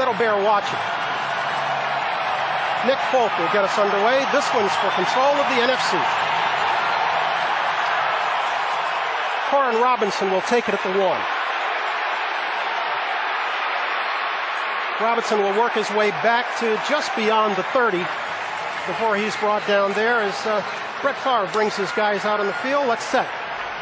that'll bear watching. Nick Folk will get us underway. This one's for control of the NFC. Corin Robinson will take it at the 1. Robinson will work his way back to just beyond the 30 before he's brought down there as Brett Favre brings his guys out on the field. Let's set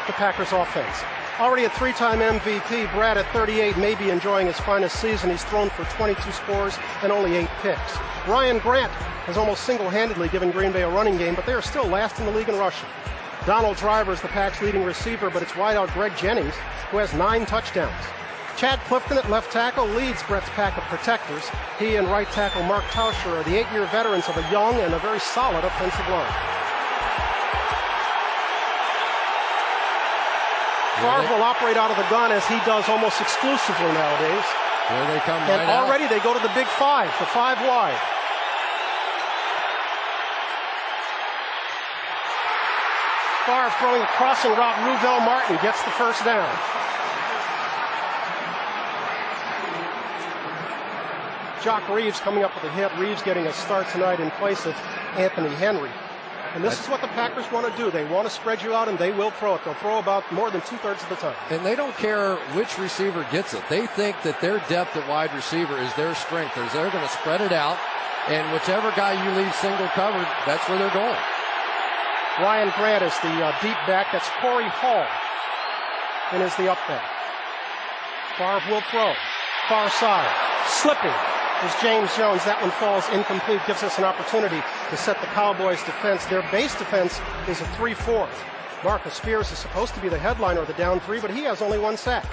the Packers offense. Already a 3-time MVP, Brad at 38 may be enjoying his finest season. He's thrown for 22 scores and only 8 picks. Ryan Grant has almost single-handedly given Green Bay a running game, but they are still last in the league in rushing. Donald Driver is the Pack's leading receiver, but it's wideout Greg Jennings, who has 9 touchdowns. Chad Clifton at left tackle leads Brett's pack of protectors. He and right tackle Mark Tauscher are the 8-year veterans of a young and a very solid offensive line. Favre will operate out of the gun as he does almost exclusively nowadays. Here they come and right already out. They go to the big 5, the 5 wide. Favre throwing a crossing route. Ruvell Martin gets the first down. Jock Reeves coming up with a hit. Reeves getting a start tonight in place of Anthony Henry. And this is what the Packers want to do. They want to spread you out, and they will throw it. They'll throw about more than 2/3 of the time. And they don't care which receiver gets it. They think that their depth at wide receiver is their strength. They're going to spread it out, and whichever guy you leave single covered, that's where they're going. Ryan Grant is the deep back. That's Corey Hall. And is the up back. Favre will throw. Far side. Slipping is James Jones. That one falls incomplete. Gives us an opportunity to set the Cowboys' defense. Their base defense is a 3-4. Marcus Spears is supposed to be the headliner of the down 3, but he has only 1 sack.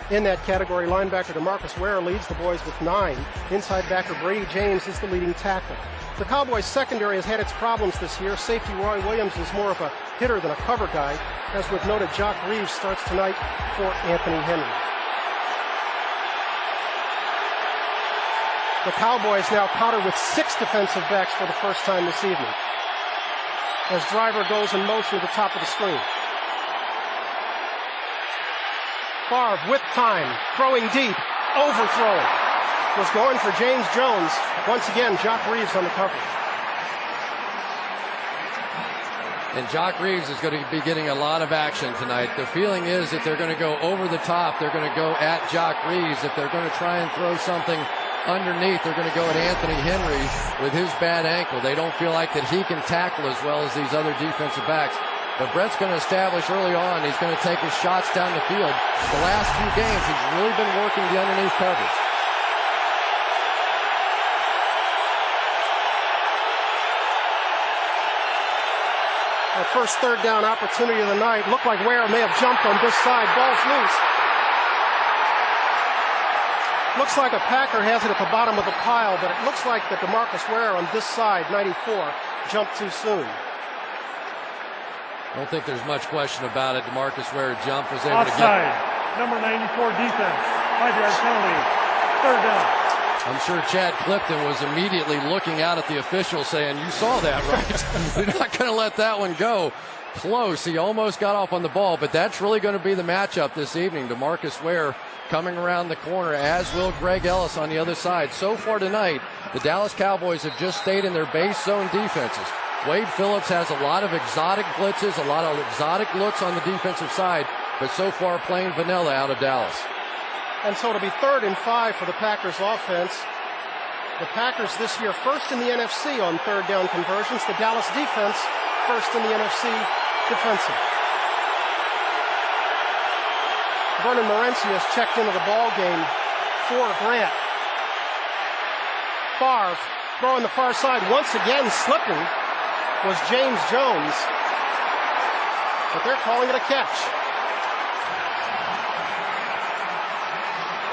In that category, linebacker DeMarcus Ware leads the boys with 9. Inside backer Brady James is the leading tackle. The Cowboys' secondary has had its problems this year. Safety Roy Williams is more of a hitter than a cover guy. As we've noted, Jock Reeves starts tonight for Anthony Henry. The Cowboys now counter with 6 defensive backs for the first time this evening. As Driver goes in motion to the top of the screen. Favre with time, throwing deep, overthrowing. Was going for James Jones. Once again, Jock Reeves on the coverage. And Jock Reeves is going to be getting a lot of action tonight. The feeling is that they're going to go over the top. They're going to go at Jock Reeves. If they're going to try and throw something underneath, they're going to go at Anthony Henry with his bad ankle. They don't feel like that he can tackle as well as these other defensive backs. But Brett's going to establish early on, he's going to take his shots down the field. The last few games, he's really been working the underneath coverage. Our first 3rd down opportunity of the night. Looked like Ware may have jumped on this side. Ball's loose. Looks like a Packer has it at the bottom of the pile, but it looks like that DeMarcus Ware on this side, 94, jumped too soon. I don't think there's much question about it. DeMarcus Ware jumped, was able Offside. to get... Number 94 defense. 5-yard penalty. 3rd down. I'm sure Chad Clifton was immediately looking out at the official saying, you saw that, right? You're not going to let that one go. Close. He almost got off on the ball, but that's really going to be the matchup this evening. DeMarcus Ware coming around the corner, as will Greg Ellis on the other side. So far tonight, the Dallas Cowboys have just stayed in their base zone defenses. Wade Phillips has a lot of exotic blitzes, a lot of exotic looks on the defensive side, but so far plain vanilla out of Dallas. And so it'll be 3rd and 5 for the Packers offense. The Packers this year first in the NFC on 3rd down conversions. The Dallas defense first in the NFC defensive. Vernon Morency has checked into the ball game for Grant. Favre throwing the far side. Once again slipping was James Jones. But they're calling it a catch.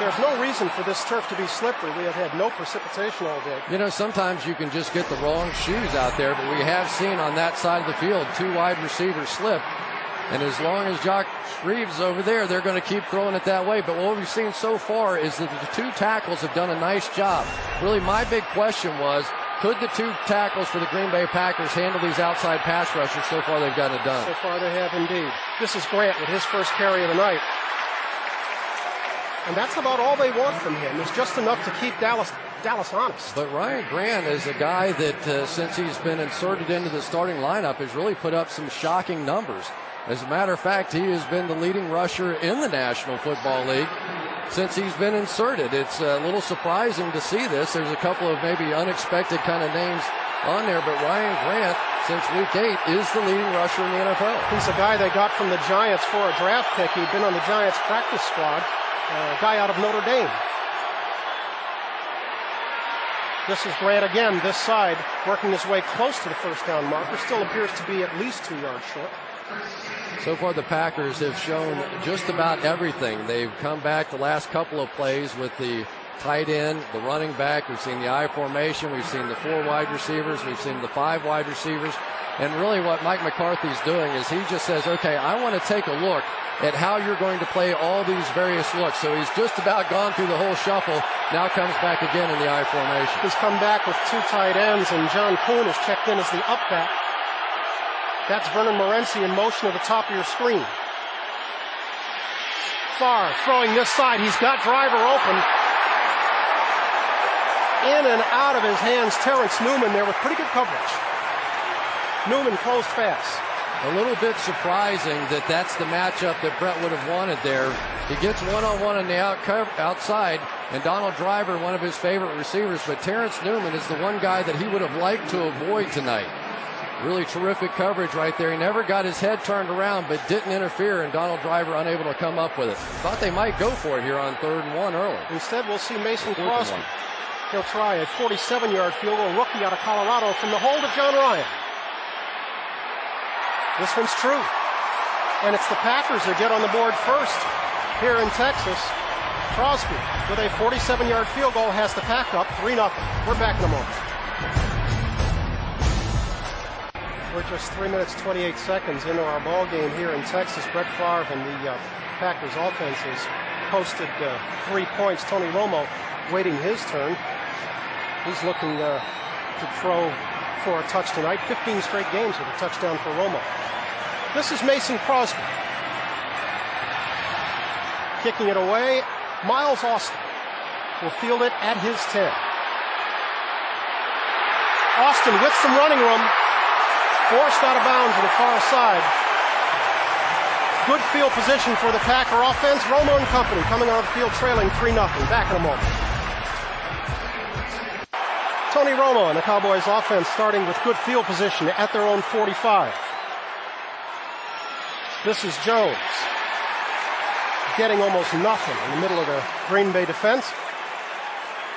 There's no reason for this turf to be slippery. We have had no precipitation all day. You know, sometimes you can just get the wrong shoes out there, but we have seen on that side of the field 2 wide receivers slip. And as long as Jock Reeves is over there, they're going to keep throwing it that way. But what we've seen so far is that the 2 tackles have done a nice job. Really, my big question was, could the 2 tackles for the Green Bay Packers handle these outside pass rushers? So far, they've gotten it done. So far, they have indeed. This is Grant with his first carry of the night. And that's about all they want from him, is just enough to keep Dallas honest. But Ryan Grant is a guy that, since he's been inserted into the starting lineup, has really put up some shocking numbers. As a matter of fact, he has been the leading rusher in the National Football League since he's been inserted. It's a little surprising to see this. There's a couple of maybe unexpected kind of names on there, but Ryan Grant, since week 8, is the leading rusher in the NFL. He's a guy they got from the Giants for a draft pick. He'd been on the Giants practice squad, a guy out of Notre Dame. This is Grant again, this side, working his way close to the first down marker. Still appears to be at least 2 yards short. So far, the Packers have shown just about everything. They've come back the last couple of plays with the tight end, the running back. We've seen the I formation. We've seen the 4 wide receivers. We've seen the 5 wide receivers. And really what Mike McCarthy's doing is he just says, okay, I want to take a look at how you're going to play all these various looks. So he's just about gone through the whole shuffle. Now comes back again in the I formation. He's come back with 2 tight ends, and John Kuhn is checked in as the up back. That's Vernon Morency in motion at the top of your screen. Farr throwing this side. He's got Driver open. In and out of his hands, Terrence Newman there with pretty good coverage. Newman closed fast. A little bit surprising that that's the matchup that Brett would have wanted there. He gets one-on-one on the outside, and Donald Driver, one of his favorite receivers, but Terrence Newman is the one guy that he would have liked to avoid tonight. Really terrific coverage right there. He never got his head turned around, but didn't interfere, and Donald Driver unable to come up with it. Thought they might go for it here on 3rd and 1 early. Instead, we'll see Mason Crosby. He'll try a 47-yard field goal, rookie out of Colorado, from the hold of John Ryan. This one's true. And it's the Packers that get on the board first here in Texas. Crosby, with a 47-yard field goal, has the Pack up 3-0. We're back in a moment. We're just 3 minutes, 28 seconds into our ball game here in Texas. Brett Favre and the Packers offense has posted 3 points. Tony Romo waiting his turn. He's looking to throw for a touch tonight. 15 straight games with a touchdown for Romo. This is Mason Crosby. Kicking it away. Miles Austin will field it at his 10. Austin with some running room. Forced out of bounds to the far side. Good field position for the Packer offense. Romo and company coming on the field trailing 3-0. Back in a moment. Tony Romo and the Cowboys offense starting with good field position at their own 45. This is Jones getting almost nothing in the middle of the Green Bay defense.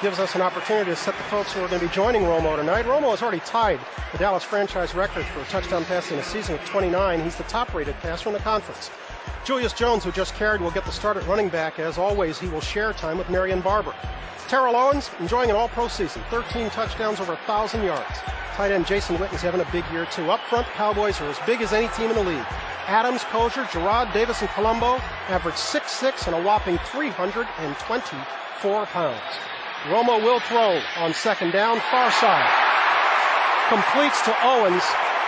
Gives us an opportunity to set the folks who are going to be joining Romo tonight. Romo has already tied the Dallas franchise record for a touchdown pass in a season with 29. He's the top-rated passer in the conference. Julius Jones, who just carried, will get the start at running back. As always, he will share time with Marion Barber. Terrell Owens enjoying an all-pro season. 13 touchdowns, over 1,000 yards. Tight end Jason Witten's having a big year, too. Up front, Cowboys are as big as any team in the league. Adams, Kosher, Gerard, Davis, and Colombo average 6'6" and a whopping 324 pounds. Romo will throw on 2nd down, far side. Completes to Owens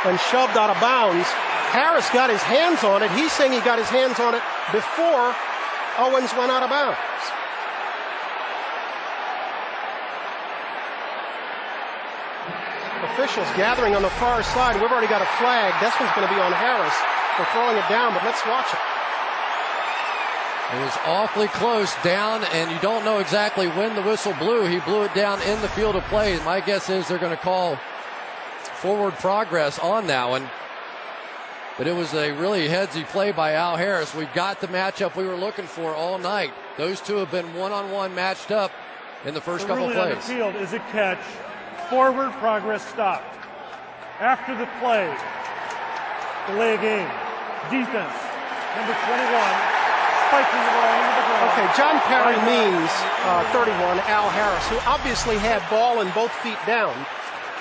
and shoved out of bounds. Harris got his hands on it. He's saying he got his hands on it before Owens went out of bounds. Officials gathering on the far side. We've already got a flag. This one's going to be on Harris for throwing it down, but let's watch it. It was awfully close down, and you don't know exactly when the whistle blew. He blew it down in the field of play. My guess is they're going to call forward progress on that one. But it was a really headsy play by Al Harris. We've got the matchup we were looking for all night. Those two have been one-on-one matched up in the first couple plays. On the field is a catch. Forward progress stopped. After the play, delay a game. Defense, number 21. Okay, John Perry means 31, Al Harris, who obviously had ball and both feet down,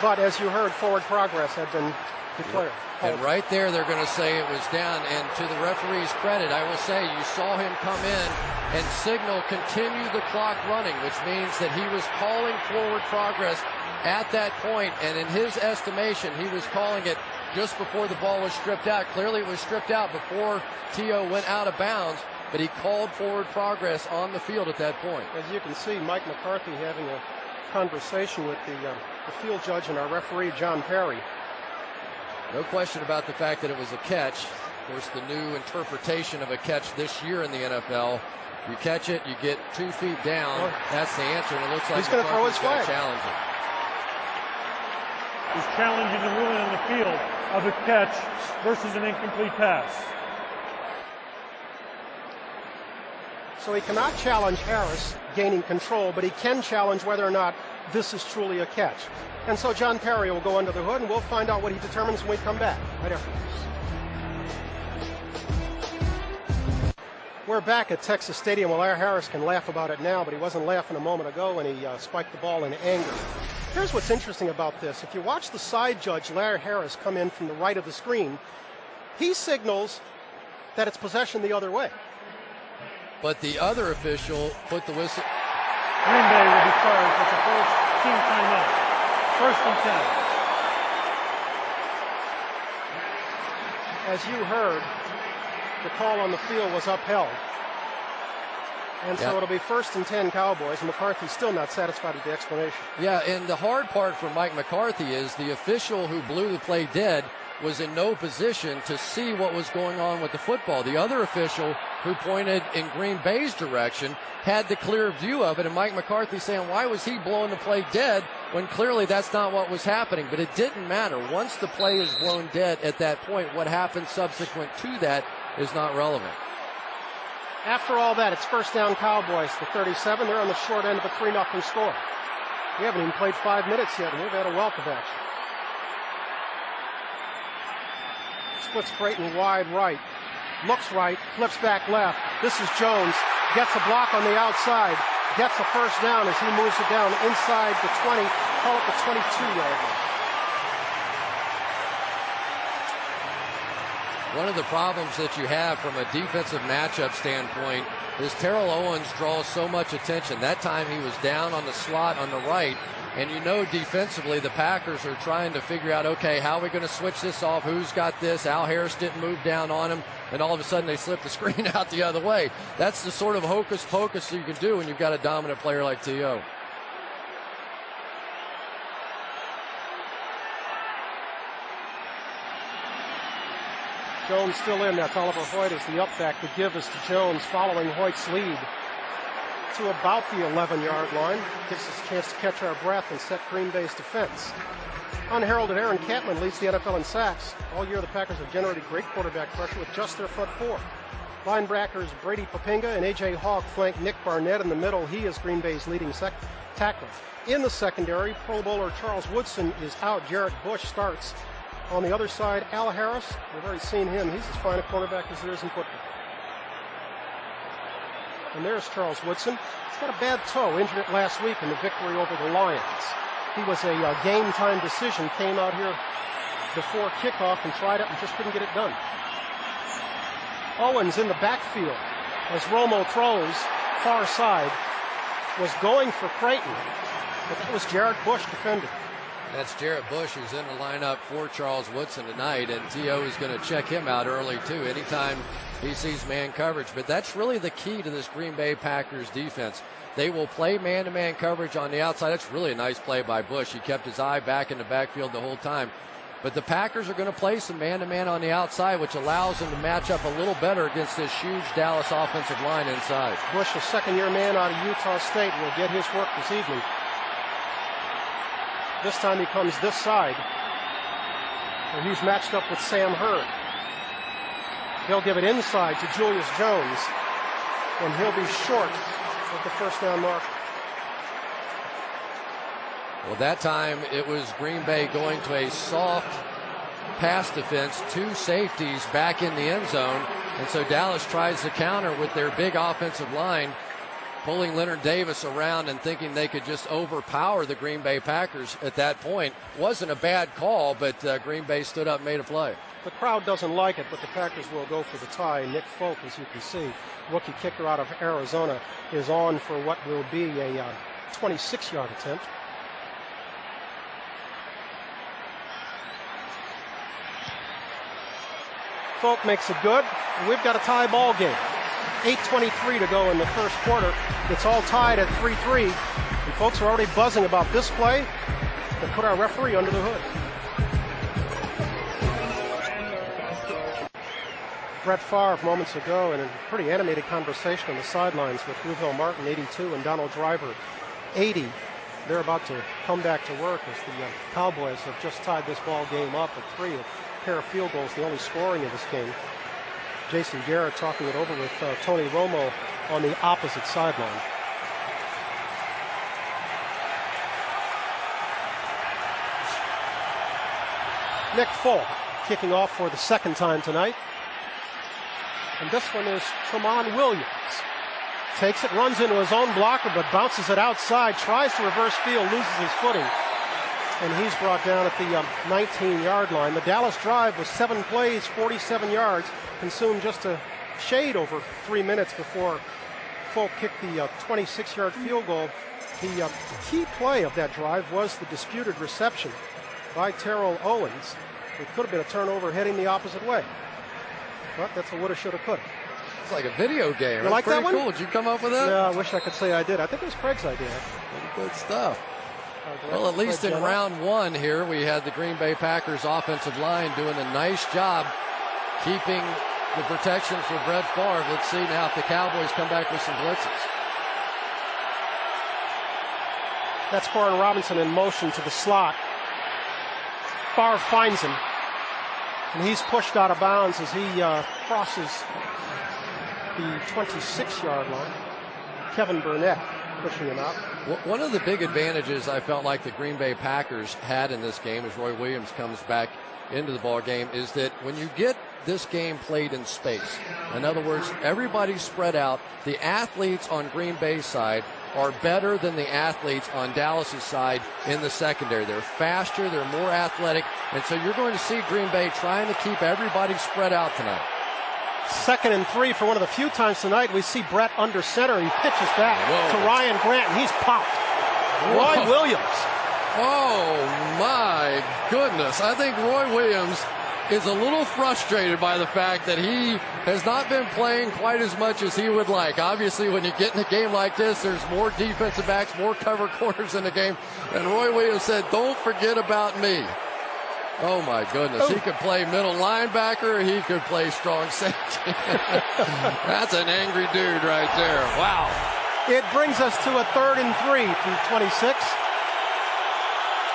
but as you heard, forward progress had been declared. And right there, they're going to say it was down, and to the referee's credit, I will say you saw him come in and signal continue the clock running, which means that he was calling forward progress at that point, and in his estimation, he was calling it just before the ball was stripped out. Clearly it was stripped out before T.O. went out of bounds, but he called forward progress on the field at that point. As you can see, Mike McCarthy having a conversation with the field judge and our referee, John Perry. No question about the fact that it was a catch. Of course, the new interpretation of a catch this year in the NFL. You catch it, you get 2 feet down. That's the answer, and it looks like he's going to throw his flag. Challenge it. He's challenging the ruling on the field of a catch versus an incomplete pass. So he cannot challenge Harris gaining control, but he can challenge whether or not this is truly a catch. And so John Perry will go under the hood, and we'll find out what he determines when we come back right after this. We're back at Texas Stadium. Well, Larry Harris can laugh about it now, but he wasn't laughing a moment ago when he spiked the ball in anger. Here's what's interesting about this. If you watch the side judge, Larry Harris, come in from the right of the screen, he signals that it's possession the other way. But the other official put the whistle. Green Bay will be charged with the first team timeout. 1st and 10. As you heard, the call on the field was upheld. And so it'll be 1st and 10 Cowboys, and McCarthy's still not satisfied with the explanation. Yeah, and the hard part for Mike McCarthy is the official who blew the play dead was in no position to see what was going on with the football. The other official who pointed in Green Bay's direction had the clear view of it, and Mike McCarthy saying, why was he blowing the play dead when clearly that's not what was happening? But it didn't matter. Once the play is blown dead at that point, what happened subsequent to that is not relevant. After all that, it's 1st down Cowboys, the 37. They're on the short end of a 3-0 score. We haven't even played 5 minutes yet, and we've had a wealth of action. Splits Creighton wide right. Looks right, flips back left. This is Jones. Gets a block on the outside. Gets a 1st down as he moves it down inside the 20. Call it the 22-yard line. One of the problems that you have from a defensive matchup standpoint is Terrell Owens draws so much attention. That time he was down on the slot on the right, and you know defensively the Packers are trying to figure out, okay, how are we going to switch this off? Who's got this? Al Harris didn't move down on him, and all of a sudden they slip the screen out the other way. That's the sort of hocus pocus you can do when you've got a dominant player like T.O. Jones still in. That's Oliver Hoyt as the upback. The give is to Jones following Hoyt's lead to about the 11-yard line. Gives us a chance to catch our breath and set Green Bay's defense. Unheralded Aaron Campman leads the NFL in sacks. All year the Packers have generated great quarterback pressure with just their front 4. Linebackers Brady Papinga and A.J. Hawk flank Nick Barnett in the middle. He is Green Bay's leading tackler. In the secondary, Pro Bowler Charles Woodson is out. Jarrett Bush starts. On the other side, Al Harris, we've already seen him. He's as fine a cornerback as there is in football. And there's Charles Woodson. He's got a bad toe, injured it last week in the victory over the Lions. He was a game-time decision, came out here before kickoff and tried it and just couldn't get it done. Owens in the backfield as Romo throws, far side, was going for Creighton, but that was Jarrett Bush defending. That's Jarrett Bush, who's in the lineup for Charles Woodson tonight, and T.O. is going to check him out early, too, anytime he sees man coverage. But that's really the key to this Green Bay Packers defense. They will play man-to-man coverage on the outside. That's really a nice play by Bush. He kept his eye back in the backfield the whole time. But the Packers are going to play some man-to-man on the outside, which allows them to match up a little better against this huge Dallas offensive line inside. Bush, a second-year man out of Utah State, will get his work this evening. This time he comes this side, and he's matched up with Sam Hurd. He'll give it inside to Julius Jones, and he'll be short of the 1st down mark. Well, that time it was Green Bay going to a soft pass defense, 2 safeties back in the end zone, and so Dallas tries to counter with their big offensive line, pulling Leonard Davis around and thinking they could just overpower the Green Bay Packers at that point. Wasn't a bad call, but Green Bay stood up and made a play. The crowd doesn't like it, but the Packers will go for the tie. Nick Folk, as you can see, rookie kicker out of Arizona, is on for what will be a 26-yard attempt. Folk makes it good. We've got a tie ball game. 8:23 to go in the first quarter. It's all tied at 3-3. And folks are already buzzing about this play that put our referee under the hood. Brett Favre moments ago in a pretty animated conversation on the sidelines with Ruvell Martin, 82, and Donald Driver, 80. They're about to come back to work as the Cowboys have just tied this ball game up at 3. A pair of field goals, the only scoring of this game. Jason Garrett talking it over with Tony Romo on the opposite sideline. Nick Folk kicking off for the second time tonight. And this one is Tramon Williams. Takes it, runs into his own blocker, but bounces it outside, tries to reverse field, loses his footing. And he's brought down at the 19-yard line. The Dallas drive was 7 plays, 47 yards, consumed just a shade over 3 minutes before Folk kicked the 26-yard field goal. The key play of that drive was the disputed reception by Terrell Owens. It could have been a turnover heading the opposite way. But that's a woulda, shoulda, coulda. It's like a video game. You like that one? Cool. Did you come up with that? Yeah, I wish I could say I did. I think it was Craig's idea. Good stuff. Well, at least in round one here, we had the Green Bay Packers offensive line doing a nice job keeping the protection for Brett Favre. Let's see now if the Cowboys come back with some blitzes. That's Corin Robinson in motion to the slot. Favre finds him. And he's pushed out of bounds as he crosses the 26-yard line. Kevin Burnett pushing him out. One of the big advantages I felt like the Green Bay Packers had in this game as Roy Williams comes back into the ball game is that when you get this game played in space, in other words, everybody's spread out, the athletes on Green Bay's side are better than the athletes on Dallas's side in the secondary. They're faster, they're more athletic, and so you're going to see Green Bay trying to keep everybody spread out tonight. 2nd and 3 for one of the few times tonight we see Brett under center. He pitches back to Ryan Grant, and he's popped. Roy Williams. Oh, my goodness. I think Roy Williams is a little frustrated by the fact that he has not been playing quite as much as he would like. Obviously, when you get in a game like this, there's more defensive backs, more cover corners in the game. And Roy Williams said, don't forget about me. Oh, my goodness. He could play middle linebacker. He could play strong safety. That's an angry dude right there. Wow. It brings us to a 3rd and 3 from 26.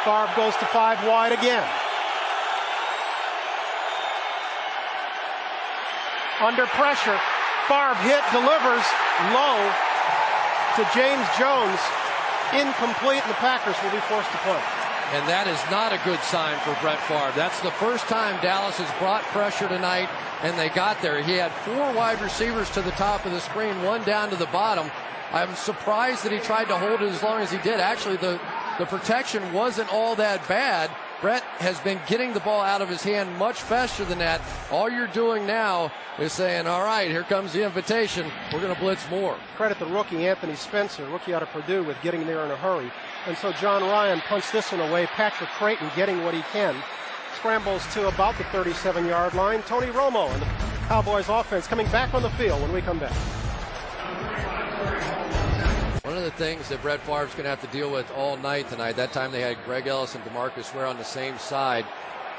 Favre goes to 5 wide again. Under pressure, Favre hit, delivers low to James Jones. Incomplete, and the Packers will be forced to punt. And that is not a good sign for Brett Favre. That's the first time Dallas has brought pressure tonight, and they got there. He had 4 wide receivers to the top of the screen, 1 down to the bottom. I'm surprised that he tried to hold it as long as he did. Actually, the protection wasn't all that bad. Brett has been getting the ball out of his hand much faster than that. All you're doing now is saying, all right, here comes the invitation. We're going to blitz more. Credit the rookie, Anthony Spencer, rookie out of Purdue, with getting there in a hurry. And so John Ryan punts this one away. Patrick Creighton getting what he can. Scrambles to about the 37-yard line. Tony Romo and the Cowboys offense coming back on the field when we come back. One of the things that Brett Favre's going to have to deal with all night tonight, that time they had Greg Ellis and DeMarcus Ware on the same side,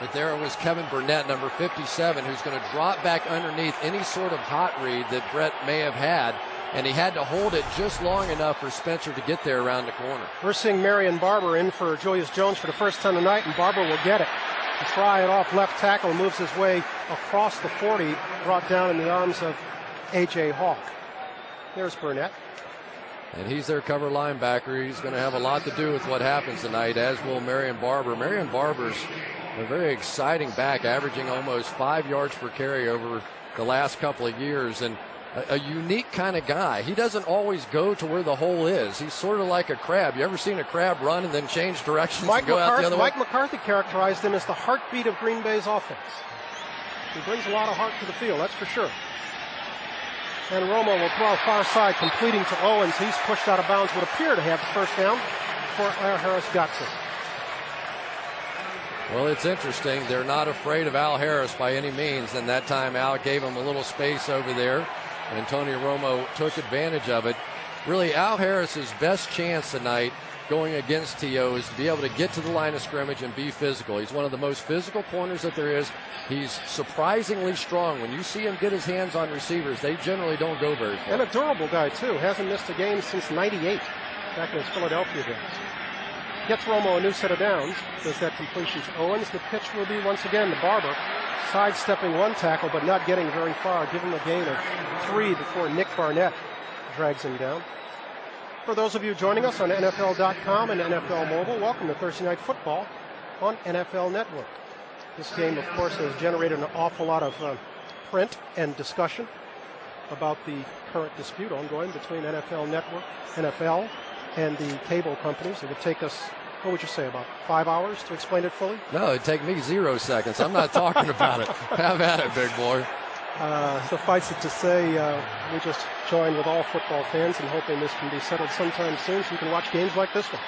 but there was Kevin Burnett, number 57, who's going to drop back underneath any sort of hot read that Brett may have had, and he had to hold it just long enough for Spencer to get there around the corner. We're seeing Marion Barber in for Julius Jones for the first time tonight, and Barber will get it. To try it off left tackle, moves his way across the 40, brought down in the arms of A.J. Hawk. There's Burnett. And he's their cover linebacker. He's going to have a lot to do with what happens tonight, as will Marion Barber. Marion Barber's a very exciting back, averaging almost 5 yards per carry over the last couple of years, and a unique kind of guy. He doesn't always go to where the hole is. He's sort of like a crab. You ever seen a crab run and then change directions and go out the other way? Mike McCarthy characterized him as the heartbeat of Green Bay's offense. He brings a lot of heart to the field, that's for sure. And Romo will throw far side, completing to Owens. He's pushed out of bounds, would appear to have the first down before Al Harris got to. Well, it's interesting. They're not afraid of Al Harris by any means, and that time Al gave him a little space over there. Antonio Romo took advantage of it. Really, Al Harris's best chance tonight going against T.O. is to be able to get to the line of scrimmage and be physical. He's one of the most physical corners that there is. He's surprisingly strong. When you see him get his hands on receivers, they generally don't go very far. And a durable guy, too. Hasn't missed a game since '98, back in his Philadelphia days. Gets Romo a new set of downs. Does that completion to Owens. The pitch will be, once again, the Barber sidestepping one tackle, but not getting very far. Give him a gain of 3 before Nick Barnett drags him down. For those of you joining us on NFL.com and NFL Mobile, welcome to Thursday Night Football on NFL Network. This game, of course, has generated an awful lot of print and discussion about the current dispute ongoing between NFL Network, NFL, and the cable companies. It would take us, what would you say, about 5 hours to explain it fully? No, it'd take me 0 seconds. I'm not talking about it. Have at it, big boy. Suffice it to say, we just join with all football fans in hoping this can be settled sometime soon so you can watch games like this one.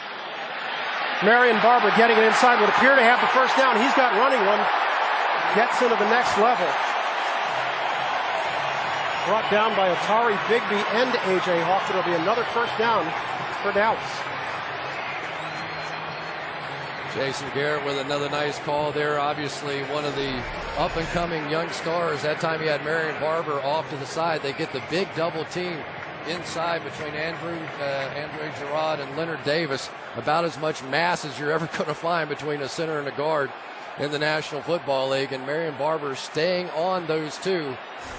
Marion Barber getting it inside would appear to have the first down. He's got running one. Gets into the next level. Brought down by Atari Bigby and A.J. Hawk. It'll be another first down for Dallas. Jason Garrett with another nice call there. Obviously one of the up-and-coming young stars. That time he had Marion Barber off to the side. They get the big double team inside between Andre Gerard and Leonard Davis. About as much mass as you're ever going to find between a center and a guard in the National Football League. And Marion Barber staying on those two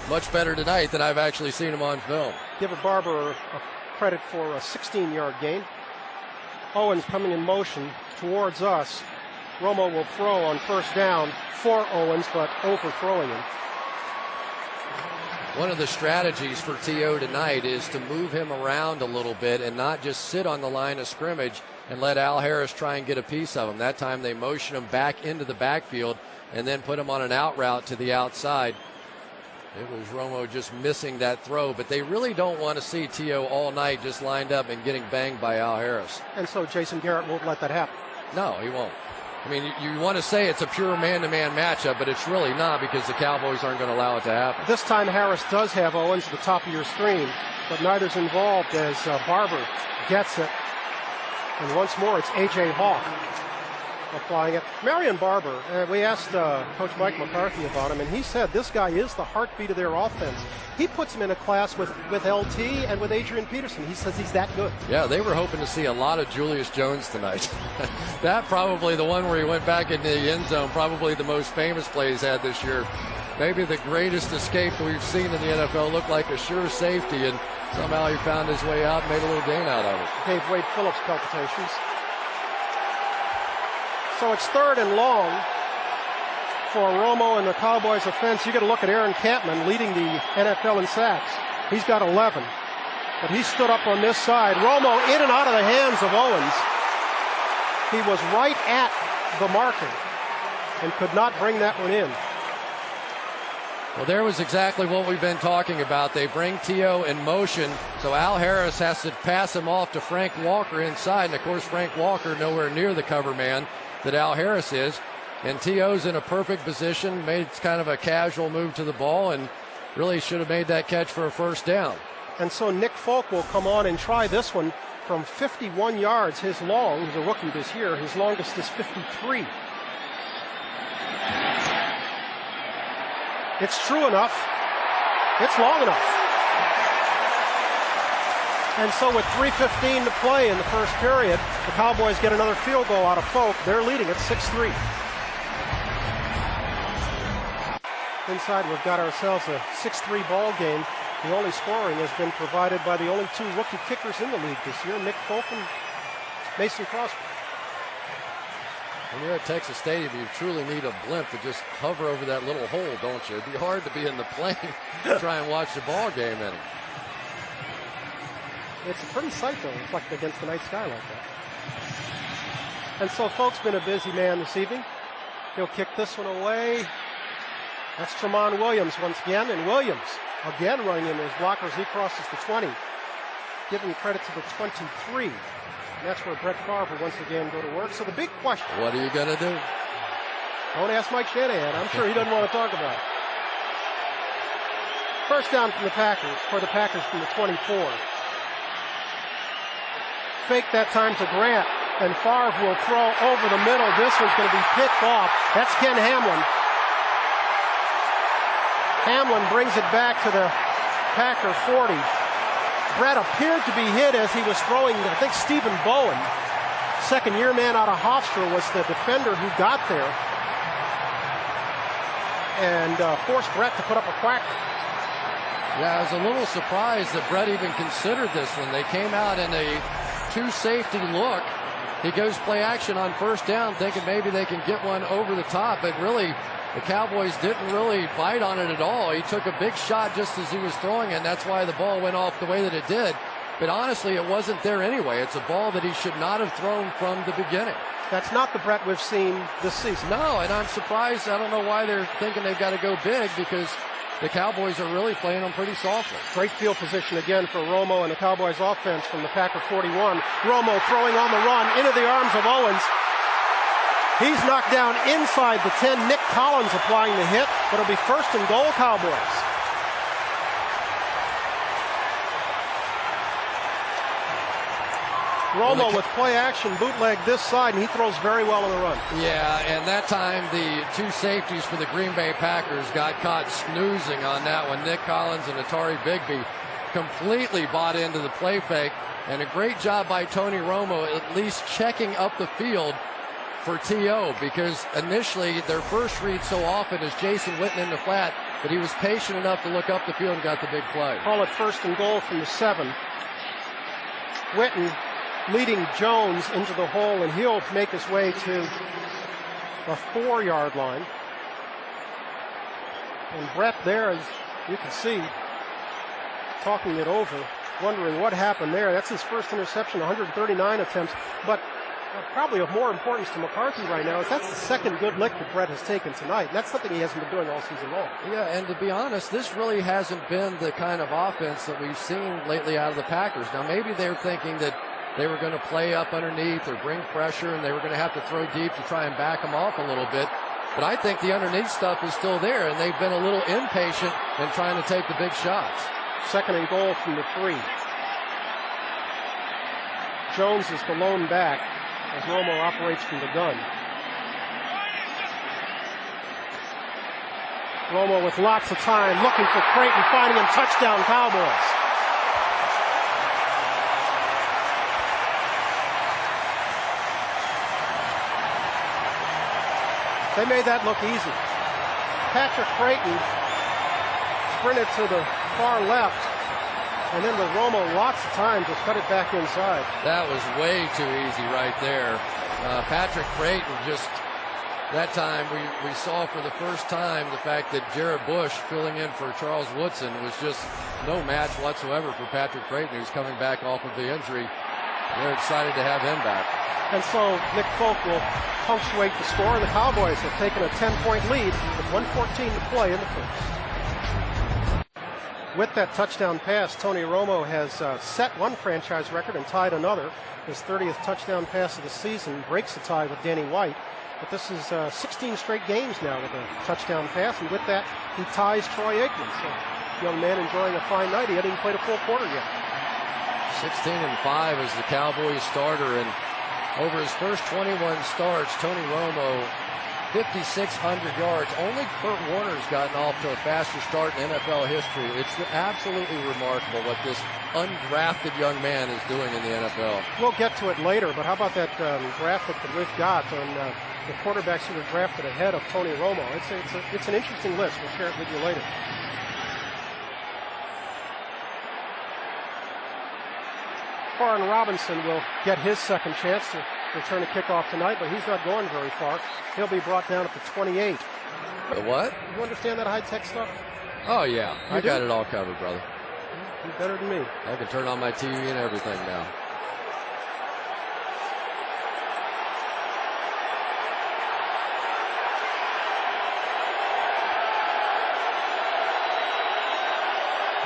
much better tonight than I've actually seen him on film. Give a Barber a credit for a 16-yard gain. Owens coming in motion towards us. Romo will throw on first down for Owens, but overthrowing him. One of the strategies for T.O. tonight is to move him around a little bit and not just sit on the line of scrimmage and let Al Harris try and get a piece of him. That time they motion him back into the backfield and then put him on an out route to the outside. It was Romo just missing that throw, but they really don't want to see T.O. all night just lined up and getting banged by Al Harris. And so Jason Garrett won't let that happen. No, he won't. I mean, you want to say it's a pure man-to-man matchup, but it's really not because the Cowboys aren't going to allow it to happen. This time Harris does have Owens at the top of your screen, but neither's involved as Barber gets it. And once more, it's A.J. Hawk applying it. Marion Barber, we asked Coach Mike McCarthy about him, and he said this guy is the heartbeat of their offense. He puts him in a class with LT and with Adrian Peterson. He says he's that good. Yeah, they were hoping to see a lot of Julius Jones tonight. That probably the one where he went back into the end zone, probably the most famous play he's had this year. Maybe the greatest escape we've seen in the NFL. Looked like a sure safety, and somehow he found his way out and made a little gain out of it. Gave Wade Phillips palpitations. So it's 3rd and long for Romo and the Cowboys offense. You got to look at Aaron Campman leading the NFL in sacks. He's got 11, but he stood up on this side. Romo in and out of the hands of Owens. He was right at the marker and could not bring that one in. Well, there was exactly what we've been talking about. They bring T.O. in motion, so Al Harris has to pass him off to Frank Walker inside. And, of course, Frank Walker nowhere near the cover man that Al Harris is. And T.O.'s in a perfect position, made kind of a casual move to the ball, and really should have made that catch for a first down. And so Nick Folk will come on and try this one from 51 yards. His long, he's a rookie this year, his longest is 53. It's true enough. It's long enough. And so with 3:15 to play in the first period, the Cowboys get another field goal out of Folk. They're leading at 6-3. Inside, we've got ourselves a 6-3 ball game. The only scoring has been provided by the only 2 rookie kickers in the league this year, Nick Folk and Mason Crosby. When you're at Texas Stadium, you truly need a blimp to just hover over that little hole, don't you? It'd be hard to be in the plane to try and watch the ball game in it. It's a pretty sight, though, reflected against the night sky like that. And so Folk's been a busy man this evening. He'll kick this one away. That's Tramon Williams once again, and Williams again running into his blockers. He crosses the 20, giving credit to the 23. And that's where Brett Favre will once again go to work. So the big question. What are you going to do? Don't ask Mike Shanahan. I'm sure he doesn't want to talk about it. First down from the Packers, for the Packers from the 24. Fake that time to Grant, and Favre will throw over the middle. This one's going to be picked off. That's Ken Hamlin. Hamlin brings it back to the Packer 40. Brett appeared to be hit as he was throwing, I think, Stephen Bowen. Second-year man out of Hofstra was the defender who got there and forced Brett to put up a cracker. Yeah, I was a little surprised that Brett even considered this one. They came out in a two-safety look. He goes play action on first down, thinking maybe they can get one over the top, but really the Cowboys didn't really bite on it at all. He took a big shot just as he was throwing it, and that's why the ball went off the way that it did. But honestly, it wasn't there anyway. It's a ball that he should not have thrown from the beginning. That's not the Brett we've seen this season. No, and I'm surprised. I don't know why they're thinking they've got to go big, because the Cowboys are really playing them pretty softly. Great field position again for Romo and the Cowboys offense from the Packer 41. Romo throwing on the run into the arms of Owens. He's knocked down inside the 10. Nick Collins applying the hit, but it'll be first and goal, Cowboys. Romo with play action, bootleg this side, and he throws very well on the run. Yeah, and that time the two safeties for the Green Bay Packers got caught snoozing on that one. Nick Collins and Atari Bigby completely bought into the play fake, and a great job by Tony Romo at least checking up the field for T.O., because initially their first read so often is Jason Witten in the flat, but he was patient enough to look up the field and got the big play. Call it first and goal from the 7. Witten leading Jones into the hole, and he'll make his way to the 4-yard line. And Brett there, as you can see, talking it over, wondering what happened there. That's his first interception, 139 attempts. But probably of more importance to McCarthy right now is that's the second good lick that Brett has taken tonight. And that's something he hasn't been doing all season long. Yeah, and to be honest, this really hasn't been the kind of offense that we've seen lately out of the Packers. Now, maybe they're thinking that they were going to play up underneath or bring pressure, and they were going to have to throw deep to try and back them off a little bit. But I think the underneath stuff is still there, and they've been a little impatient in trying to take the big shots. Second and goal from the 3. Jones is the lone back as Romo operates from the gun. Romo with lots of time, looking for Creighton, finding him, touchdown Cowboys. They made that look easy. Patrick Creighton sprinted to the far left, and then with Romo lots of time to cut it back inside. That was way too easy right there. Patrick Creighton just, that time we saw for the first time the fact that Jared Bush filling in for Charles Woodson was just no match whatsoever for Patrick Creighton, who's coming back off of the injury. They're excited to have him back. And so Nick Folk will punctuate the score, and the Cowboys have taken a 10-point lead with 1:14 to play in the first. With that touchdown pass, Tony Romo has set one franchise record and tied another. His 30th touchdown pass of the season breaks the tie with Danny White. But this is 16 straight games now with a touchdown pass, and with that, he ties Troy Aikman. So, young man enjoying a fine night. He hasn't even played a full quarter yet. 16-5 as the Cowboys starter, and over his first 21 starts, Tony Romo, 5,600 yards. Only Kurt Warner's gotten off to a faster start in NFL history. It's absolutely remarkable what this undrafted young man is doing in the NFL. We'll get to it later, but how about that graphic that we've got on the quarterbacks who were drafted ahead of Tony Romo? It's an interesting list. We'll share it with you later. Warren Robinson will get his second chance to return a kickoff tonight, but he's not going very far. He'll be brought down at the 28. The what? You understand that high-tech stuff? Oh, yeah. I got it all covered, brother. You're better than me. I can turn on my TV and everything now.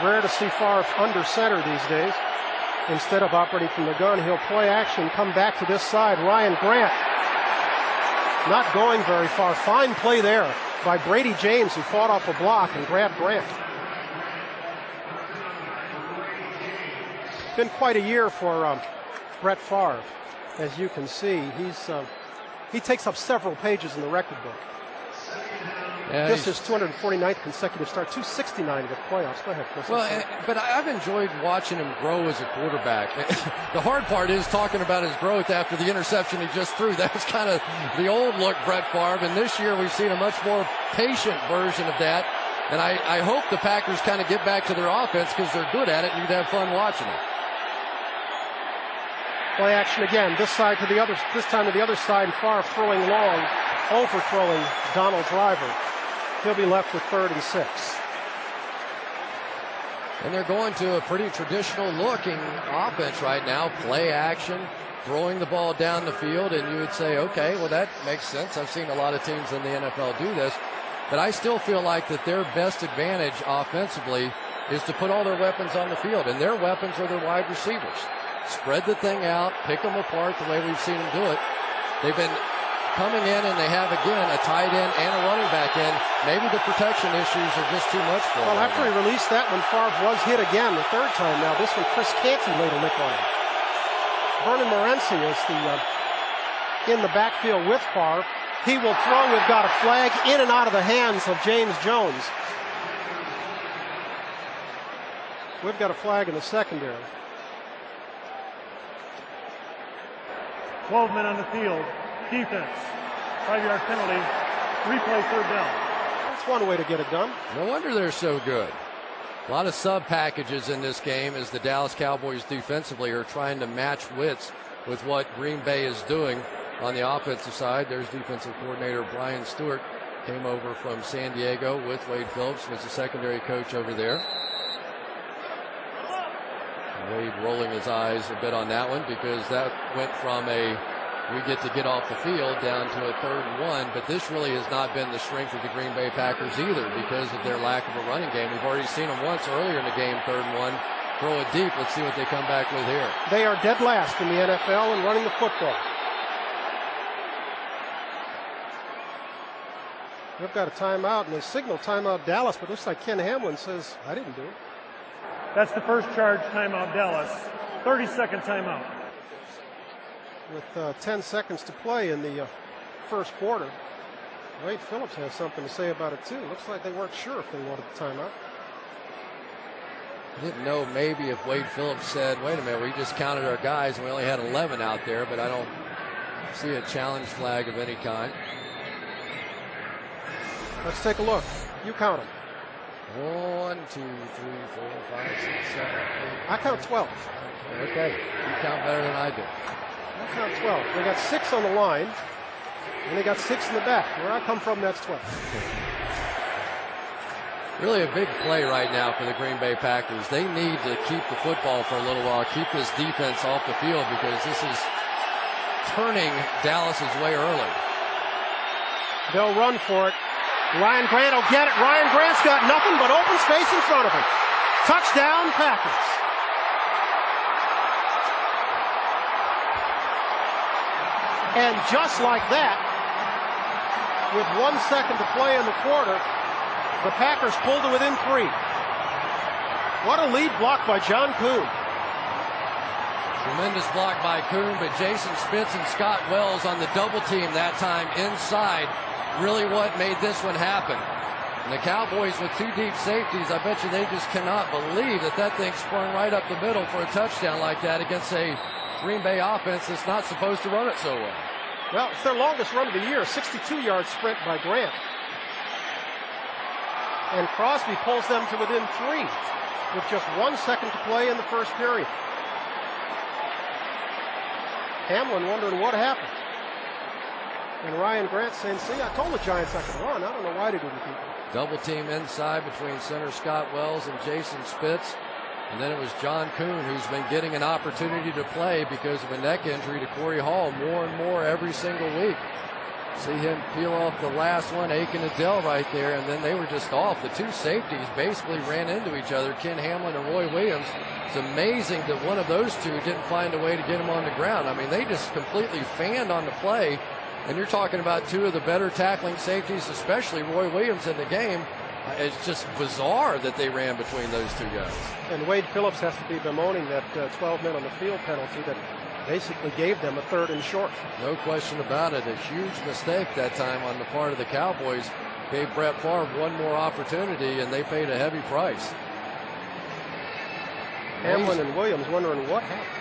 Rare to see Favre under center these days. Instead of operating from the gun, he'll play action, come back to this side. Ryan Grant not going very far. Fine play there by Brady James, who fought off a block and grabbed Grant. been quite a year for Brett Favre. As you can see, he takes up several pages in the record book. Yeah, this is 249th consecutive start, 269 in the playoffs. Go ahead, Chris. Well, but I've enjoyed watching him grow as a quarterback. The hard part is talking about his growth after the interception he just threw. That was kind of the old look Brett Favre, and this year we've seen a much more patient version of that. And I hope the Packers kind of get back to their offense because they're good at it, and you'd have fun watching it. Play action again. This time to the other side, and Favre throwing long, overthrowing Donald Driver. He'll be left with 3rd and 6. And they're going to a pretty traditional looking offense right now. Play action, throwing the ball down the field, and you would say, okay, well, that makes sense. I've seen a lot of teams in the NFL do this. But I still feel like that their best advantage offensively is to put all their weapons on the field. And their weapons are their wide receivers. Spread the thing out, pick them apart the way we've seen them do it. They've been coming in, and they have, again, a tight end and a running back in. Maybe the protection issues are just too much for them. Well, after he released that one, Favre was hit again the 3rd time now. This one, Chris Canty laid a lick on him. Vernon Morency is in the backfield with Favre. He will throw. We've got a flag in and out of the hands of James Jones. We've got a flag in the secondary. 12 men on the field. Defense. 5-yard penalty. Replay 3rd down. That's one way to get it done. No wonder they're so good. A lot of sub packages in this game as the Dallas Cowboys defensively are trying to match wits with what Green Bay is doing on the offensive side. There's defensive coordinator Brian Stewart, came over from San Diego with Wade Phillips, was the secondary coach over there. Wade rolling his eyes a bit on that one because that went from we get off the field down to a 3rd and 1, but this really has not been the strength of the Green Bay Packers either because of their lack of a running game. We've already seen them once earlier in the game, 3rd and 1, throw it deep. Let's see what they come back with here. They are dead last in the NFL in running the football. We've got a timeout, and they signal timeout Dallas, but it looks like Ken Hamlin says, I didn't do it. That's the first charge timeout, Dallas. 30-second timeout. With 10 seconds to play in the first quarter. Wade Phillips has something to say about it, too. Looks like they weren't sure if they wanted the timeout. I didn't know maybe if Wade Phillips said, wait a minute, we just counted our guys and we only had 11 out there, but I don't see a challenge flag of any kind. Let's take a look. You count them. 1, 2, 3, 4, 5, 6, 7, 8. I count 12. Okay, you count better than I do. I count 12. They got 6 on the line, and they got 6 in the back. Where I come from, that's 12. Really a big play right now for the Green Bay Packers. They need to keep the football for a little while, keep this defense off the field because this is turning Dallas's way early. They'll run for it. Ryan Grant will get it. Ryan Grant's got nothing but open space in front of him. Touchdown, Packers. And just like that, with 1 second to play in the quarter, the Packers pulled it within 3. What a lead block by John Kuhn. Tremendous block by Kuhn, but Jason Spitz and Scott Wells on the double team that time inside. Really what made this one happen. And the Cowboys with 2 deep safeties, I bet you they just cannot believe that thing sprung right up the middle for a touchdown like that against a Green Bay offense that's not supposed to run it so well. Well, it's their longest run of the year, 62-yard sprint by Grant. And Crosby pulls them to within 3 with just 1 second to play in the first period. Hamlin wondering what happened. And Ryan Grant saying, see, I told the Giants I could run. I don't know why they didn't keep it. Double team inside between center Scott Wells and Jason Spitz. And then it was John Kuhn who's been getting an opportunity to play because of a neck injury to Corey Hall more and more every single week. See him peel off the last one, Aiken Adele right there, and then they were just off. The 2 safeties basically ran into each other, Ken Hamlin and Roy Williams. It's amazing that one of those 2 didn't find a way to get him on the ground. I mean, they just completely fanned on the play. And you're talking about 2 of the better tackling safeties, especially Roy Williams in the game. It's just bizarre that they ran between those two guys. And Wade Phillips has to be bemoaning that 12 men on the field penalty that basically gave them a 3rd and short. No question about it. A huge mistake that time on the part of the Cowboys. Gave Brett Favre one more opportunity, and they paid a heavy price. Hamlin and Williams wondering what happened.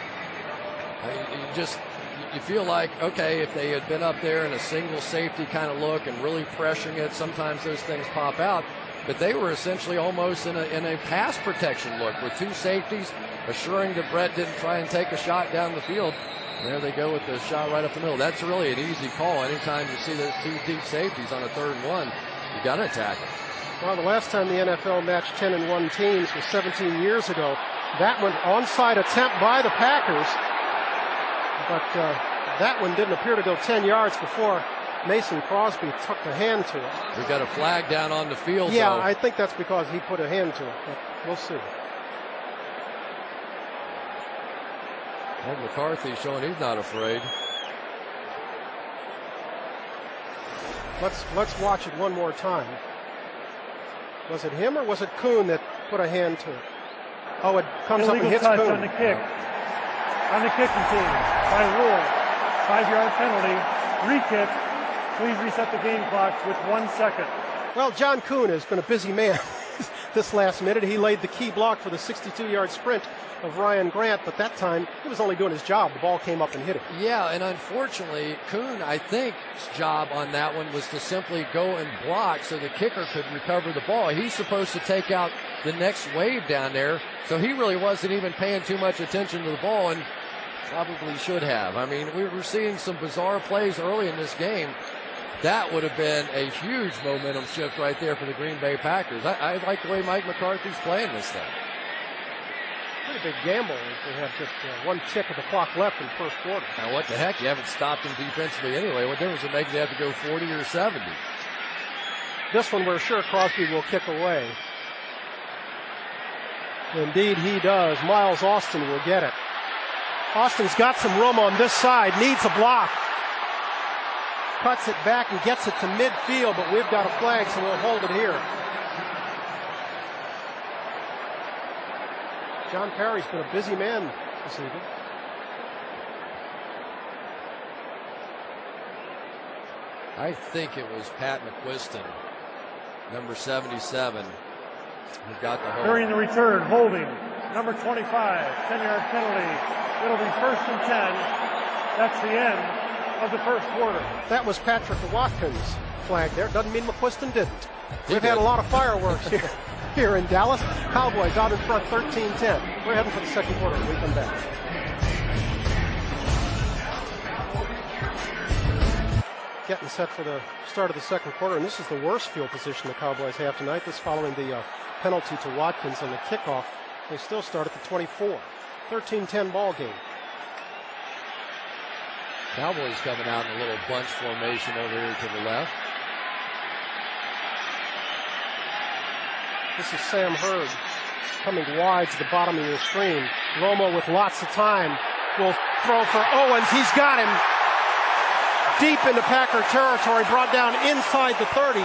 You feel like, okay, if they had been up there in a single safety kind of look and really pressuring it, sometimes those things pop out. But they were essentially almost in a pass protection look with 2 safeties, assuring that Brett didn't try and take a shot down the field. And there they go with the shot right up the middle. That's really an easy call. Anytime you see those 2 deep safeties on a 3rd and 1, you got to attack them. Well, the last time the NFL matched 10-1 teams was 17 years ago. That one onside attempt by the Packers. But that one didn't appear to go 10 yards before Mason Crosby took the hand to it. We got a flag down on the field. Yeah, though. I think that's because he put a hand to it. But we'll see. Well, McCarthy showing he's not afraid. Let's watch it one more time. Was it him or was it Kuhn that put a hand to it? Oh, it comes up and hits touch Kuhn. on the kick. On the kicking team, by rule, 5-yard penalty, re-kick. Please reset the game clock with 1 second. Well, John Kuhn has been a busy man this last minute. He laid the key block for the 62-yard sprint of Ryan Grant, but that time he was only doing his job. The ball came up and hit him. Yeah, and unfortunately, Kuhn, I think, his job on that one was to simply go and block so the kicker could recover the ball. He's supposed to take out the next wave down there, so he really wasn't even paying too much attention to the ball, and probably should have. I mean, we were seeing some bizarre plays early in this game. That would have been a huge momentum shift right there for the Green Bay Packers. I like the way Mike McCarthy's playing this thing. Pretty big gamble if they have just 1 tick of the clock left in first quarter. Now, what the heck? You haven't stopped them defensively anyway. What difference it makes they have to go 40 or 70? This one we're sure Crosby will kick away. Indeed he does. Miles Austin will get it. Austin's got some room on this side, needs a block. Cuts it back and gets it to midfield, but we've got a flag, so we'll hold it here. John Perry's been a busy man this evening. I think it was Pat McQuiston, number 77, who got the hold. During the return, holding, number 25, 10-yard penalty. It'll be 1st and 10. That's the end of the first quarter. That was Patrick Watkins' flag there. Doesn't mean McQuiston didn't. We've did. had a lot of fireworks here in Dallas. Cowboys out in front 13-10. We're heading for the second quarter when we come back. Getting set for the start of the second quarter, and this is the worst field position the Cowboys have tonight. This following the penalty to Watkins on the kickoff. They still start at the 24. 13-10 ball game. Cowboys coming out in a little bunch formation over here to the left. This is Sam Hurd coming wide to the bottom of your screen. Romo with lots of time will throw for Owens. He's got him deep into Packer territory, brought down inside the 30.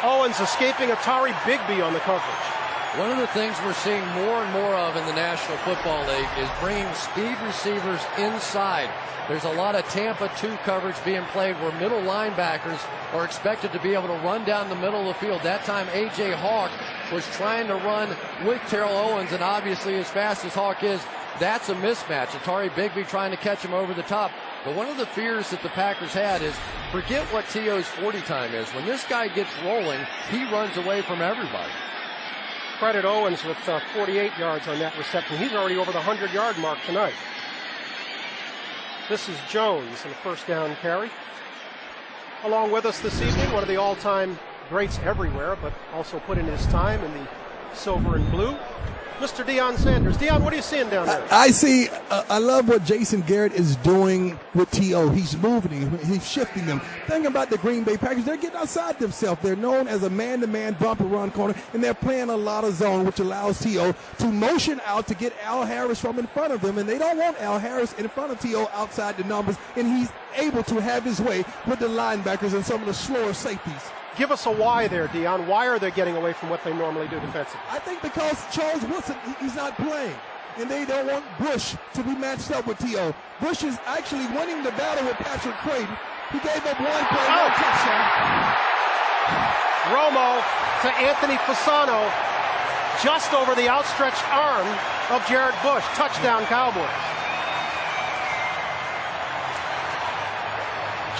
Owens escaping Atari Bigby on the coverage. One of the things we're seeing more and more of in the National Football League is bringing speed receivers inside. There's a lot of Tampa 2 coverage being played where middle linebackers are expected to be able to run down the middle of the field. That time, A.J. Hawk was trying to run with Terrell Owens, and obviously as fast as Hawk is, that's a mismatch. Atari Bigby trying to catch him over the top. But one of the fears that the Packers had is forget what T.O.'s 40 time is. When this guy gets rolling, he runs away from everybody. Credit Owens with 48 yards on that reception. He's already over the 100-yard mark tonight. This is Jones in the first down carry. Along with us this evening, one of the all-time greats everywhere, but also put in his time in the silver and blue, Mr. Deion Sanders. Deion, what are you seeing down there? I love what Jason Garrett is doing with T.O. He's moving him. He's shifting them. Think about the Green Bay Packers. They're getting outside themselves. They're known as a man-to-man bump and run corner, and they're playing a lot of zone, which allows T.O. to motion out to get Al Harris from in front of them, and they don't want Al Harris in front of T.O. outside the numbers, and he's able to have his way with the linebackers and some of the slower safeties. Give us a why there, Dion. Why are they getting away from what they normally do defensively? I think because Charles Woodson, he's not playing. And they don't want Bush to be matched up with T.O. Bush is actually winning the battle with Patrick Creighton. He gave up one play, one touchdown. Romo to Anthony Fasano, just over the outstretched arm of Jared Bush. Touchdown, Cowboys.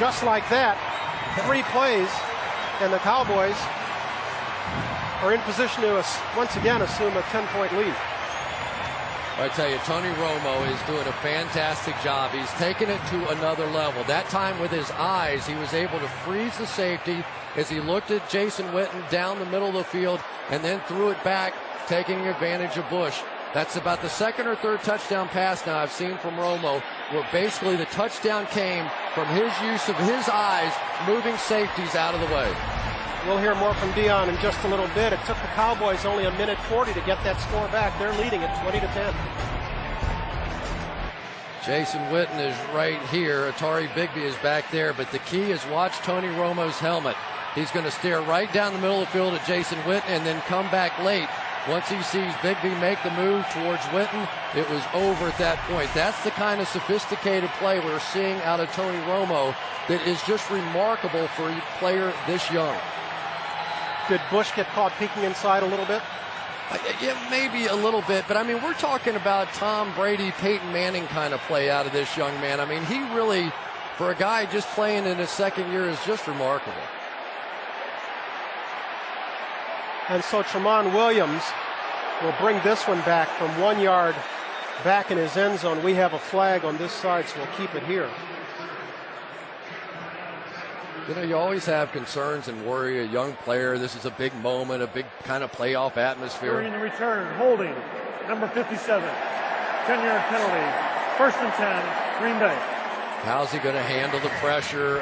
Just like that, 3 plays, and the Cowboys are in position to once again assume a 10-point lead. I tell you, Tony Romo is doing a fantastic job. He's taken it to another level. That time with his eyes, he was able to freeze the safety as he looked at Jason Witten down the middle of the field and then threw it back, taking advantage of Bush. That's about the second or third touchdown pass now I've seen from Romo, where basically the touchdown came from his use of his eyes, moving safeties out of the way. We'll hear more from Dion in just a little bit. It took the Cowboys only 1:40 to get that score back. They're leading it 20-10. Jason Witten is right here. Atari Bigby is back there, but the key is watch Tony Romo's helmet. He's going to stare right down the middle of the field at Jason Witten and then come back late. Once he sees Bigby make the move towards Witten, it was over at that point. That's the kind of sophisticated play we're seeing out of Tony Romo that is just remarkable for a player this young. Did Bush get caught peeking inside a little bit? Yeah, maybe a little bit, but I mean, we're talking about Tom Brady, Peyton Manning kind of play out of this young man. I mean, he really, for a guy just playing in his second year, is just remarkable. And so Tramon Williams will bring this one back from 1 yard back in his end zone. We have a flag on this side, so we'll keep it here. You know, you always have concerns and worry. A young player, this is a big moment, a big kind of playoff atmosphere. During the return, holding, number 57, 10-yard penalty, 1st and 10, Green Bay. How's he going to handle the pressure?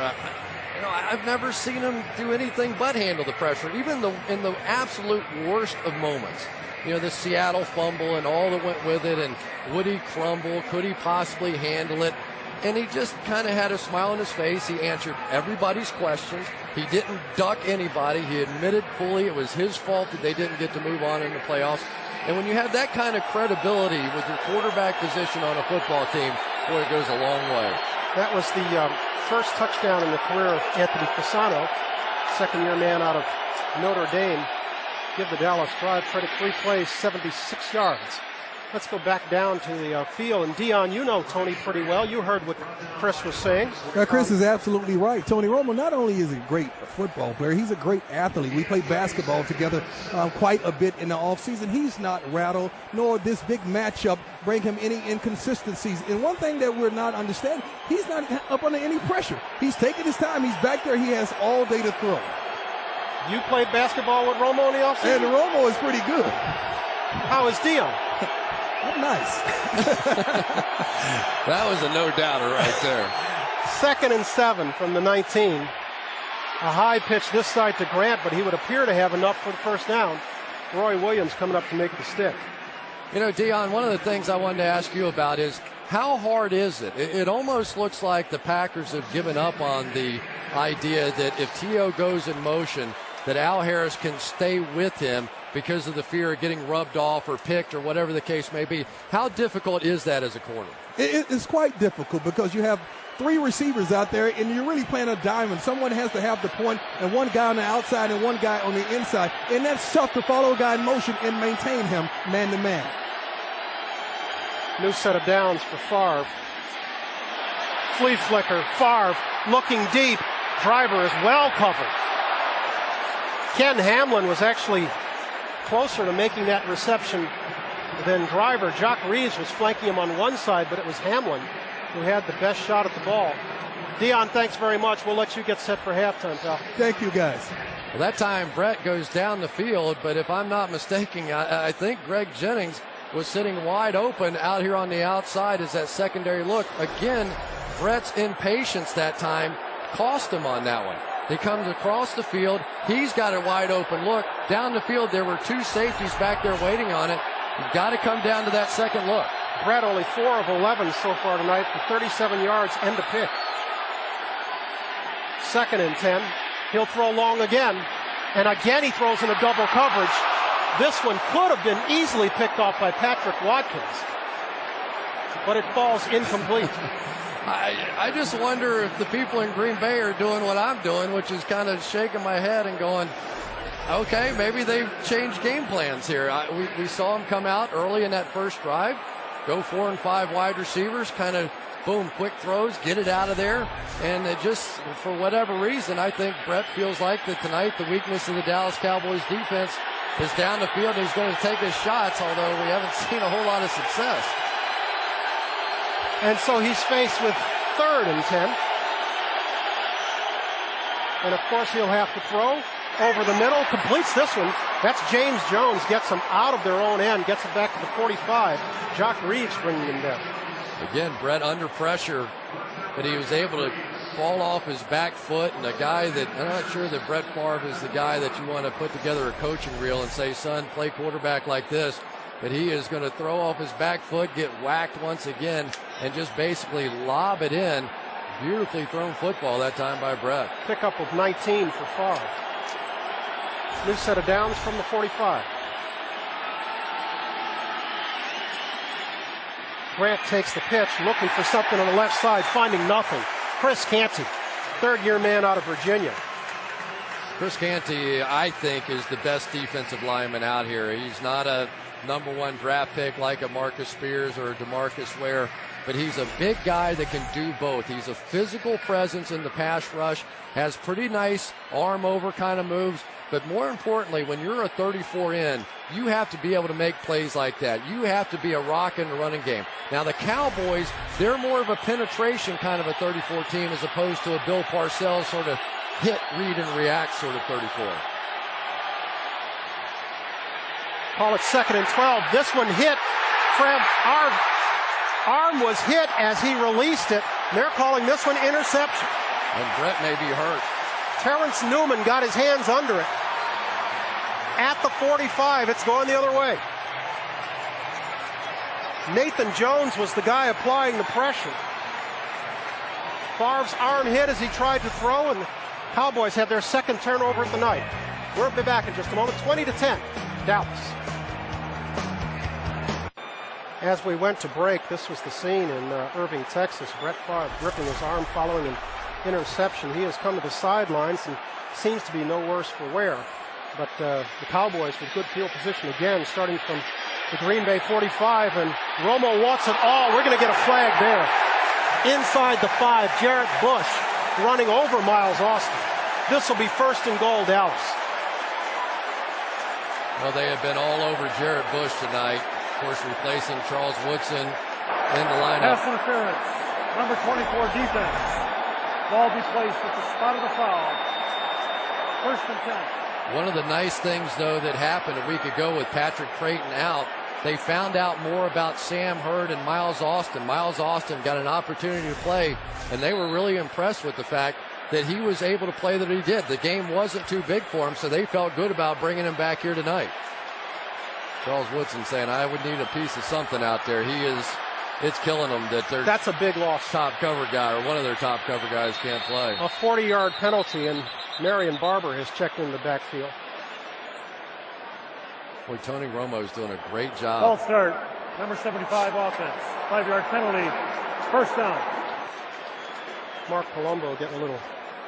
You know, I've never seen him do anything but handle the pressure, even in the absolute worst of moments. You know, the Seattle fumble and all that went with it, and would he crumble? Could he possibly handle it? And he just kind of had a smile on his face. He answered everybody's questions. He didn't duck anybody. He admitted fully it was his fault that they didn't get to move on in the playoffs. And when you have that kind of credibility with your quarterback position on a football team, boy, it goes a long way. That was the first touchdown in the career of Anthony Fasano, second-year man out of Notre Dame. Give the Dallas Drive credit, 3 plays, 76 yards. Let's go back down to the field. And Dion, you know Tony pretty well. You heard what Chris was saying. Chris is absolutely right. Tony Romo not only is a great football player, he's a great athlete. We played basketball together quite a bit in the offseason. He's not rattled, nor this big matchup bring him any inconsistencies. And one thing that we're not understanding, he's not up under any pressure. He's taking his time. He's back there. He has all day to throw. You played basketball with Romo in the offseason? And Romo is pretty good. How is Dion? Nice. That was a no-doubter right there. 2nd and 7 from the 19. A high pitch this side to Grant, but he would appear to have enough for the first down. Roy Williams coming up to make the stick. You know, Dion, one of the things I wanted to ask you about is how hard is it? It almost looks like the Packers have given up on the idea that if T.O. goes in motion, that Al Harris can stay with him because of the fear of getting rubbed off or picked or whatever the case may be. How difficult is that as a corner? It's quite difficult because you have 3 receivers out there and you're really playing a diamond. Someone has to have the point and one guy on the outside and one guy on the inside. And that's tough to follow a guy in motion and maintain him man to man. New set of downs for Favre. Flea flicker, Favre looking deep. Driver is well covered. Ken Hamlin was actually closer to making that reception than Driver. Jock Reeves was flanking him on one side, but it was Hamlin who had the best shot at the ball. Dion, thanks very much. We'll let you get set for halftime, pal. Thank you, guys. Well, that time Brett goes down the field, but if I'm not mistaken, I think Greg Jennings was sitting wide open out here on the outside as that secondary look. Again, Brett's impatience that time cost him on that one. He comes across the field. He's got a wide open look. Down the field, there were 2 safeties back there waiting on it. You've got to come down to that second look. Brett only 4 of 11 so far tonight for 37 yards and a pick. 2nd and 10. He'll throw long again. And again he throws in a double coverage. This one could have been easily picked off by Patrick Watkins. But it falls incomplete. I just wonder if the people in Green Bay are doing what I'm doing, which is kind of shaking my head and going, okay, maybe they've changed game plans here. We saw them come out early in that first drive, go 4 and 5 wide receivers, kind of boom, quick throws, get it out of there. And it just, for whatever reason, I think Brett feels like that tonight the weakness of the Dallas Cowboys defense is down the field. He's going to take his shots, although we haven't seen a whole lot of success. And so he's faced with 3rd and 10. And of course he'll have to throw over the middle, completes this one. That's James Jones, gets them out of their own end, gets it back to the 45. Jock Reeves bringing them down. Again, Brett under pressure, but he was able to fall off his back foot, and a guy that, I'm not sure that Brett Favre is the guy that you want to put together a coaching reel and say, son, play quarterback like this. But he is going to throw off his back foot, get whacked once again, and just basically lob it in. Beautifully thrown football that time by Brett. Pickup of 19 for Favre. New set of downs from the 45. Grant takes the pitch, looking for something on the left side, finding nothing. Chris Canty, 3rd-year man out of Virginia. Chris Canty, I think, is the best defensive lineman out here. He's not a #1 draft pick like a Marcus Spears or a DeMarcus Ware, but he's a big guy that can do both. He's a physical presence in the pass rush, has pretty nice arm over kind of moves, but more importantly, when you're a 34 in, you have to be able to make plays like that. You have to be a rock in the running game. Now the Cowboys, they're more of a penetration kind of a 34 team as opposed to a Bill Parcells sort of hit, read, and react sort of 34. Call it 2nd and 12. This one hit. Fred's arm was hit as he released it. They're calling this one interception. And Brett may be hurt. Terrence Newman got his hands under it. At the 45, it's going the other way. Nathan Jones was the guy applying the pressure. Favre's arm hit as he tried to throw, and the Cowboys have their 2nd turnover of the night. We'll be back in just a moment. 20-10, Dallas. As we went to break, this was the scene in Irving, Texas. Brett Favre gripping his arm following an interception. He has come to the sidelines and seems to be no worse for wear. But the Cowboys with good field position again, starting from the Green Bay 45, and Romo wants it all. We're going to get a flag there. Inside the 5, Jarrett Bush running over Miles Austin. This will be 1st and goal, Dallas. Well, they have been all over Jarrett Bush tonight. Of course, replacing Charles Woodson in the lineup. Pass interference. Number 24 defense. Ball be placed at the spot of the foul. 1st and 10. One of the nice things, though, that happened a week ago with Patrick Creighton out, they found out more about Sam Hurd and Miles Austin. Miles Austin got an opportunity to play, and they were really impressed with the fact that he was able to play that he did. The game wasn't too big for him, so they felt good about bringing him back here tonight. Charles Woodson saying, I would need a piece of something out there. It's killing them that that's a big loss. Top cover guy, or one of their top cover guys, can't play. A 40-yard penalty, and Marion Barber has checked in the backfield. Boy, Tony Romo's doing a great job. Ball start. Number 75 offense. 5-yard penalty. 1st down. Mark Palumbo getting a little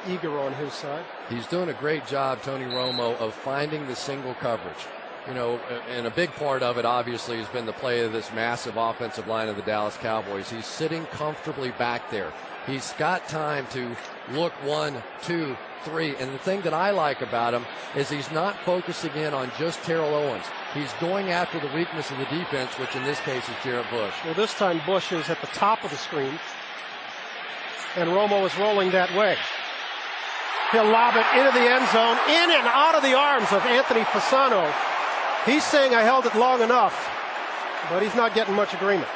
eager on his side. He's doing a great job, Tony Romo, of finding the single coverage. You know, and a big part of it, obviously, has been the play of this massive offensive line of the Dallas Cowboys. He's sitting comfortably back there. He's got time to look 1, 2, 3. And the thing that I like about him is he's not focusing in on just Terrell Owens. He's going after the weakness of the defense, which in this case is Jarrett Bush. Well, this time Bush is at the top of the screen, and Romo is rolling that way. He'll lob it into the end zone, in and out of the arms of Anthony Fasano. He's saying I held it long enough, but he's not getting much agreement.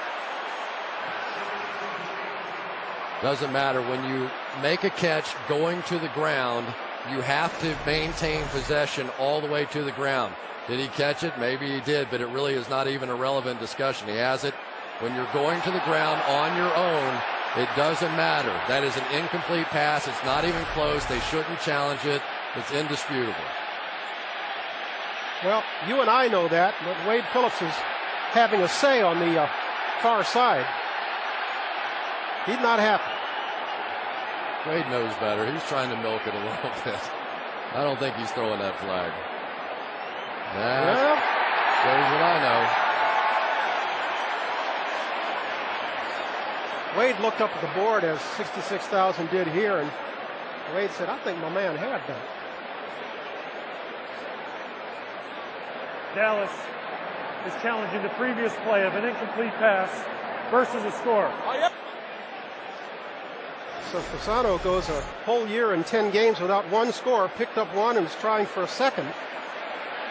Doesn't matter. When you make a catch going to the ground, you have to maintain possession all the way to the ground. Did he catch it? Maybe he did, but it really is not even a relevant discussion. He has it. When you're going to the ground on your own, it doesn't matter. That is an incomplete pass. It's not even close. They shouldn't challenge it. It's indisputable. Well, you and I know that, but Wade Phillips is having a say on the far side. He's not happy. Wade knows better. He's trying to milk it a little bit. I don't think he's throwing that flag. That shows what I know. Wade looked up at the board as 66,000 did here, and Wade said, I think my man had that. Dallas is challenging the previous play of an incomplete pass versus a score. So Fasano goes a whole year and 10 games without one score, picked up one and is trying for a second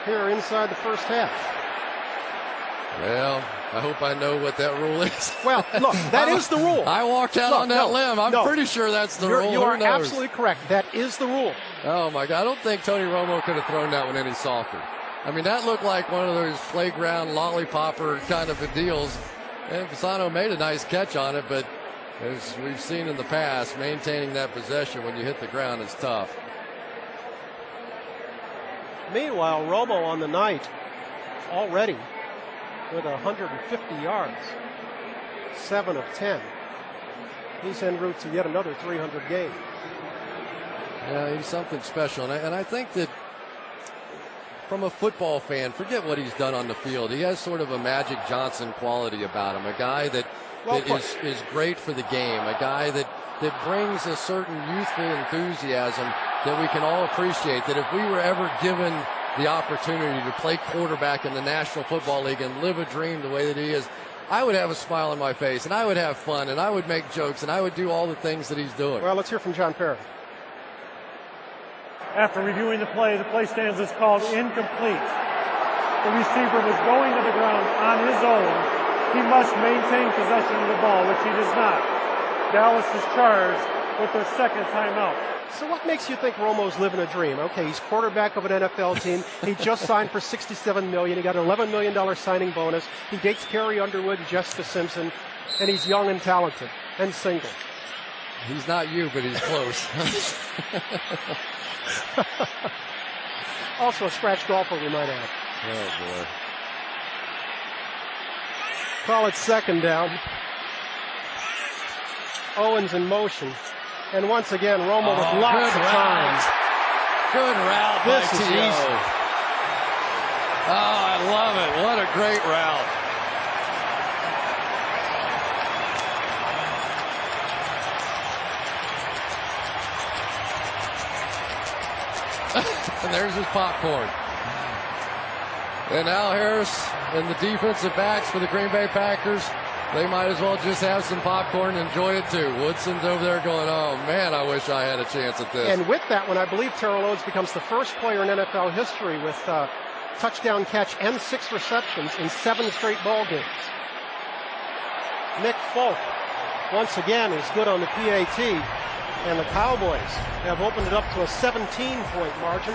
here inside the first half. Well, I hope I know what that rule is. Well, look, that is the rule. I walked out on that limb. I'm pretty sure that's the rule. You are absolutely correct. That is the rule. Oh, my God. I don't think Tony Romo could have thrown that one any softer. I mean, that looked like one of those playground lollipopper kind of deals. And Fasano made a nice catch on it, but as we've seen in the past, maintaining that possession when you hit the ground is tough. Meanwhile, Romo on the night already with 150 yards, 7 of 10. He's en route to yet another 300 game. Yeah, he's something special. And I think that from a football fan, forget what he's done on the field. He has sort of a Magic Johnson quality about him, a guy that is great for the game, a guy that brings a certain youthful enthusiasm that we can all appreciate, that if we were ever given the opportunity to play quarterback in the National Football League and live a dream the way that he is, I would have a smile on my face, and I would have fun, and I would make jokes, and I would do all the things that he's doing. Well, let's hear from John Perry. After reviewing the play stance is called incomplete. The receiver was going to the ground on his own. He must maintain possession of the ball, which he does not. Dallas is charged with their second timeout. So what makes you think Romo's living a dream? Okay, he's quarterback of an NFL team. He just signed for $67 million. He got an $11 million signing bonus. He dates Carrie Underwood and Jessica Simpson, and he's young and talented and single. He's not you, but he's close. Also a scratch golfer, we might add. Oh, boy. Call it second down. Owens in motion. And once again, Romo with lots of time. Good route by T.O. Oh, I love it. What a great route. And there's his popcorn. And Al Harris and the defensive backs for the Green Bay Packers, they might as well just have some popcorn and enjoy it too. Woodson's over there going, oh man, I wish I had a chance at this. And with that one, I believe Terrell Owens becomes the first player in NFL history with touchdown catch and 6 receptions in 7 straight ball games. Nick Folk, once again, is good on the PAT. And the Cowboys have opened it up to a 17-point margin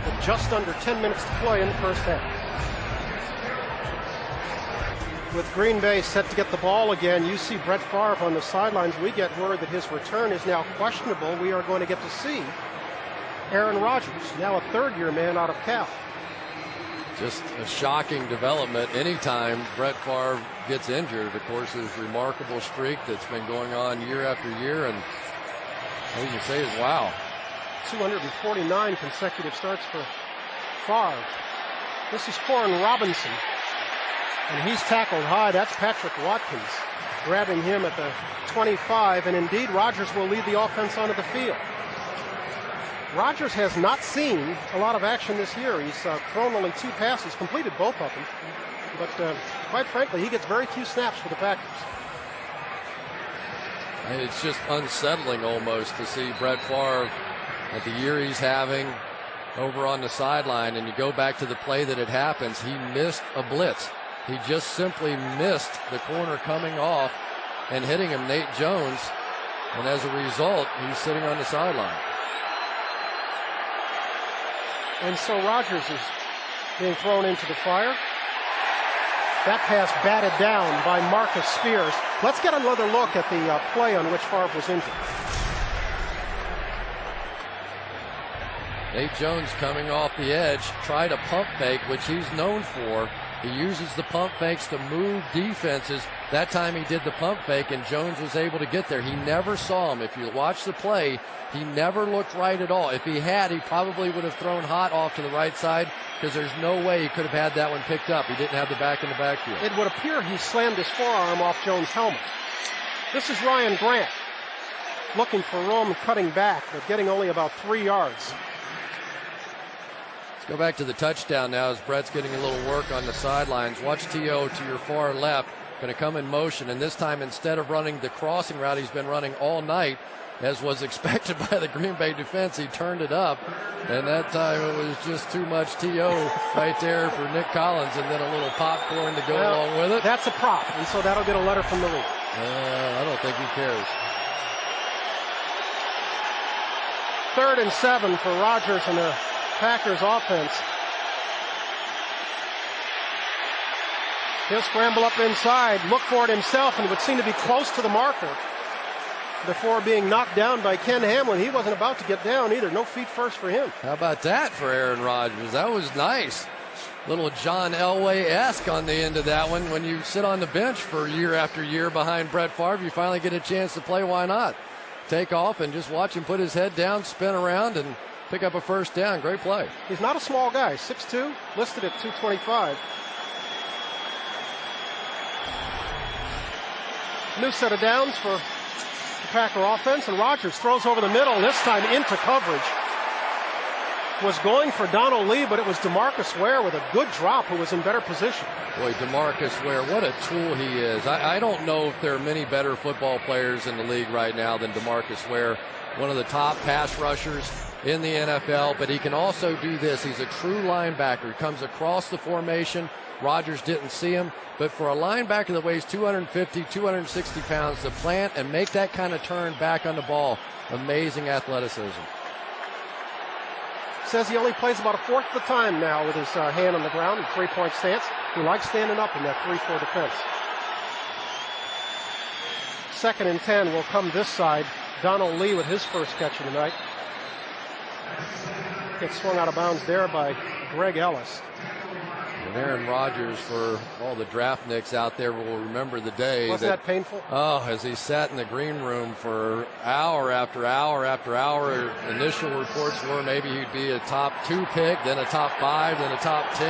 with just under 10 minutes to play in the first half. With Green Bay set to get the ball again, you see Brett Favre on the sidelines. We get word that his return is now questionable. We are going to get to see Aaron Rodgers, now a third-year man out of Cal. Just a shocking development anytime Brett Favre gets injured. Of course, his remarkable streak that's been going on year after year, and all you can say is, wow. 249 consecutive starts for Favre. This is Corin Robinson. And he's tackled high. That's Patrick Watkins grabbing him at the 25. And indeed, Rodgers will lead the offense onto the field. Rodgers has not seen a lot of action this year. He's thrown only 2 passes, completed both of them. But quite frankly, he gets very few snaps for the Packers. It's just unsettling almost to see Brett Favre at the year he's having over on the sideline, and you go back to the play that it happens. He missed a blitz. He just simply missed the corner coming off and hitting him, Nate Jones, and as a result, he's sitting on the sideline. And so Rodgers is being thrown into the fire. That pass batted down by Marcus Spears. Let's get another look at the play on which Favre was injured. Nate Jones coming off the edge, tried a pump fake, which he's known for. He uses the pump fakes to move defenses. That time he did the pump fake, and Jones was able to get there. He never saw him. If you watch the play, he never looked right at all. If he had, he probably would have thrown hot off to the right side, because there's no way he could have had that one picked up. He didn't have the back in the backfield. It would appear he slammed his forearm off Jones' helmet. This is Ryan Grant looking for room, cutting back, but getting only about 3 yards. Let's go back to the touchdown now as Brett's getting a little work on the sidelines. Watch T.O. to your far left. Going to come in motion, and this time instead of running the crossing route he's been running all night, as was expected by the Green Bay defense, he turned it up, and that time it was just too much T.O. right there for Nick Collins, and then a little popcorn to go along with it. That's a prop, and so that'll get a letter from the league. I don't think he cares. 3rd and 7 for Rodgers and the Packers offense. He'll scramble up inside, look for it himself, and would seem to be close to the marker before being knocked down by Ken Hamlin. He wasn't about to get down either. No feet first for him. How about that for Aaron Rodgers? That was nice. Little John Elway-esque on the end of that one. When you sit on the bench for year after year behind Brett Favre, you finally get a chance to play. Why not? Take off and just watch him put his head down, spin around, and pick up a first down. Great play. He's not a small guy. 6'2", listed at 225. New set of downs for the Packer offense, and Rodgers throws over the middle, this time into coverage. Was going for Donald Lee, but it was DeMarcus Ware with a good drop who was in better position. Boy, DeMarcus Ware, what a tool he is. I don't know if there are many better football players in the league right now than DeMarcus Ware. One of the top pass rushers in the NFL, but he can also do this. He's a true linebacker. He comes across the formation. Rodgers didn't see him, but for a linebacker that weighs 250, 260 pounds to plant and make that kind of turn back on the ball, amazing athleticism. Says he only plays about a fourth of the time now with his hand on the ground in three-point stance. He likes standing up in that 3-4 defense. 2nd and 10 will come this side. Donald Lee with his first catch of the night. Gets swung out of bounds there by Greg Ellis. And Aaron Rodgers, for all the draft nicks out there, will remember the day. Wasn't that painful? Oh, as he sat in the green room for hour after hour after hour. Initial reports were maybe he'd be a top 2 pick, then a top 5, then a top 10.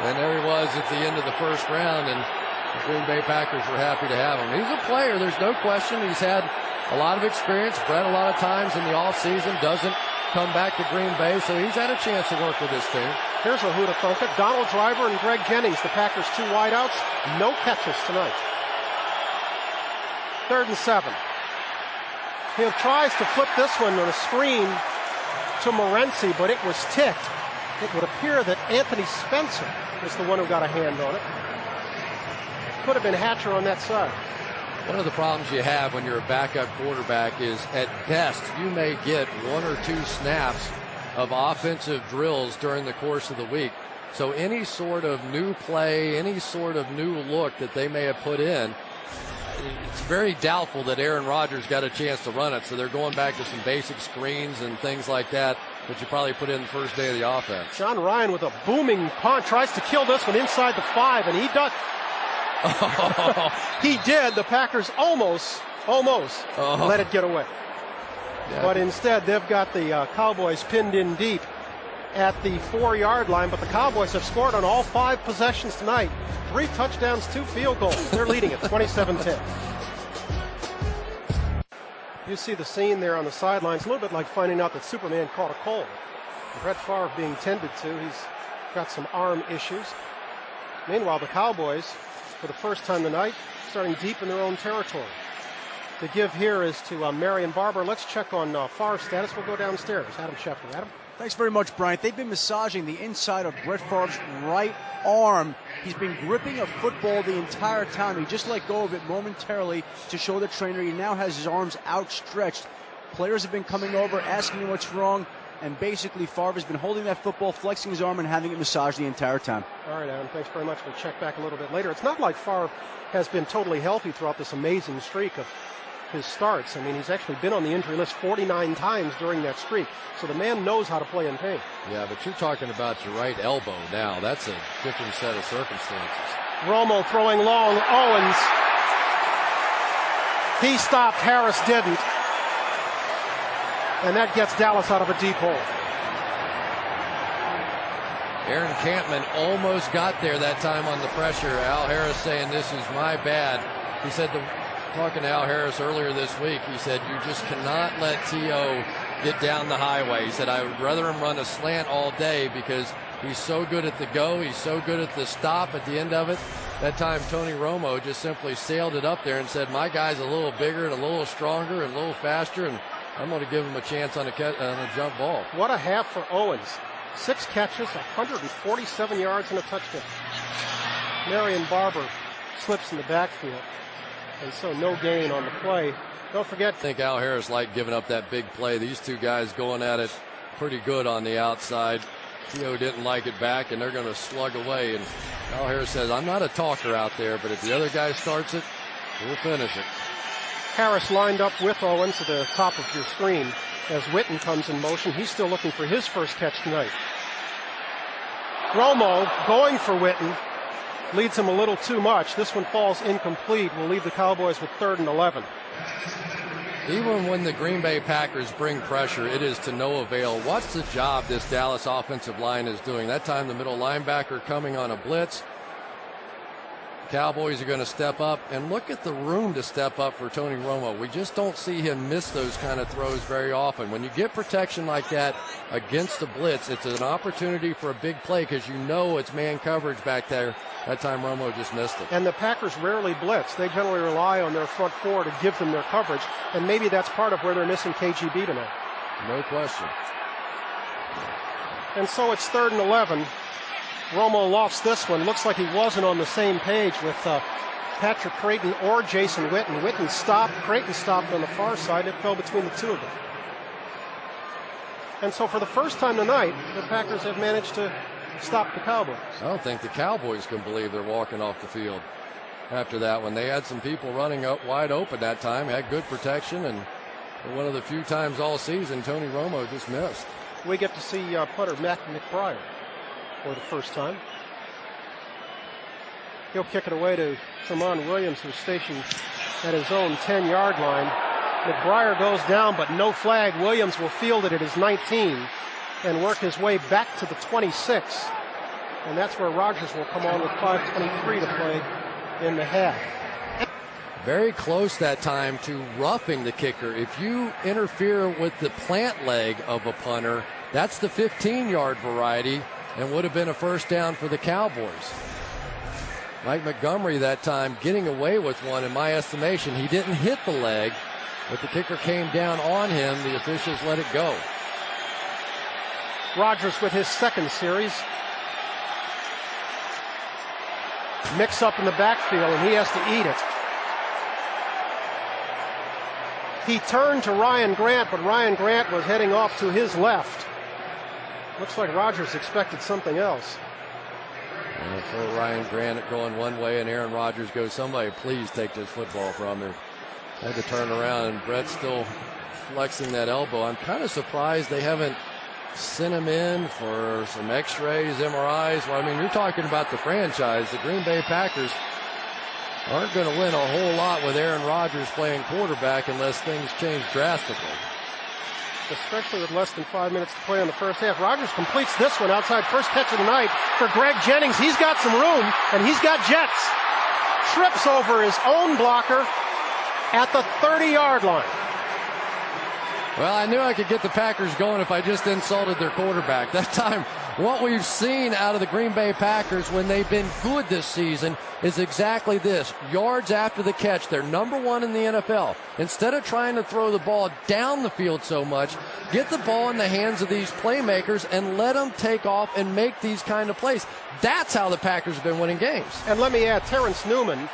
And there he was at the end of the first round, and the Green Bay Packers were happy to have him. He's a player, there's no question. He's had a lot of experience. Brett a lot of times in the offseason doesn't come back to Green Bay, so he's had a chance to work with this team. Here's a who'da thunk it. Donald Driver and Greg Jennings, the Packers' 2 wideouts. No catches tonight. 3rd and 7. He tries to flip this one on a screen to Morency, but it was tipped. It would appear that Anthony Spencer was the one who got a hand on it. Could have been Hatcher on that side. One of the problems you have when you're a backup quarterback is, at best, you may get 1 or 2 snaps of offensive drills during the course of the week. So any sort of new play, any sort of new look that they may have put in, it's very doubtful that Aaron Rodgers got a chance to run it. So they're going back to some basic screens and things like that you probably put in the first day of the offense. John Ryan with a booming punt tries to kill this one inside the 5, and he does. He did. The Packers almost let it get away. Yeah. But instead, they've got the Cowboys pinned in deep at the 4-yard line. But the Cowboys have scored on all 5 possessions tonight. 3 touchdowns, 2 field goals. They're leading at 27-10. You see the scene there on the sidelines. A little bit like finding out that Superman caught a cold. Brett Favre being tended to. He's got some arm issues. Meanwhile, the Cowboys, for the first time tonight, starting deep in their own territory. The give here is to Marion Barber. Let's check on Favre's status. We'll go downstairs. Adam Schefter. Adam? Thanks very much, Bryant. They've been massaging the inside of Brett Favre's right arm. He's been gripping a football the entire time. He just let go of it momentarily to show the trainer he now has his arms outstretched. Players have been coming over, asking him what's wrong, and basically Favre has been holding that football, flexing his arm, and having it massaged the entire time. All right, Adam, thanks very much. We'll check back a little bit later. It's not like Favre has been totally healthy throughout this amazing streak of his starts. I mean, he's actually been on the injury list 49 times during that streak. So the man knows how to play in pain. Yeah, but you're talking about your right elbow now. That's a different set of circumstances. Romo throwing long. Owens. He stopped. Harris didn't. And that gets Dallas out of a deep hole. Aaron Campman almost got there that time on the pressure. Al Harris saying, this is my bad. He said, talking to Al Harris earlier this week, he said, you just cannot let T.O. get down the highway. He said, I would rather him run a slant all day because he's so good at the go. He's so good at the stop at the end of it. That time, Tony Romo just simply sailed it up there and said, my guy's a little bigger and a little stronger and a little faster, and I'm going to give him a chance on a jump ball. What a half for Owens. 6 catches, 147 yards, and a touchdown. Marion Barber slips in the backfield, and so no gain on the play. Don't forget. I think Al Harris liked giving up that big play. These two guys going at it pretty good on the outside. T.O. didn't like it back, and they're going to slug away. And Al Harris says, I'm not a talker out there, but if the other guy starts it, we'll finish it. Harris lined up with Owens at the top of your screen as Witten comes in motion. He's still looking for his first catch tonight. Romo going for Witten. Leads him a little too much. This one falls incomplete. Will leave the Cowboys with 3rd and 11. Even when the Green Bay Packers bring pressure, it is to no avail. Watch the job this Dallas offensive line is doing. That time the middle linebacker coming on a blitz. Cowboys are going to step up, and look at the room to step up for Tony Romo. We just don't see him miss those kind of throws very often. When you get protection like that against the blitz, it's an opportunity for a big play because you know it's man coverage back there. That time Romo just missed it. And the Packers rarely blitz. They generally rely on their front four to give them their coverage, and maybe that's part of where they're missing KGB tonight. No question. And so it's 3rd and 11. Romo lost this one. Looks like he wasn't on the same page with Patrick Creighton or Jason Witten. Witten stopped. Creighton stopped on the far side. It fell between the two of them. And so for the first time tonight, the Packers have managed to stop the Cowboys. I don't think the Cowboys can believe they're walking off the field after that one. They had some people running up wide open that time, had good protection, and for one of the few times all season, Tony Romo just missed. We get to see punter Matt McBriar for the first time. He'll kick it away to Tremont Williams, who's stationed at his own 10-yard line. McBriar goes down, but no flag. Williams will field it at his 19 and work his way back to the 26. And that's where Rodgers will come on with 5:23 to play in the half. Very close that time to roughing the kicker. If you interfere with the plant leg of a punter, that's the 15-yard variety and would have been a first down for the Cowboys. Mike Montgomery that time getting away with one in my estimation. He didn't hit the leg, but the kicker came down on him. The officials let it go. Rodgers with his second series. Mix up in the backfield, and he has to eat it. He turned to Ryan Grant, but Ryan Grant was heading off to his left. Looks like Rodgers expected something else. So Ryan Grant going one way, and Aaron Rodgers goes, somebody please take this football from him. Had to turn around, and Brett's still flexing that elbow. I'm kind of surprised they haven't sent him in for some x-rays, MRIs. Well, I mean, you're talking about the franchise. The Green Bay Packers aren't going to win a whole lot with Aaron Rodgers playing quarterback unless things change drastically. Especially with less than 5 minutes to play in the first half. Rodgers completes this one outside, first catch of the night for Greg Jennings. He's got some room, and he's got jets. Trips over his own blocker at the 30-yard line. Well, I knew I could get the Packers going if I just insulted their quarterback. That time, what we've seen out of the Green Bay Packers when they've been good this season is exactly this. Yards after the catch. They're number one in the NFL. Instead of trying to throw the ball down the field so much, get the ball in the hands of these playmakers and let them take off and make these kind of plays. That's how the Packers have been winning games. And let me add, Terrence Newman,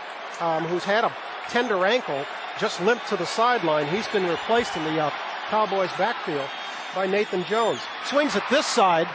who's had a tender ankle, just limped to the sideline. He's been replaced in the Cowboys backfield by Nathan Jones. Swings it this side.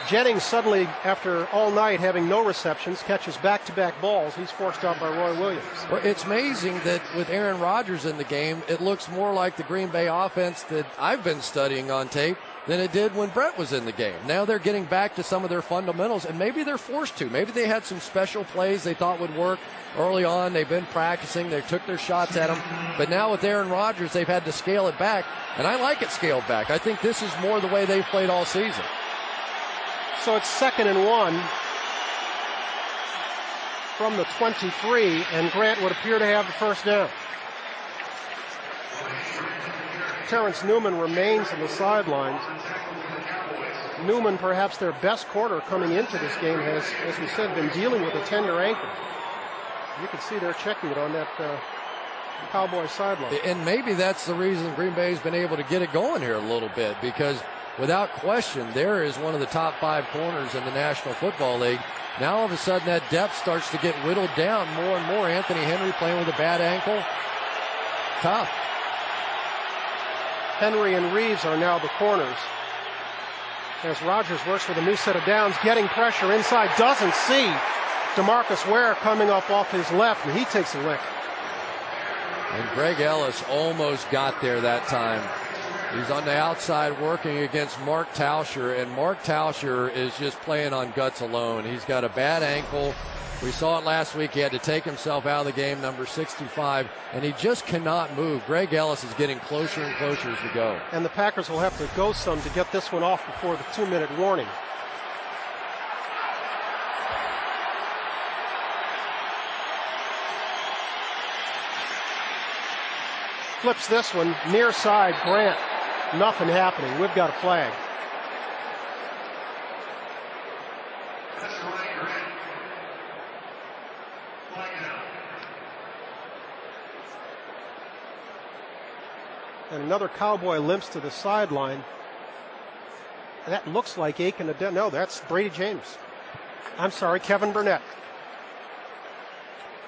Jennings suddenly, after all night having no receptions, catches back-to-back balls. He's forced out by Roy Williams. Well, it's amazing that with Aaron Rodgers in the game, it looks more like the Green Bay offense that I've been studying on tape than it did when Brett was in the game. Now they're getting back to some of their fundamentals, and maybe they're forced to. Maybe they had some special plays they thought would work early on. They've been practicing. They took their shots at them. But now with Aaron Rodgers, they've had to scale it back, and I like it scaled back. I think this is more the way they've played all season. So it's 2nd and 1 from the 23, and Grant would appear to have the first down. Terrence Newman remains on the sidelines. Newman, perhaps their best corner coming into this game, has, as we said, been dealing with a tender ankle. You can see they're checking it on that Cowboy sideline. And maybe that's the reason Green Bay's been able to get it going here a little bit, because without question, there is one of the top 5 corners in the National Football League. Now all of a sudden that depth starts to get whittled down more and more. Anthony Henry playing with a bad ankle. Tough. Henry and Reeves are now the corners. As Rodgers works with a new set of downs, getting pressure inside, doesn't see DeMarcus Ware coming up off his left, and he takes a lick. And Greg Ellis almost got there that time. He's on the outside working against Mark Tauscher, and Mark Tauscher is just playing on guts alone. He's got a bad ankle. We saw it last week. He had to take himself out of the game, number 65, and he just cannot move. Greg Ellis is getting closer and closer as we go. And the Packers will have to go some to get this one off before the 2-minute warning. Flips this one, near side, Grant. Nothing happening. We've got a flag. And another Cowboy limps to the sideline. That looks like Aiken. No, that's Brady James. I'm sorry, Kevin Burnett.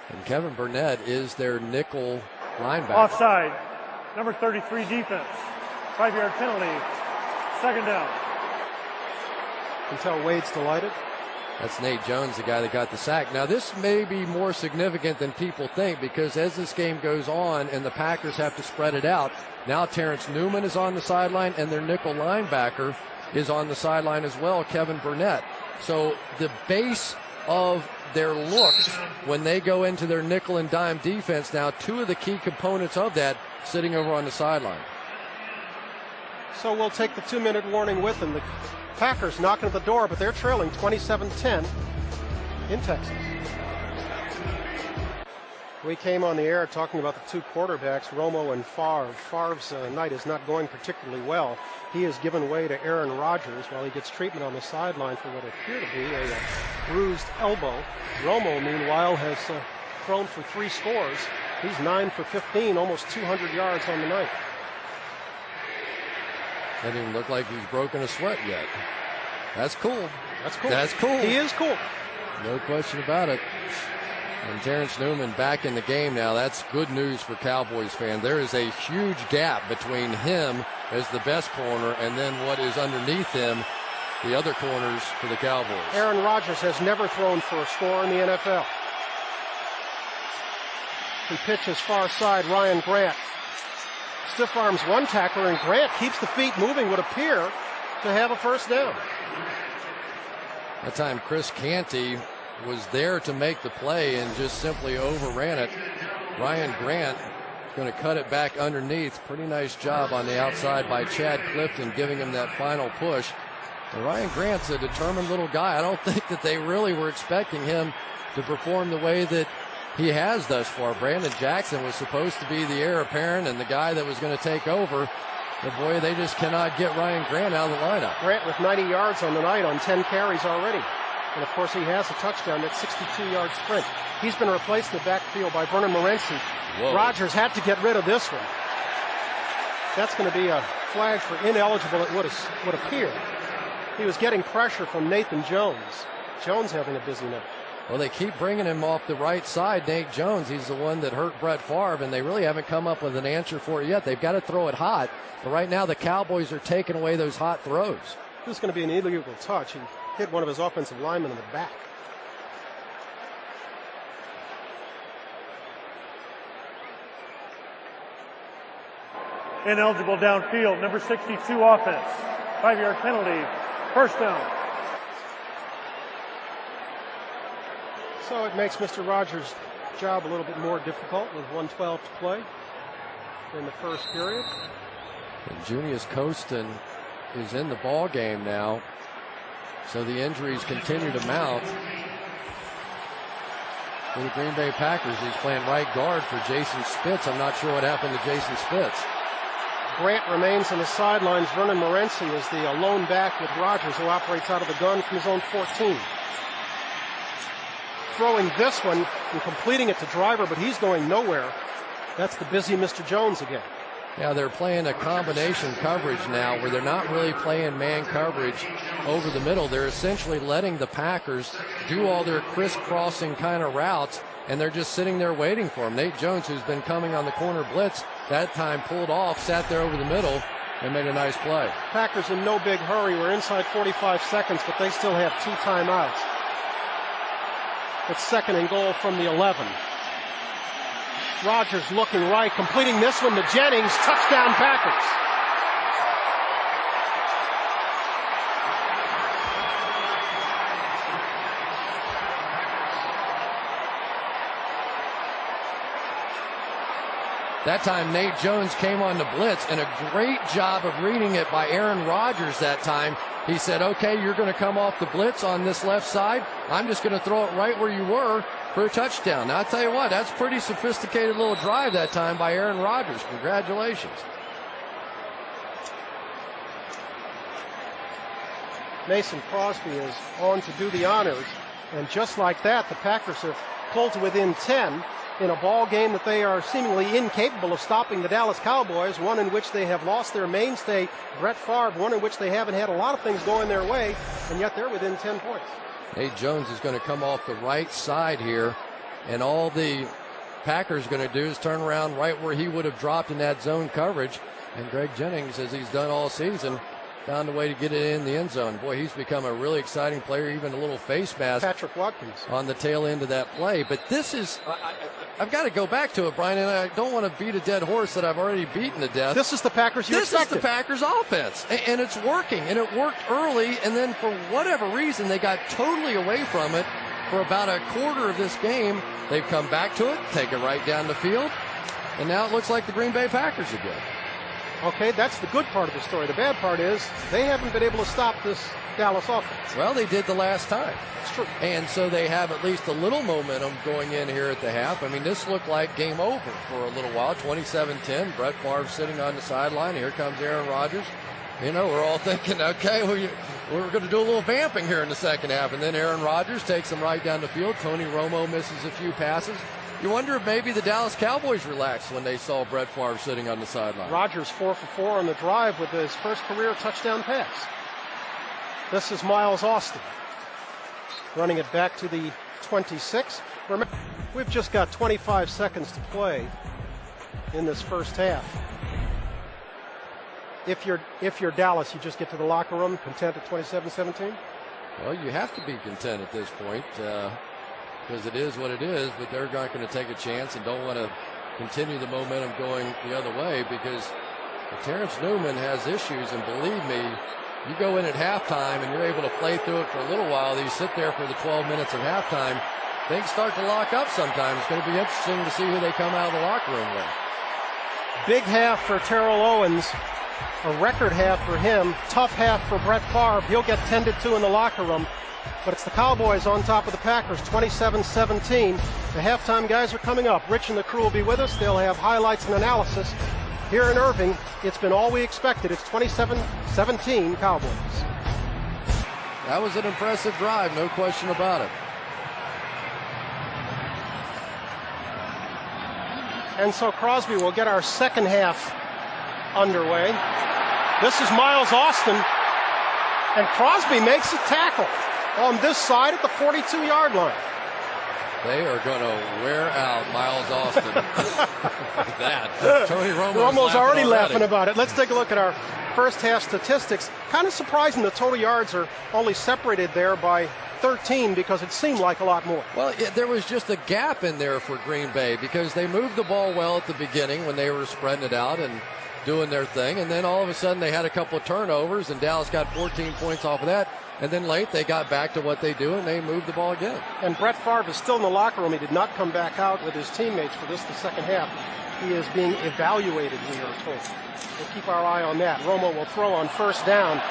And Kevin Burnett is their nickel linebacker. Offside. Number 33 defense. 5-yard penalty. 2nd down. You can tell Wade's delighted. That's Nate Jones, the guy that got the sack. Now, this may be more significant than people think, because as this game goes on and the Packers have to spread it out, now Terrence Newman is on the sideline and their nickel linebacker is on the sideline as well, Kevin Burnett. So the base of their looks when they go into their nickel and dime defense now, 2 of the key components of that sitting over on the sideline. So we'll take the 2-minute warning with them. The Packers knocking at the door, but they're trailing 27-10 in Texas. We came on the air talking about the 2 quarterbacks, Romo and Favre. Favre's night is not going particularly well. He has given way to Aaron Rodgers while he gets treatment on the sideline for what appear to be a bruised elbow. Romo, meanwhile, has thrown for 3 scores. He's 9 for 15, almost 200 yards on the night. Doesn't even look like he's broken a sweat yet. That's cool. That's cool. That's cool. He is cool. No question about it. And Terrence Newman back in the game now. That's good news for Cowboys fans. There is a huge gap between him as the best corner and then what is underneath him, the other corners for the Cowboys. Aaron Rodgers has never thrown for a score in the NFL. He pitches far side, Ryan Grant. Stiff arms one tackler, and Grant keeps the feet moving, would appear to have a first down. That time Chris Canty was there to make the play and just simply overran it. Ryan Grant going to cut it back underneath. Pretty nice job on the outside by Chad Clifton, giving him that final push. And Ryan Grant's a determined little guy. I don't think that they really were expecting him to perform the way that he has thus far. Brandon Jackson was supposed to be the heir apparent and the guy that was going to take over. But boy, they just cannot get Ryan Grant out of the lineup. Grant with 90 yards on the night on 10 carries already. And of course he has a touchdown, that 62-yard sprint. He's been replaced in the backfield by Vernon Morency. Rodgers had to get rid of this one. That's going to be a flag for ineligible, it would appear. He was getting pressure from Nathan Jones. Jones having a busy night. Well, they keep bringing him off the right side, Nate Jones. He's the one that hurt Brett Favre, and they really haven't come up with an answer for it yet. They've got to throw it hot, but right now the Cowboys are taking away those hot throws. This is going to be an illegal touch. hit one of his offensive linemen in the back. Ineligible downfield, number 62 offense. 5-yard penalty, first down. So it makes Mr. Rogers' job a little bit more difficult with 1:12 to play in the first period. And Junius Costin is in the ball game now, so the injuries continue to mount. For the Green Bay Packers, he's playing right guard for Jason Spitz. I'm not sure what happened to Jason Spitz. Grant remains on the sidelines. Vernon Morency is the lone back with Rogers, who operates out of the gun from his own 14. Throwing this one and completing it to Driver, but he's going nowhere. That's the busy Mr. Jones again. Yeah, they're playing a combination coverage now where they're not really playing man coverage over the middle. They're essentially letting the Packers do all their crisscrossing kind of routes, and they're just sitting there waiting for him. Nate Jones, who's been coming on the corner blitz, that time pulled off, sat there over the middle, and made a nice play. Packers in no big hurry. We're inside 45 seconds, but they still have 2 timeouts. It's second and goal from the 11. Rogers looking right, completing this one to Jennings. Touchdown Packers. That time Nate Jones came on the blitz, and a great job of reading it by Aaron Rodgers that time. He said, okay, you're going to come off the blitz on this left side. I'm just going to throw it right where you were for a touchdown. Now, I'll tell you what, that's a pretty sophisticated little drive that time by Aaron Rodgers. Congratulations. Mason Crosby is on to do the honors. And just like that, the Packers have pulled to within 10 in a ball game that they are seemingly incapable of stopping the Dallas Cowboys, one in which they have lost their mainstay, Brett Favre, one in which they haven't had a lot of things going their way, and yet they're within 10 points. Nate Jones is going to come off the right side here, and all the Packers are going to do is turn around right where he would have dropped in that zone coverage, and Greg Jennings, as he's done all season, found a way to get it in the end zone. Boy, he's become a really exciting player, even a little face mask. Patrick Watkins on the tail end of that play. But this is, I've got to go back to it, Brian, and I don't want to beat a dead horse that I've already beaten to death. This is the Packers you expected. This is the Packers offense, and it's working, and it worked early, and then for whatever reason, they got totally away from it for about a quarter of this game. They've come back to it, take it right down the field, and now it looks like the Green Bay Packers again. Okay, that's the good part of the story. The bad part is they haven't been able to stop this Dallas offense. Well, they did the last time. It's true. And so they have at least a little momentum going in here at the half. I mean, this looked like game over for a little while. 27-10, Brett Favre sitting on the sideline. Here comes Aaron Rodgers. You know, we're all thinking, okay, we're going to do a little vamping here in the second half. And then Aaron Rodgers takes them right down the field. Tony Romo misses a few passes. You wonder if maybe the Dallas Cowboys relaxed when they saw Brett Favre sitting on the sideline. Rodgers 4 for 4 on the drive with his first career touchdown pass. This is Miles Austin running it back to the 26. Remember, we've just got 25 seconds to play in this first half. If you're Dallas, you just get to the locker room content at 27-17? Well, you have to be content at this point. Because it is what it is, but they're not going to take a chance and don't want to continue the momentum going the other way because Terrence Newman has issues, and believe me, you go in at halftime and you're able to play through it for a little while. You sit there for the 12 minutes of halftime, things start to lock up sometimes. It's going to be interesting to see who they come out of the locker room with. Big half for Terrell Owens, a record half for him, tough half for Brett Favre. He'll get tended to in the locker room. But it's the Cowboys on top of the Packers, 27-17. The halftime guys are coming up. Rich and the crew will be with us. They'll have highlights and analysis. Here in Irving, it's been all we expected. It's 27-17 Cowboys. That was an impressive drive, no question about it. And so Crosby will get our second half underway. This is Miles Austin, and Crosby makes a tackle on this side at the 42-yard line. They are going to wear out Miles Austin. That. Tony Romo's already laughing about it. Let's take a look at our first half statistics. Kind of surprising the total yards are only separated there by 13 because it seemed like a lot more. Well, there was just a gap in there for Green Bay because they moved the ball well at the beginning when they were spreading it out and doing their thing. And then all of a sudden they had a couple of turnovers and Dallas got 14 points off of that. And then late, they got back to what they do, and they moved the ball again. And Brett Favre is still in the locker room. He did not come back out with his teammates for the second half. He is being evaluated, we are told. We'll keep our eye on that. Romo will throw on first down.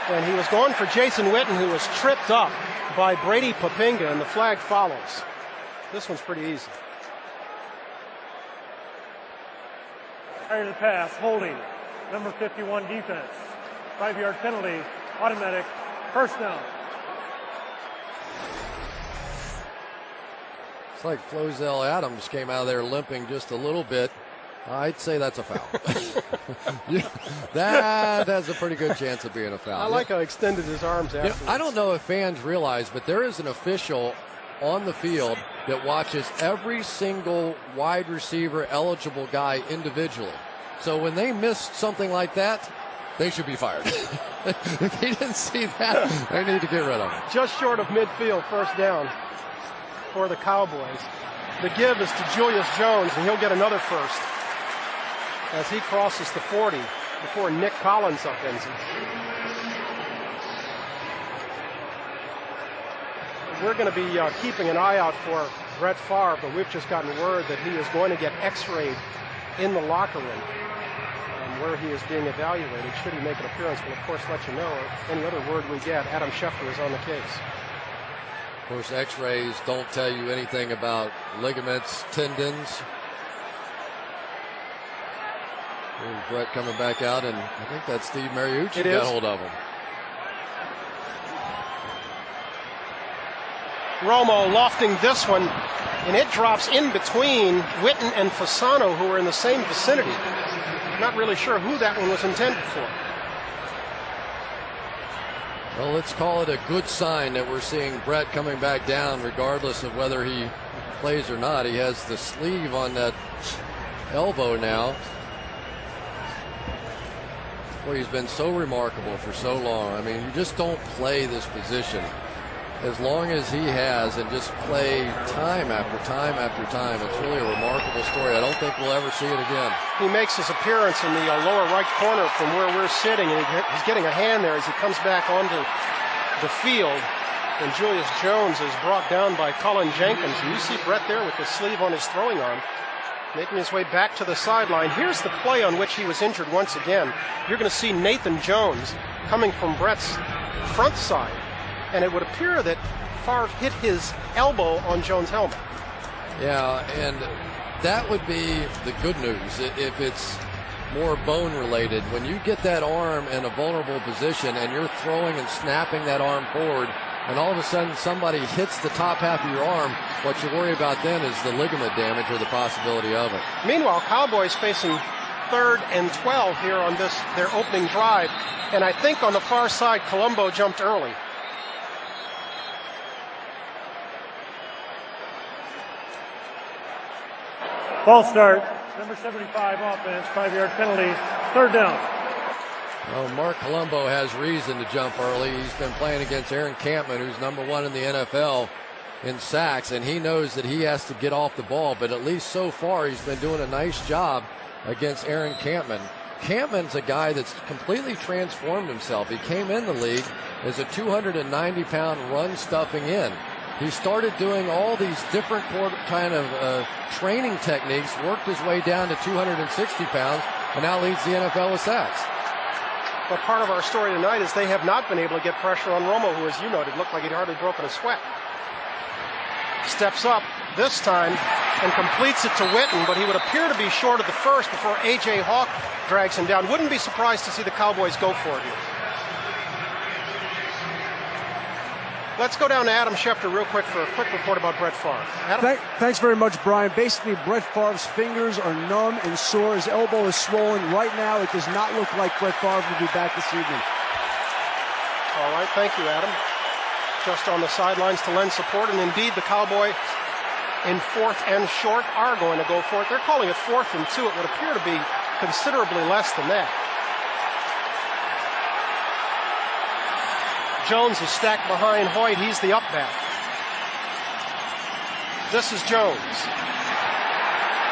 And he was going for Jason Witten, who was tripped up by Brady Papinga, and the flag follows. This one's pretty easy. Prior to the pass, holding. Number 51 defense. 5-yard penalty, automatic. First down. It's like Flozell Adams came out of there limping just a little bit. I'd say that's a foul. That has a pretty good chance of being a foul. I like how he extended his arms afterwards. I don't know if fans realize, but there is an official on the field that watches every single wide receiver eligible guy individually. So when they miss something like that, they should be fired. If he didn't see that, they need to get rid of him. Just short of midfield, first down for the Cowboys. The give is to Julius Jones, and he'll get another first as he crosses the 40 before Nick Collins upends him. We're going to be keeping an eye out for Brett Favre, but we've just gotten word that he is going to get x-rayed in the locker room. Where he is being evaluated. Should he make an appearance, we'll of course let you know. Any other word we get, Adam Schefter is on the case. Of course, x-rays don't tell you anything about ligaments, tendons. Here's Brett coming back out, and I think that's Steve Mariucci got hold of him. Romo lofting this one, and it drops in between Witten and Fasano, who are in the same vicinity. Not really sure who that one was intended for. Well, let's call it a good sign that we're seeing Brett coming back down regardless of whether he plays or not. He has the sleeve on that elbow now. Boy, he's been so remarkable for so long. I mean, you just don't play this position as long as he has and just play time after time after time. It's really a remarkable story. I don't think we'll ever see it again. He makes his appearance in the lower right corner from where we're sitting, and he's getting a hand there as he comes back onto the field. And Julius Jones is brought down by Colin Jenkins. And you see Brett there with the sleeve on his throwing arm, making his way back to the sideline. Here's the play on which he was injured once again. You're going to see Nathan Jones coming from Brett's front side. And it would appear that Favre hit his elbow on Jones' helmet. Yeah, and that would be the good news if it's more bone related. When you get that arm in a vulnerable position and you're throwing and snapping that arm forward, and all of a sudden somebody hits the top half of your arm, what you worry about then is the ligament damage or the possibility of it. Meanwhile, Cowboys facing 3rd and 12 here on their opening drive. And I think on the far side, Colombo jumped early. False start. Number 75 offense, 5-yard penalty. Third down. Well, Mark Colombo has reason to jump early. He's been playing against Aaron Campman, who's #1 in the NFL in sacks, and he knows that he has to get off the ball. But at least so far, he's been doing a nice job against Aaron Campman. Campman's a guy that's completely transformed himself. He came in the league as a 290-pound run-stuffing end. He started doing all these different kind of training techniques, worked his way down to 260 pounds, and now leads the NFL with sacks. But part of our story tonight is they have not been able to get pressure on Romo, who, as you noted, looked like he'd hardly broken a sweat. Steps up this time and completes it to Witten, but he would appear to be short of the first before A.J. Hawk drags him down. Wouldn't be surprised to see the Cowboys go for it here. Let's go down to Adam Schefter real quick for a quick report about Brett Favre. Adam? Thanks very much, Brian. Basically, Brett Favre's fingers are numb and sore. His elbow is swollen. Right now, it does not look like Brett Favre will be back this evening. All right, thank you, Adam. Just on the sidelines to lend support, and indeed the Cowboys in 4th and short are going to go for it. They're calling it 4th and 2. It would appear to be considerably less than that. Jones is stacked behind Hoyt. He's the up back. This is Jones.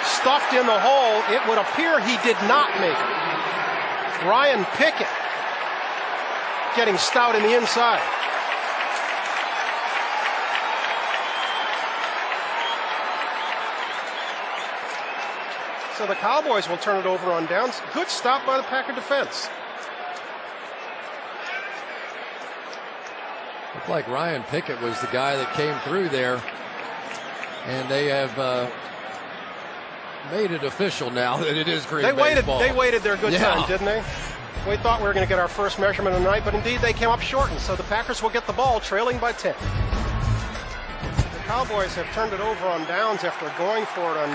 Stuffed in the hole. It would appear he did not make it. Ryan Pickett getting stout in the inside. So the Cowboys will turn it over on downs. Good stop by the Packer defense. Looked like Ryan Pickett was the guy that came through there. And they have made it official now that it is Green Bay's ball. They waited their good time, didn't they? We thought we were going to get our first measurement of the night, but indeed they came up short, and so the Packers will get the ball trailing by 10. The Cowboys have turned it over on downs after going for it on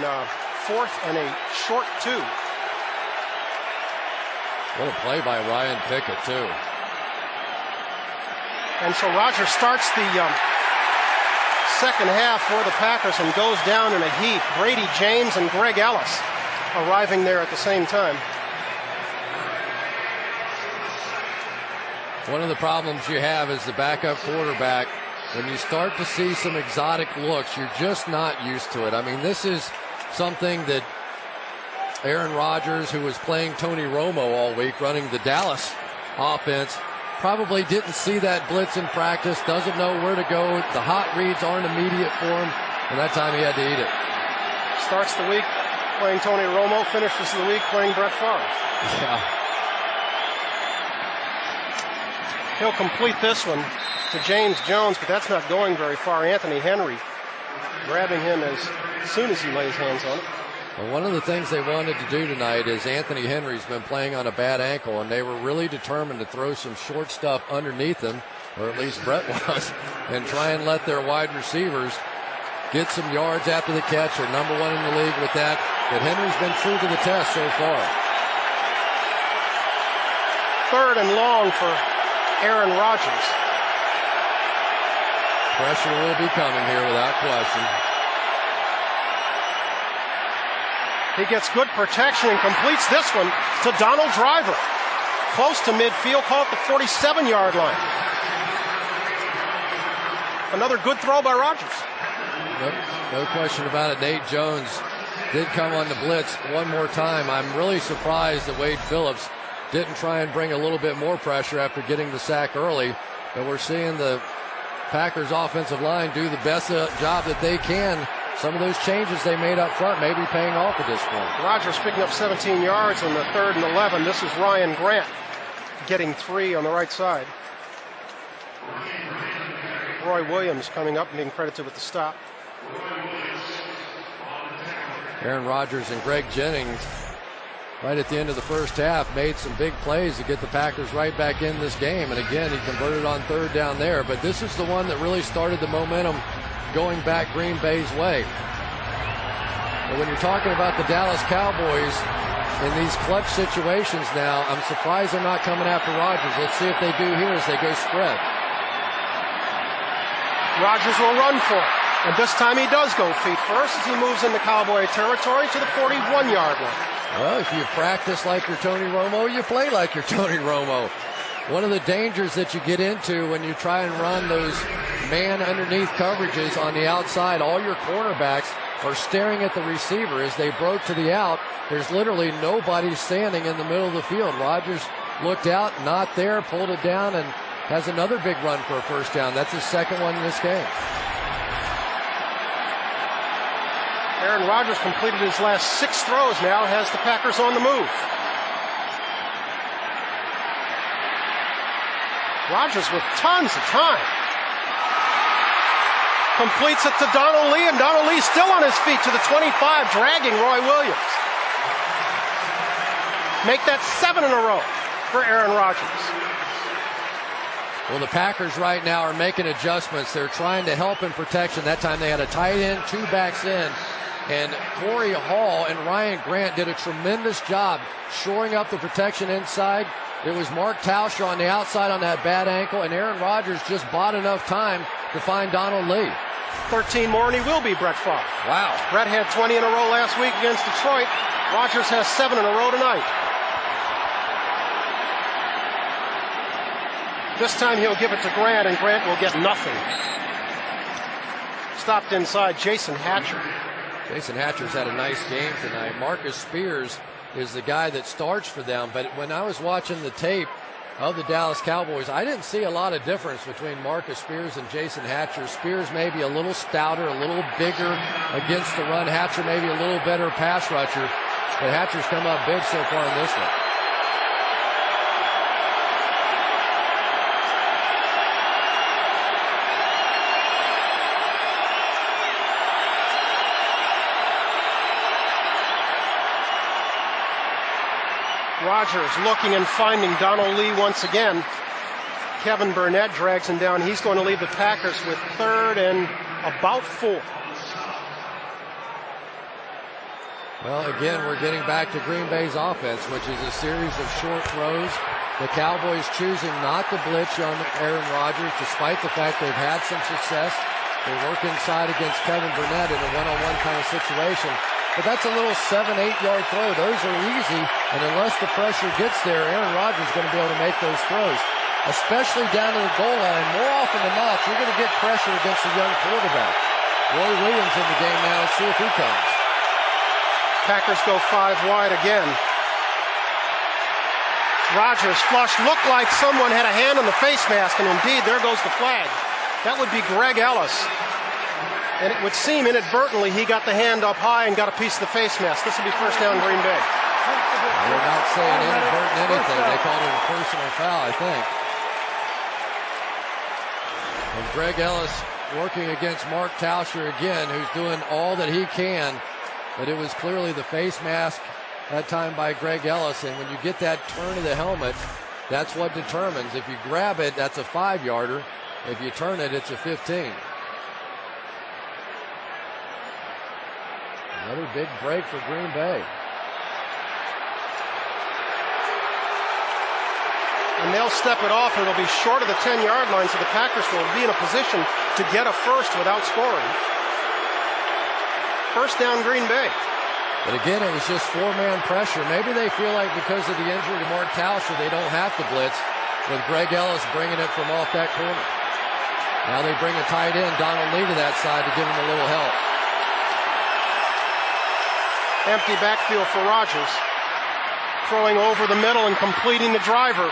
4th and a short 2. What a play by Ryan Pickett, too. And so Rodgers starts the second half for the Packers and goes down in a heap. Brady James and Greg Ellis arriving there at the same time. One of the problems you have as the backup quarterback, when you start to see some exotic looks, you're just not used to it. I mean, this is something that Aaron Rodgers, who was playing Tony Romo all week, running the Dallas offense, probably didn't see that blitz in practice, doesn't know where to go. The hot reads aren't immediate for him, and that time he had to eat it. Starts the week playing Tony Romo, finishes the week playing Brett Favre. Yeah. He'll complete this one to James Jones, but that's not going very far. Anthony Henry grabbing him as soon as he lays hands on it. Well, one of the things they wanted to do tonight is Anthony Henry's been playing on a bad ankle, and they were really determined to throw some short stuff underneath him, or at least Brett was, and try and let their wide receivers get some yards after the catch. They're number 1 in the league with that, but Henry's been true to the test so far. 3rd and long for Aaron Rodgers. Pressure will be coming here without question. He gets good protection and completes this one to Donald Driver. Close to midfield, call it the 47-yard line. Another good throw by Rodgers. No question about it. Nate Jones did come on the blitz one more time. I'm really surprised that Wade Phillips didn't try and bring a little bit more pressure after getting the sack early. But we're seeing the Packers offensive line do the best job that they can. Some of those changes they made up front may be paying off at this point. Rodgers picking up 17 yards on the 3rd and 11. This is Ryan Grant getting 3 on the right side. Roy Williams coming up and being credited with the stop. Aaron Rodgers and Greg Jennings, right at the end of the first half, made some big plays to get the Packers right back in this game. And again, he converted on 3rd down there. But this is the one that really started the momentum going back Green Bay's way. But when you're talking about the Dallas Cowboys in these clutch situations now, I'm surprised they're not coming after Rodgers. Let's see if they do here as they go spread. Rodgers will run for it. And this time he does go feet first as he moves into Cowboy territory to the 41-yard line. Well, if you practice like you're Tony Romo, you play like you're Tony Romo. One of the dangers that you get into when you try and run those man underneath coverages on the outside, all your cornerbacks are staring at the receiver as they broke to the out. There's literally nobody standing in the middle of the field. Rodgers looked out, not there, pulled it down, and has another big run for a first down. That's his second one in this game. Aaron Rodgers completed his last 6 throws now, has the Packers on the move. Rodgers with tons of time. Completes it to Donald Lee, and Donald Lee still on his feet to the 25, dragging Roy Williams. Make that 7 in a row for Aaron Rodgers. Well, the Packers right now are making adjustments. They're trying to help in protection. That time they had a tight end, 2 backs in. And Corey Hall and Ryan Grant did a tremendous job shoring up the protection inside. It was Mark Tauscher on the outside on that bad ankle, and Aaron Rodgers just bought enough time to find Donald Lee. 13 more, and he will be Brett Favre. Wow. Brett had 20 in a row last week against Detroit. Rodgers has 7 in a row tonight. This time he'll give it to Grant, and Grant will get nothing. Stopped inside, Jason Hatcher. Jason Hatcher's had a nice game tonight. Marcus Spears is the guy that starts for them, but when I was watching the tape of the Dallas Cowboys, I didn't see a lot of difference between Marcus Spears and Jason Hatcher. Spears maybe a little stouter, a little bigger against the run. Hatcher maybe a little better pass rusher, but Hatcher's come up big so far in this one. Rodgers looking and finding Donald Lee once again. Kevin Burnett drags him down. He's going to leave the Packers with 3rd and about 4. Well, again, we're getting back to Green Bay's offense, which is a series of short throws. The Cowboys choosing not to blitz on Aaron Rodgers, despite the fact they've had some success. They work inside against Kevin Burnett in a one-on-one kind of situation. But that's a little 7-8 yard throw. Those are easy, and unless the pressure gets there, Aaron Rodgers is going to be able to make those throws, especially down to the goal line. More often than not, you're going to get pressure against a young quarterback. Roy Williams in the game now. Let's see if he comes. Packers go 5 wide again. Rodgers flush. Looked like someone had a hand on the face mask, and indeed, there goes the flag. That would be Greg Ellis. And it would seem inadvertently he got the hand up high and got a piece of the face mask. This would be first down Green Bay. They're not saying inadvertent anything. They called it a personal foul, I think. And Greg Ellis working against Mark Tauscher again, who's doing all that he can. But it was clearly the face mask that time by Greg Ellis. And when you get that turn of the helmet, that's what determines. If you grab it, that's a 5-yarder. If you turn it, it's a 15. Another big break for Green Bay. And they'll step it off, and it'll be short of the 10-yard line, so the Packers will be in a position to get a first without scoring. First down Green Bay. But again, it was just 4-man pressure. Maybe they feel like because of the injury to Mark Tauscher, they don't have to blitz, with Greg Ellis bringing it from off that corner. Now they bring a tight end, Donald Lee, to that side to give him a little help. Empty backfield for Rodgers. Throwing over the middle and completing the driver.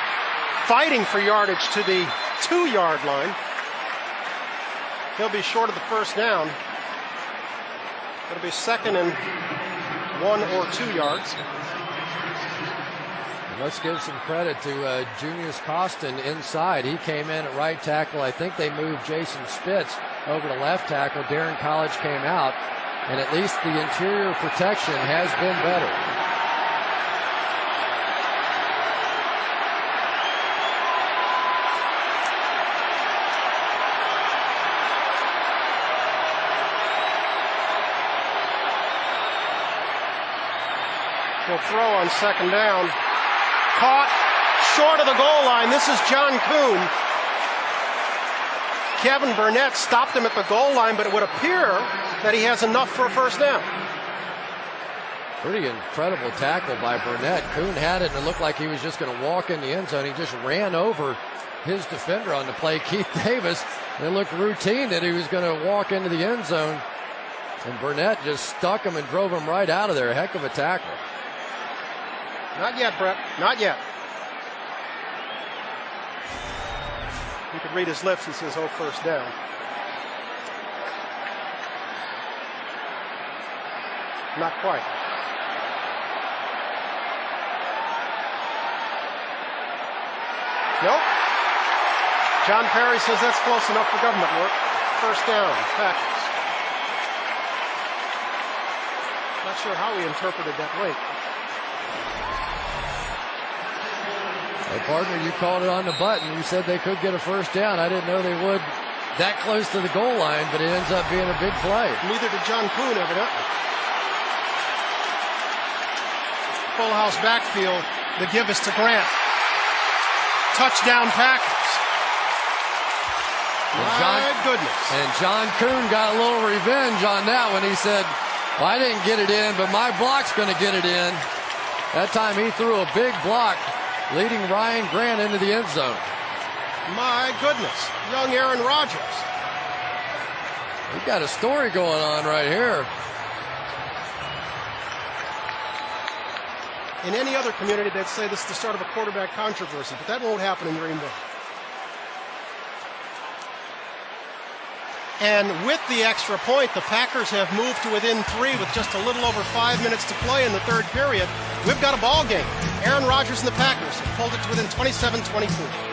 Fighting for yardage to the 2-yard line. He'll be short of the first down. It'll be 2nd and 1 or 2 yards. And let's give some credit to Junius Costin inside. He came in at right tackle. I think they moved Jason Spitz over to left tackle. Darren College came out. And at least the interior protection has been better. He'll throw on 2nd down. Caught short of the goal line. This is John Kuhn. Kevin Burnett stopped him at the goal line, but it would appear that he has enough for a first down. Pretty incredible tackle by Burnett. Kuhn had it, and it looked like he was just going to walk in the end zone. He just ran over his defender on the play, Keith Davis. It looked routine that he was going to walk into the end zone, and Burnett just stuck him and drove him right out of there. A heck of a tackle. Not yet, Brett. Not yet. You could read his lips. He says, "Oh, first down." Not quite. Nope. John Perry says that's close enough for government work. First down, Packers. Not sure how he interpreted that wait. Hey, partner, you called it on the button. You said they could get a first down. I didn't know they would that close to the goal line, but it ends up being a big play. Neither did John Kuhn, evidently. Full house backfield. The give is to Grant. Touchdown Packers. My goodness. And John Kuhn got a little revenge on that when he said, well, I didn't get it in, but my block's going to get it in. That time he threw a big block, leading Ryan Grant into the end zone. My goodness. Young Aaron Rodgers. We've got a story going on right here. In any other community, they'd say this is the start of a quarterback controversy, but that won't happen in Green Bay. And with the extra point, the Packers have moved to within 3 with just a little over 5 minutes to play in the third period. We've got a ball game. Aaron Rodgers and the Packers have pulled it to within 27-24.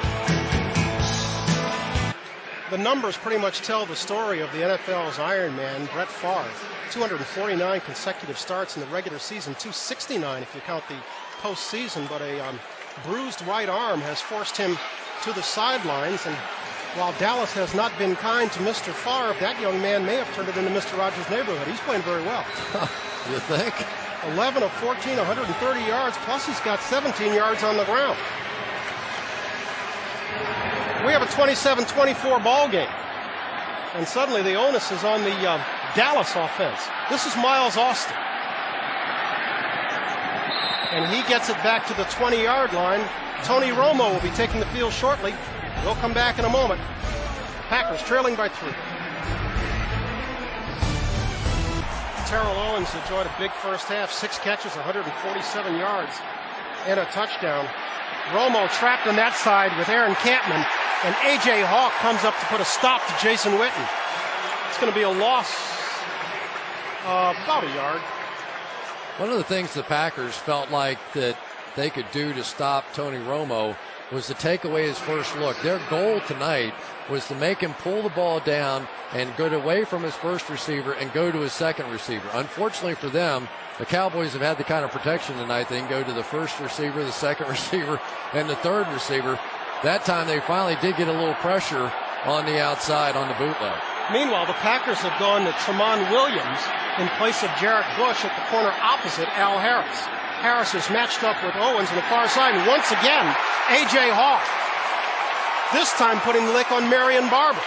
The numbers pretty much tell the story of the NFL's Iron Man, Brett Favre. 249 consecutive starts in the regular season, 269 if you count the postseason, but a bruised right arm has forced him to the sidelines. And while Dallas has not been kind to Mr. Favre, that young man may have turned it into Mr. Rogers' neighborhood. He's playing very well. You think? 11 of 14, 130 yards, plus he's got 17 yards on the ground. We have a 27-24 ball game. And suddenly the onus is on the Dallas offense. This is Miles Austin. And he gets it back to the 20-yard line. Tony Romo will be taking the field shortly. We'll come back in a moment. Packers trailing by 3. Terrell Owens enjoyed a big first half. 6 catches, 147 yards, and a touchdown. Romo trapped on that side with Aaron Campman. And A.J. Hawk comes up to put a stop to Jason Witten. It's going to be a loss about a yard. One of the things the Packers felt like that they could do to stop Tony Romo was to take away his first look. Their goal tonight was to make him pull the ball down and get away from his first receiver and go to his second receiver. Unfortunately for them, the Cowboys have had the kind of protection tonight. They can go to the first receiver, the second receiver, and the third receiver. That time they finally did get a little pressure on the outside on the bootleg. Meanwhile, the Packers have gone to Tramon Williams in place of Jarrett Bush at the corner opposite Al Harris. Harris is matched up with Owens on the far side. And once again, A.J. Hawk. This time putting lick on Marion Barber.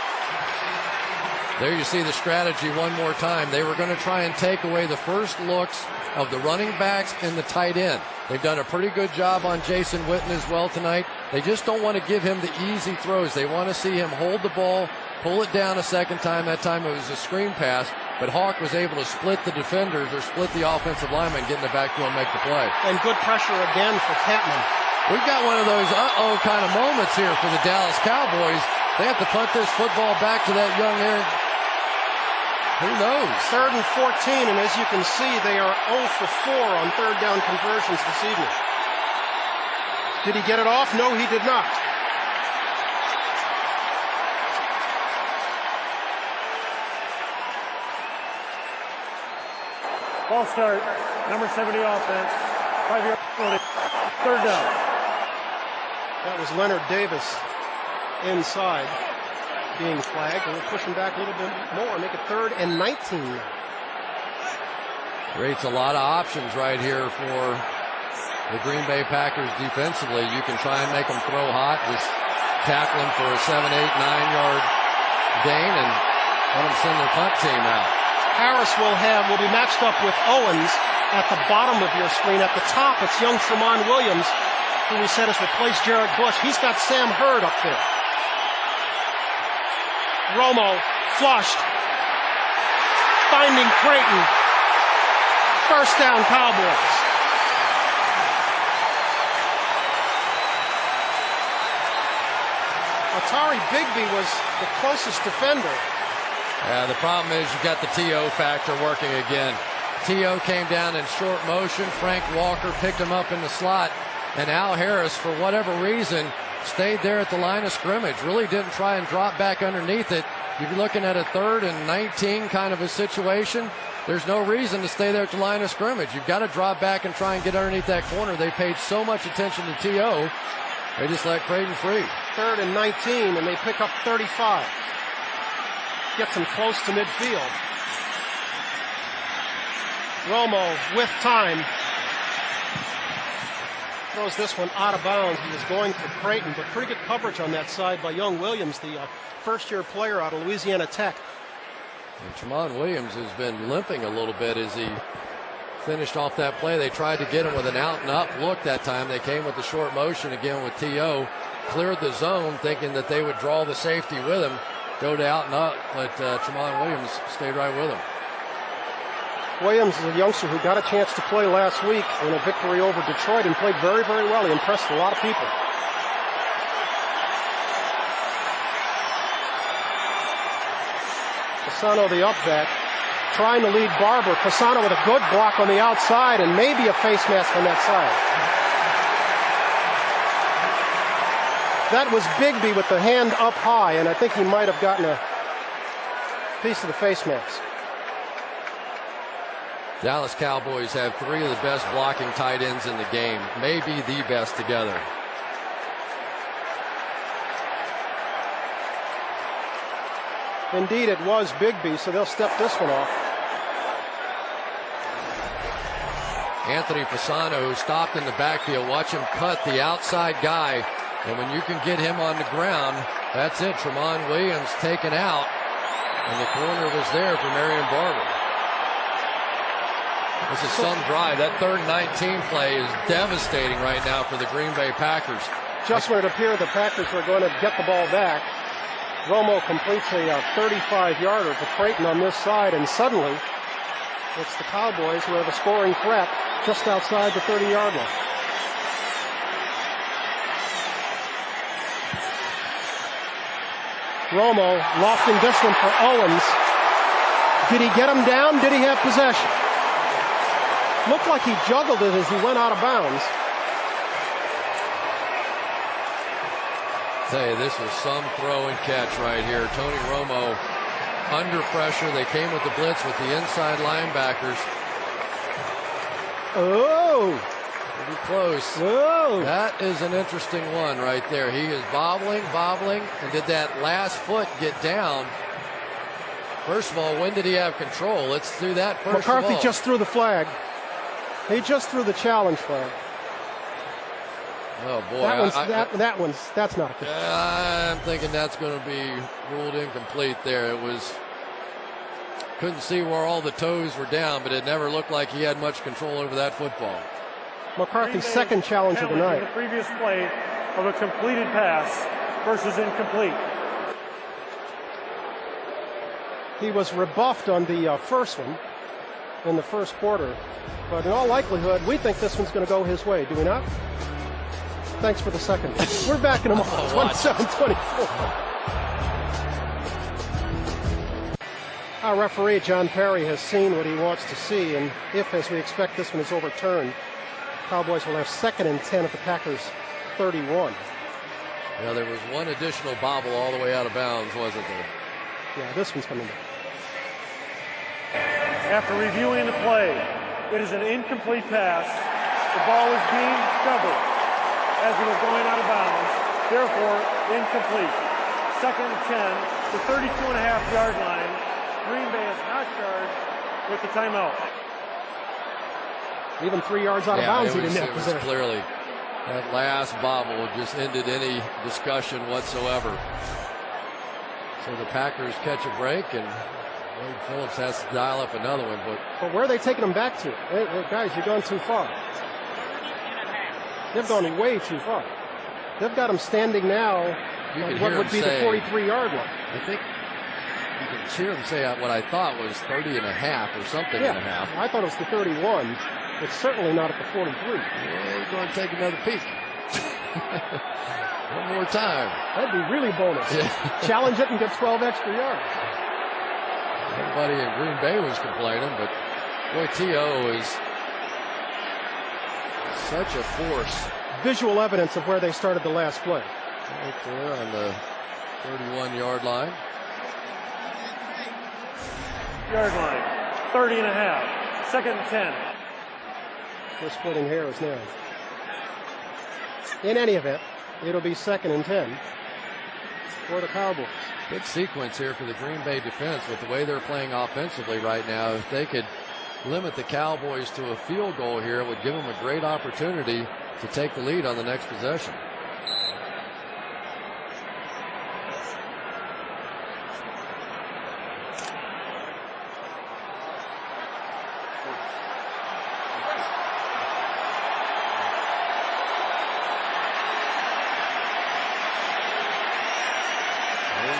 There you see the strategy one more time. They were going to try and take away the first looks of the running backs and the tight end. They've done a pretty good job on Jason Witten as well tonight. They just don't want to give him the easy throws. They want to see him hold the ball, pull it down a second time. That time it was a screen pass, but Hawk was able to split the defenders or split the offensive lineman, getting it back to him, make the play. And good pressure again for Catman. We've got one of those uh-oh kind of moments here for the Dallas Cowboys. They have to punt this football back to that young Aaron. Who knows? 3rd and 14, and as you can see, they are 0 for 4 on third down conversions this evening. Did he get it off? No, he did not. Ball start, number 70 offense, 5-yard penalty, 3rd down. That was Leonard Davis inside being flagged, and we'll push him back a little bit more, make it 3rd and 19 now. Creates a lot of options right here for the Green Bay Packers defensively. You can try and make them throw hot, just tackle them for a 7, 8, 9-yard gain and let them send their punt team out. Harris will be matched up with Owens at the bottom of your screen. At the top, it's young Tramon Williams, who we said has replaced Jarrett Bush. He's got Sam Hurd up there. Romo flushed, finding Creighton. First down, Cowboys. Atari Bigby was the closest defender. Yeah, the problem is you've got the T.O. factor working again. T.O. came down in short motion. Frank Walker picked him up in the slot. And Al Harris, for whatever reason, stayed there at the line of scrimmage. Really didn't try and drop back underneath it. You're looking at a 3rd and 19 kind of a situation. There's no reason to stay there at the line of scrimmage. You've got to drop back and try and get underneath that corner. They paid so much attention to T.O., they just let Creighton free. 3rd and 19, and they pick up 35. Gets them close to midfield. Romo with time. throws this one out of bounds. He was going for Creighton, but pretty good coverage on that side by young Williams, the first-year player out of Louisiana Tech. And Tremont Williams has been limping a little bit as he finished off that play. They tried to get him with an out-and-up look that time. They came with the short motion again with T.O. Cleared the zone thinking that they would draw the safety with him, go to out-and-up, but Tremont Williams stayed right with him. Williams is a youngster who got a chance to play last week in a victory over Detroit and played very, very well. He impressed a lot of people. Fasano, the up back, trying to lead Barber. Fasano with a good block on the outside and maybe a face mask on that side. That was Bigby with the hand up high, and I think he might have gotten a piece of the face mask. Dallas Cowboys have three of the best blocking tight ends in the game, maybe the best together. Indeed, it was Bigby, so they'll step this one off. Anthony Fasano, who stopped in the backfield, watch him cut the outside guy, and when you can get him on the ground, that's it. Tremont Williams taken out, and the corner was there for Marion Barber. This is some drive. That 3rd and 19 play is devastating right now for the Green Bay Packers. Just when it appeared the Packers were going to get the ball back, Romo completes a 35-yarder to Creighton on this side, and suddenly it's the Cowboys who have a scoring threat just outside the 30-yard line. Romo lofting this one for Owens. Did he get him down? Did he have possession? Looked like he juggled it as he went out of bounds. Tell you, this was some throw and catch right here. Tony Romo under pressure. They came with the blitz with the inside linebackers. Oh! Pretty close. Oh! That is an interesting one right there. He is bobbling, and did that last foot get down? First of all, when did he have control? Let's do that first McCarthy of all. just threw the flag. He just threw the challenge flag. Oh boy, that's not a catch. I'm thinking that's going to be ruled incomplete there. It was, couldn't see where all the toes were down, but it never looked like he had much control over that football. McCarthy's second challenge of the night. The previous play of a completed pass versus incomplete. He was rebuffed on the first one in the first quarter, but in all likelihood, we think this one's going to go his way. Do we not? Thanks for the second. We're back in a moment. 27-24. Our referee, John Perry, has seen what he wants to see, and if, as we expect, this one is overturned, Cowboys will have 2nd and 10 at the Packers' 31. Yeah, there was one additional bobble all the way out of bounds, wasn't there? Yeah, this one's coming back. After reviewing the play, it is an incomplete pass. The ball is being shoveled as it was going out of bounds, therefore incomplete. 2nd and 10, the 32.5-yard line. Green Bay is not charged with the timeout. Even 3 yards out of bounds, he didn't have it was possession. clearly that last bobble just ended any discussion whatsoever. So the Packers catch a break, and Wade Phillips has to dial up another one. But where are they taking them back to? Hey, guys, you've gone too far. They've gone way too far. They've got them standing now on what would be the 43-yard line. I think you can hear them say what I thought was 30 and a half or something and a half. I thought it was the 31. It's certainly not at the 43. Yeah, we're going to take another peek. One more time. That'd be really bonus. Yeah. Challenge it and get 12 extra yards. Everybody in Green Bay was complaining, but boy, T.O. is such a force. Visual evidence of where they started the last play. Right there on the 31-yard line. Yard line, 30 and a half. 2nd and 10. We're splitting hairs now. In any event, it'll be 2nd and 10 for the Cowboys. Good sequence here for the Green Bay defense with the way they're playing offensively right now. If they could limit the Cowboys to a field goal here, it would give them a great opportunity to take the lead on the next possession.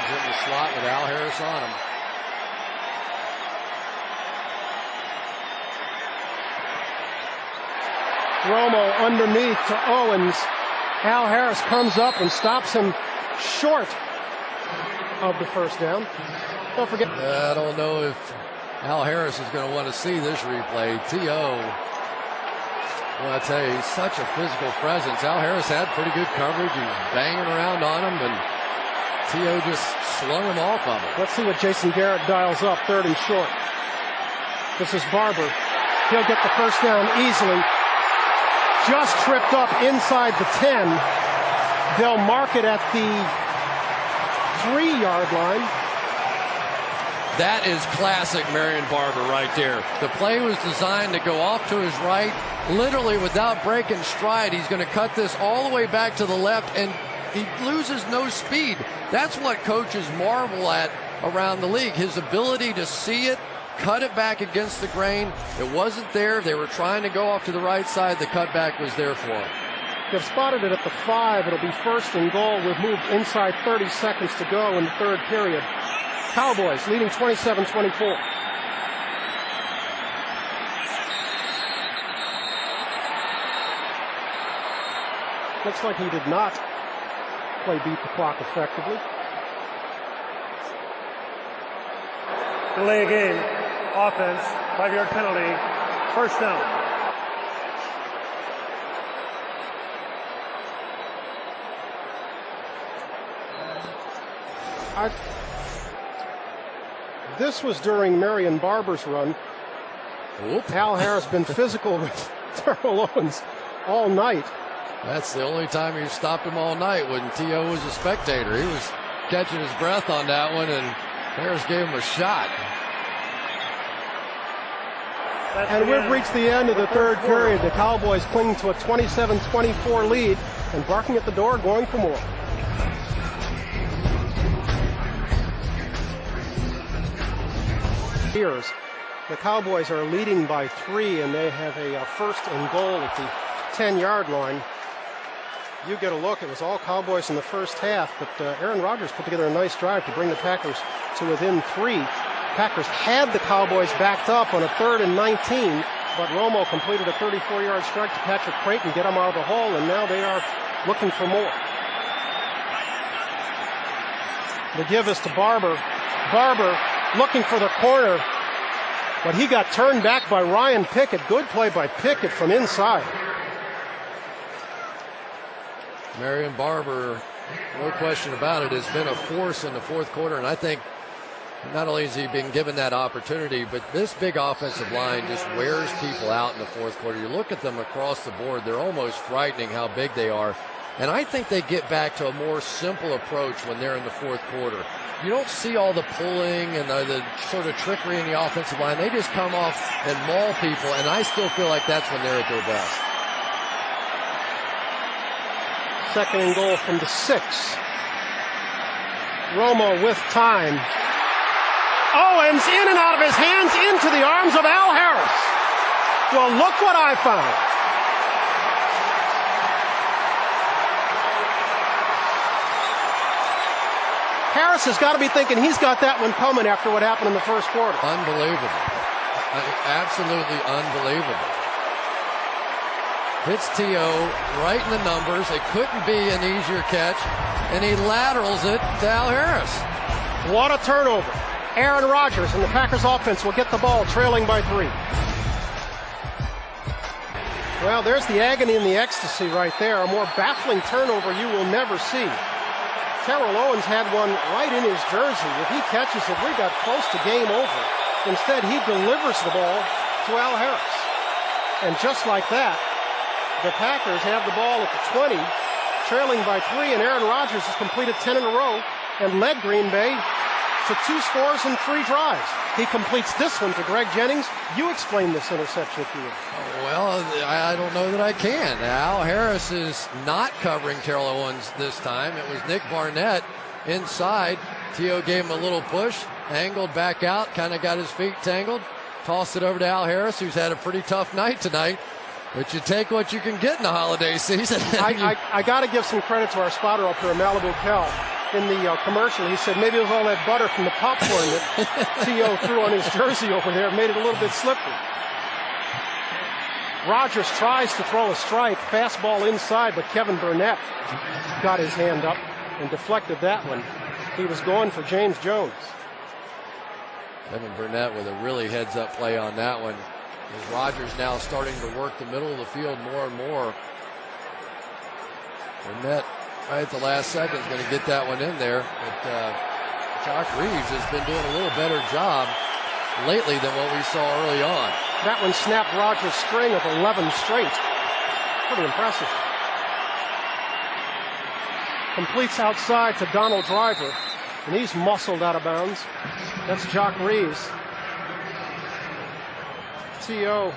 In the slot with Al Harris on him. Romo underneath to Owens. Al Harris comes up and stops him short of the first down. Don't forget. I don't know if Al Harris is going to want to see this replay. T.O. Well, I tell you, he's such a physical presence. Al Harris had pretty good coverage. He was banging around on him, and T.O. just slung him off of him. Let's see what Jason Garrett dials up, 3rd and short. This is Barber. He'll get the first down easily. Just tripped up inside the 10. They'll mark it at the 3-yard line. That is classic Marion Barber right there. The play was designed to go off to his right, literally without breaking stride. He's going to cut this all the way back to the left, and he loses no speed. That's what coaches marvel at around the league, his ability to see it, cut it back against the grain. It wasn't there. They were trying to go off to the right side. The cutback was there for him. They've spotted it at the 5. It'll be 1st and goal. We've moved inside 30 seconds to go in the 3rd period. Cowboys leading 27-24. Looks like he did not play beat the clock effectively. Delay a game. Offense. 5-yard penalty. First down. This was during Marion Barber's run. Oop. Al Harris been physical with Terrell Owens all night. That's the only time he stopped him all night when T.O. was a spectator. He was catching his breath on that one, and Harris gave him a shot. And we've reached the end of the 3rd period. The Cowboys cling to a 27-24 lead and barking at the door, going for more. The Cowboys are leading by 3, and they have a 1st and goal at the 10-yard line. You get a look. It was all Cowboys in the first half, but Aaron Rodgers put together a nice drive to bring the Packers to within 3. Packers had the Cowboys backed up on a 3rd and 19, but Romo completed a 34-yard strike to Patrick Creighton, get him out of the hole, and now they are looking for more. The give is to Barber. Barber looking for the corner, but he got turned back by Ryan Pickett. Good play by Pickett from inside. Marion Barber, no question about it, has been a force in the 4th quarter, and I think not only has he been given that opportunity, but this big offensive line just wears people out in the 4th quarter. You look at them across the board, they're almost frightening how big they are. And I think they get back to a more simple approach when they're in the 4th quarter. You don't see all the pulling and the sort of trickery in the offensive line. They just come off and maul people, and I still feel like that's when they're at their best. 2nd and goal from the 6. Romo with time. Owens in and out of his hands into the arms of Al Harris. Well, look what I found. Harris has got to be thinking he's got that one coming after what happened in the first quarter. Unbelievable. Absolutely unbelievable. Hits T.O. right in the numbers. It couldn't be an easier catch, and he laterals it to Al Harris. What a turnover. Aaron Rodgers and the Packers offense will get the ball trailing by 3. Well, there's the agony and the ecstasy right there. A more baffling turnover you will never see. Terrell Owens had one right in his jersey. If he catches it, we got close to game over. Instead, he delivers the ball to Al Harris. And just like that, the Packers have the ball at the 20, trailing by 3, and Aaron Rodgers has completed 10 in a row and led Green Bay to 2 scores and 3 drives. He completes this one to Greg Jennings. You explain this interception, if you will. Well, I don't know that I can. Al Harris is not covering Terrell Owens this time. It was Nick Barnett inside. T.O. gave him a little push, angled back out, kind of got his feet tangled, tossed it over to Al Harris, who's had a pretty tough night tonight. But you take what you can get in the holiday season. I got to give some credit to our spotter up here, Malibu Kel. In the commercial, he said maybe it was all that butter from the popcorn that T.O. threw on his jersey over there, made it a little bit slippery. Rogers tries to throw a strike, fastball inside, but Kevin Burnett got his hand up and deflected that one. He was going for James Jones. Kevin Burnett with a really heads-up play on that one. As Rogers now starting to work the middle of the field more and more. Burnett right at the last second is going to get that one in there. But Jock Reeves has been doing a little better job lately than what we saw early on. That one snapped Rogers' string of 11 straight. Pretty impressive. Completes outside to Donald Driver, and he's muscled out of bounds. That's Jock Reeves. T.O.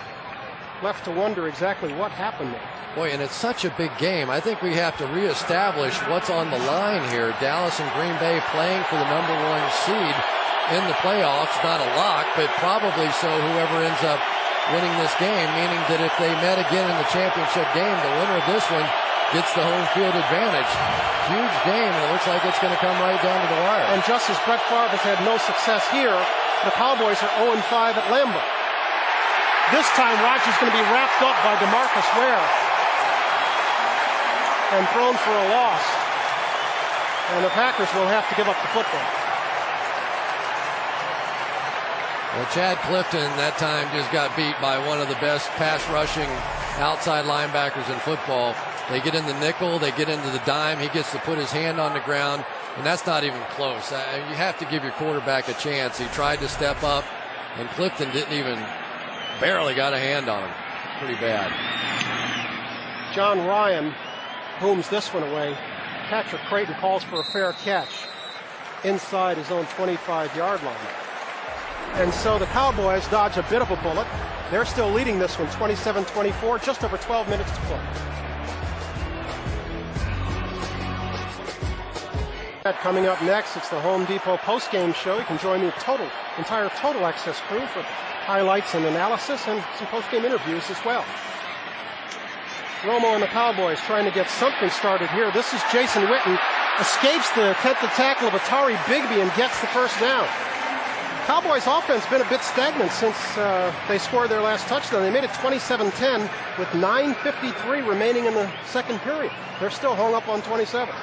left to wonder exactly what happened there. Boy, and it's such a big game. I think we have to reestablish what's on the line here. Dallas and Green Bay playing for the #1 seed in the playoffs. Not a lock, but probably so whoever ends up winning this game, meaning that if they met again in the championship game, the winner of this one gets the home field advantage. Huge game, and it looks like it's going to come right down to the wire. And just as Brett Favre has had no success here, the Cowboys are 0-5 at Lambeau. This time, Rodgers is going to be wrapped up by DeMarcus Ware and thrown for a loss. And the Packers will have to give up the football. Well, Chad Clifton that time just got beat by one of the best pass rushing outside linebackers in football. They get in the nickel, they get into the dime, he gets to put his hand on the ground, and that's not even close. You have to give your quarterback a chance. He tried to step up, and Clifton didn't even, barely got a hand on him. Pretty bad. John Ryan booms this one away. Patrick Creighton calls for a fair catch inside his own 25-yard line. And so the Cowboys dodge a bit of a bullet. They're still leading this one 27-24, just over 12 minutes to play. Coming up next, it's the Home Depot postgame show. You can join the entire Total Access crew for highlights and analysis and some postgame interviews as well. Romo and the Cowboys trying to get something started here. This is Jason Witten, escapes the attempted tackle of Atari Bigby and gets the first down. Cowboys offense been a bit stagnant since they scored their last touchdown. They made it 27-10 with 9:53 remaining in the second period. They're still hung up on 27.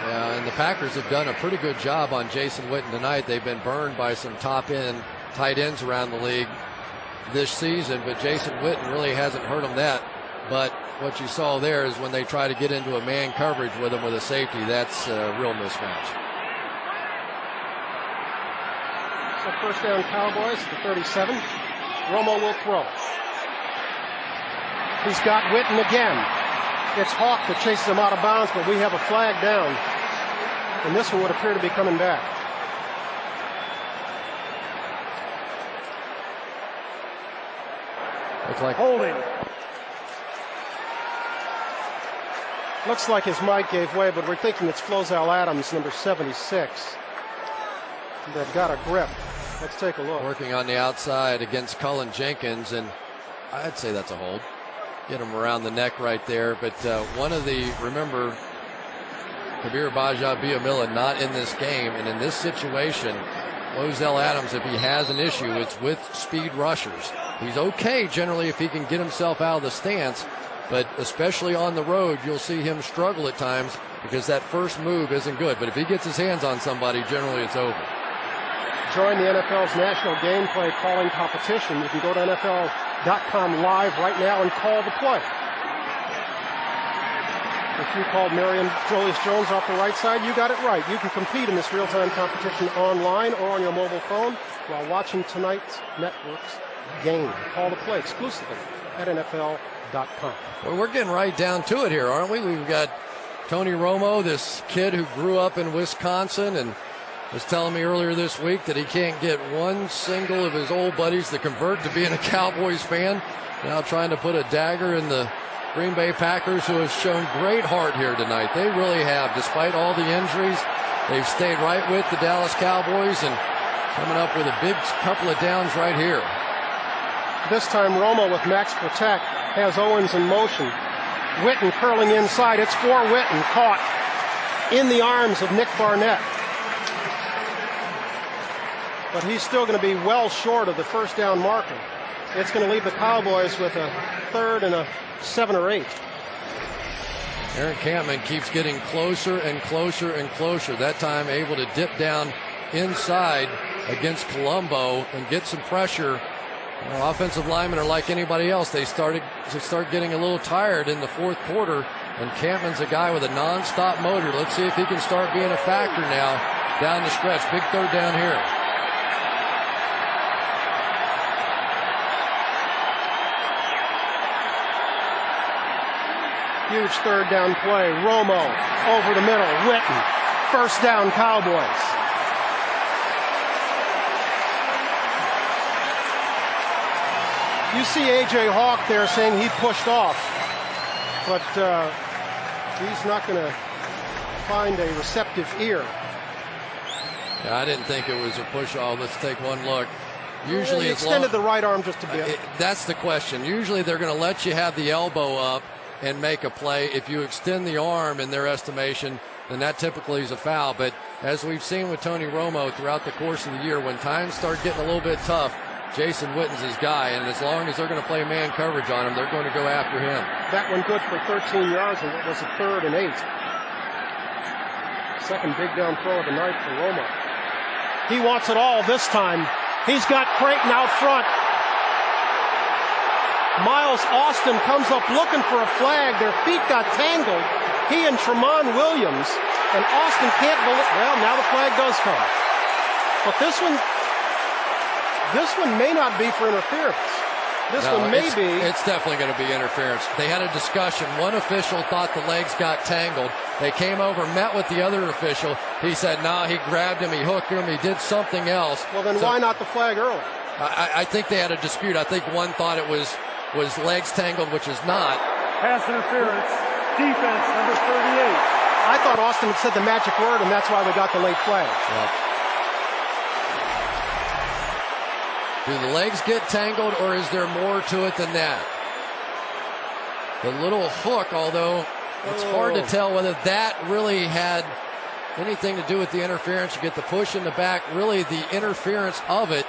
Yeah, and the Packers have done a pretty good job on Jason Witten tonight. They've been burned by some top-end tight ends around the league this season, but Jason Witten really hasn't hurt them that. But what you saw there is when they try to get into a man coverage with him with a safety, that's a real mismatch. So first down Cowboys, the 37. Romo will throw. He's got Witten again. It's Hawk that chases him out of bounds, but we have a flag down. And this one would appear to be coming back. Looks like Holding. Looks like his mic gave way, but we're thinking it's Flozell Adams, number 76. That got a grip. Let's take a look. working on the outside against Cullen Jenkins, and I'd say that's a hold. Get him around the neck right there. But remember, Kabir Bajia-Biamila not in this game, and in this situation, Flozell Adams, if he has an issue, it's with speed rushers. He's okay generally if he can get himself out of the stance, but especially on the road, you'll see him struggle at times because that first move isn't good. But if he gets his hands on somebody, generally it's over. Join the NFL's national gameplay calling competition. You can go to NFL.com live right now and call the play. If you called Marion Julius Jones off the right side, you got it right. You can compete in this real-time competition online or on your mobile phone while watching tonight's network's game. Call the play exclusively at NFL.com. Well, we're getting right down to it here, aren't we? We've got Tony Romo, this kid who grew up in Wisconsin and was telling me earlier this week that he can't get one single of his old buddies to convert to being a Cowboys fan. Now trying to put a dagger in the Green Bay Packers, who have shown great heart here tonight. They really have. Despite all the injuries, they've stayed right with the Dallas Cowboys and coming up with a big couple of downs right here. This time Romo with Max protect has Owens in motion. Witten curling inside. It's for Witten, caught in the arms of Nick Barnett. But he's still going to be well short of the first down marker. It's going to leave the Cowboys with a 3rd and a 7 or 8. Aaron Campman keeps getting closer and closer and closer. That time able to dip down inside against Colombo and get some pressure. Well, offensive linemen are like anybody else. They start getting a little tired in the fourth quarter, and Campman's a guy with a non-stop motor. Let's see if he can start being a factor now down the stretch. Big 3rd down here. Huge 3rd down play. Romo over the middle. Witten. First down, Cowboys. You see A.J. Hawk there saying he pushed off, but he's not going to find a receptive ear. Yeah, I didn't think it was a push off. Let's take one look. Usually he extended the right arm just a bit. That's the question. Usually they're going to let you have the elbow up and make a play. If you extend the arm in their estimation, then that typically is a foul. But as we've seen with Tony Romo throughout the course of the year, when times start getting a little bit tough, Jason Witten's his guy, and as long as they're going to play man coverage on him, they're going to go after him. That one good for 13 yards, and it was a 3rd and 8. Second big down throw of the night for Romo. He wants it all this time. He's got Creighton out front. Miles Austin comes up looking for a flag. Their feet got tangled. He and Tremont Williams, and Austin can't believe. Well, now the flag does come. But this one may not be for interference. This one may be. It's definitely going to be interference. They had a discussion. One official thought the legs got tangled. They came over, met with the other official. He said, no, he grabbed him, he hooked him, he did something else. Well, then why not the flag early? I think they had a dispute. I think one thought it was legs tangled, which is not. Pass interference, defense, number 38. I thought Austin had said the magic word, and that's why we got the late flag. Yep. Do the legs get tangled, or is there more to it than that? The little hook, although it's hard to tell whether that really had anything to do with the interference. You get the push in the back. Really, the interference of it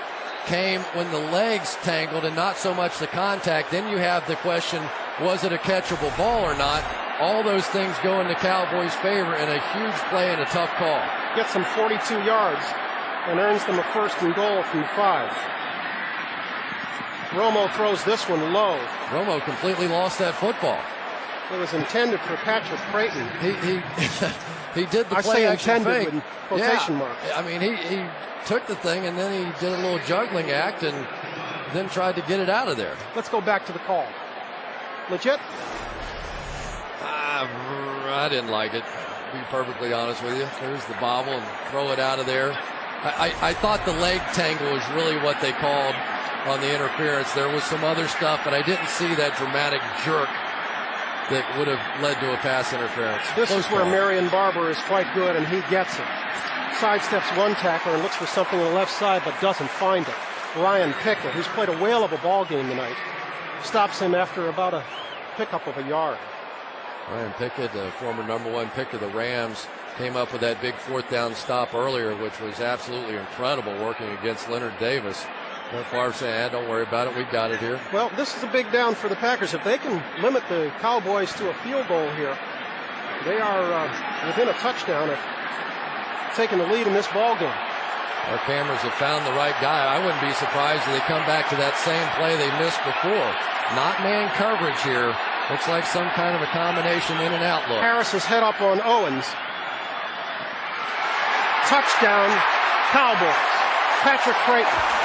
came when the legs tangled and not so much the contact. Then you have the question, was it a catchable ball or not? All those things go in the Cowboys' favor, and a huge play and a tough call. Gets them 42 yards and earns them a 1st and goal from 5. Romo throws this one low. Romo completely lost that football. It was intended for Patrick Creighton. He did the I play say action intended fake. with quotation marks. I mean, he took the thing and then he did a little juggling act and then tried to get it out of there. Let's go back to the call. Legit? I didn't like it, to be perfectly honest with you. There's the bobble and throw it out of there. I thought the leg tangle was really what they called on the interference. There was some other stuff, but I didn't see that dramatic jerk that would have led to a pass interference. This is where Marion Barber is quite good, and he gets it. Sidesteps one tackler and looks for something on the left side, but doesn't find it. Ryan Pickett, who's played a whale of a ball game tonight, stops him after about a pickup of a yard. Ryan Pickett, the former #1 pick of the Rams, came up with that big 4th down stop earlier, which was absolutely incredible, working against Leonard Davis. Brett Favre saying, don't worry about it, we've got it here. Well, this is a big down for the Packers. If they can limit the Cowboys to a field goal here, they are within a touchdown of taking the lead in this ball game. Our cameras have found the right guy. I wouldn't be surprised if they come back to that same play they missed before. Not man coverage here. Looks like some kind of a combination in and out look. Harris is head up on Owens. Touchdown, Cowboys. Patrick Creighton.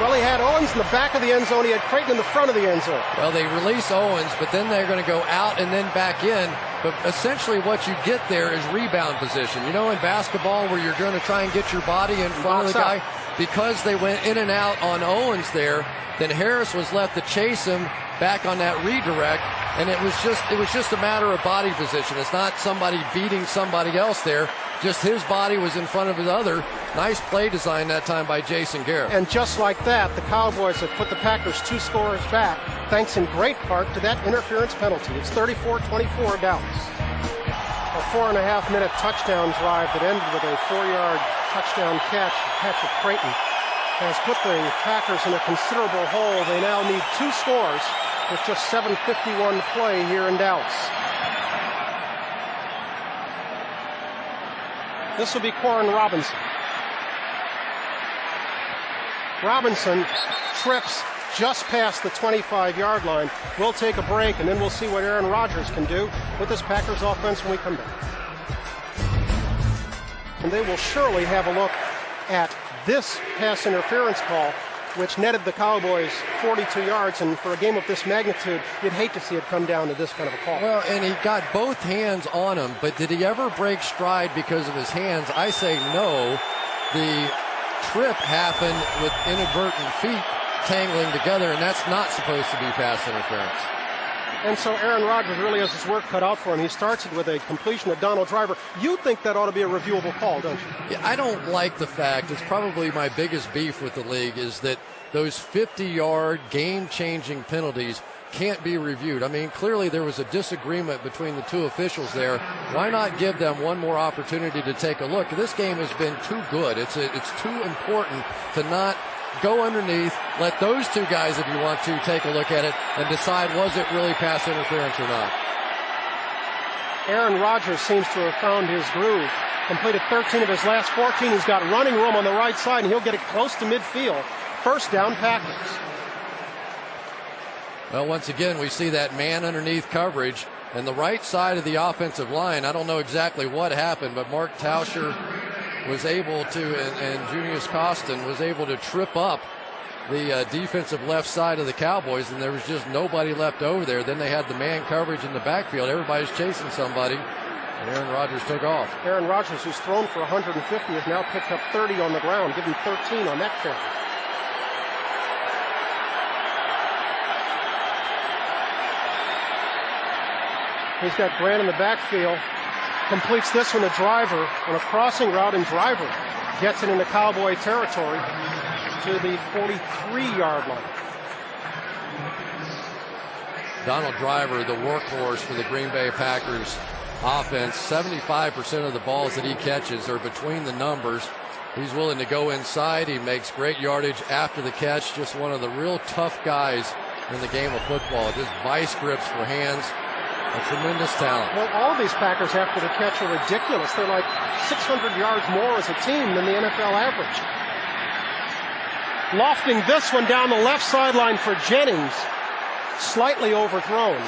Well, he had Owens in the back of the end zone. He had Creighton in the front of the end zone. Well, they release Owens, but then they're going to go out and then back in. But essentially what you get there is rebound position. You know, in basketball where you're going to try and get your body in front of the guy, because they went in and out on Owens there, then Harris was left to chase him back on that redirect, and it was just a matter of body position. It's not somebody beating somebody else there. Just his body was in front of his other. Nice play design that time by Jason Garrett. And just like that, the Cowboys have put the Packers 2 scores back, thanks in great part to that interference penalty. It's 34-24 Dallas. A 4.5-minute touchdown drive that ended with a 4-yard touchdown catch of Creighton has put the Packers in a considerable hole. They now need 2 scores with just 7:51 to play here in Dallas. This will be Corin Robinson. Robinson trips just past the 25-yard line. We'll take a break, and then we'll see what Aaron Rodgers can do with this Packers offense when we come back. And they will surely have a look at this pass interference call, which netted the Cowboys 42 yards, and for a game of this magnitude, you'd hate to see it come down to this kind of a call. Well, and he got both hands on him, but did he ever break stride because of his hands? I say no. The trip happened with inadvertent feet tangling together, and that's not supposed to be pass interference. And so Aaron Rodgers really has his work cut out for him. He starts it with a completion to Donald Driver. You think that ought to be a reviewable call, don't you? Yeah, I don't like the fact, it's probably my biggest beef with the league, is that those 50-yard game-changing penalties can't be reviewed. I mean, clearly there was a disagreement between the 2 officials there. Why not give them one more opportunity to take a look? This game has been too good. It's too important to not go underneath, let those 2 guys, if you want to, take a look at it and decide, was it really pass interference or not? Aaron Rodgers seems to have found his groove. Completed 13 of his last 14. He's got running room on the right side, and he'll get it close to midfield. First down, Packers. Well, once again, we see that man underneath coverage, and the right side of the offensive line, I don't know exactly what happened, but Mark Tauscher was able to, and Junius Costin was able to trip up the defensive left side of the Cowboys, and there was just nobody left over there. Then they had the man coverage in the backfield. Everybody's chasing somebody, and Aaron Rodgers took off. Aaron Rodgers, who's thrown for 150, has now picked up 30 on the ground, given 13 on that carry. He's got Grant in the backfield. Completes this one to Driver on a crossing route, and Driver gets it into Cowboy territory to the 43-yard line. Donald Driver, the workhorse for the Green Bay Packers offense. 75% of the balls that he catches are between the numbers. He's willing to go inside. He makes great yardage after the catch. Just one of the real tough guys in the game of football. Just vice grips for hands. A tremendous talent. Well, all of these Packers after the catch are ridiculous. They're like 600 yards more as a team than the NFL average. Lofting this one down the left sideline for Jennings. Slightly overthrown.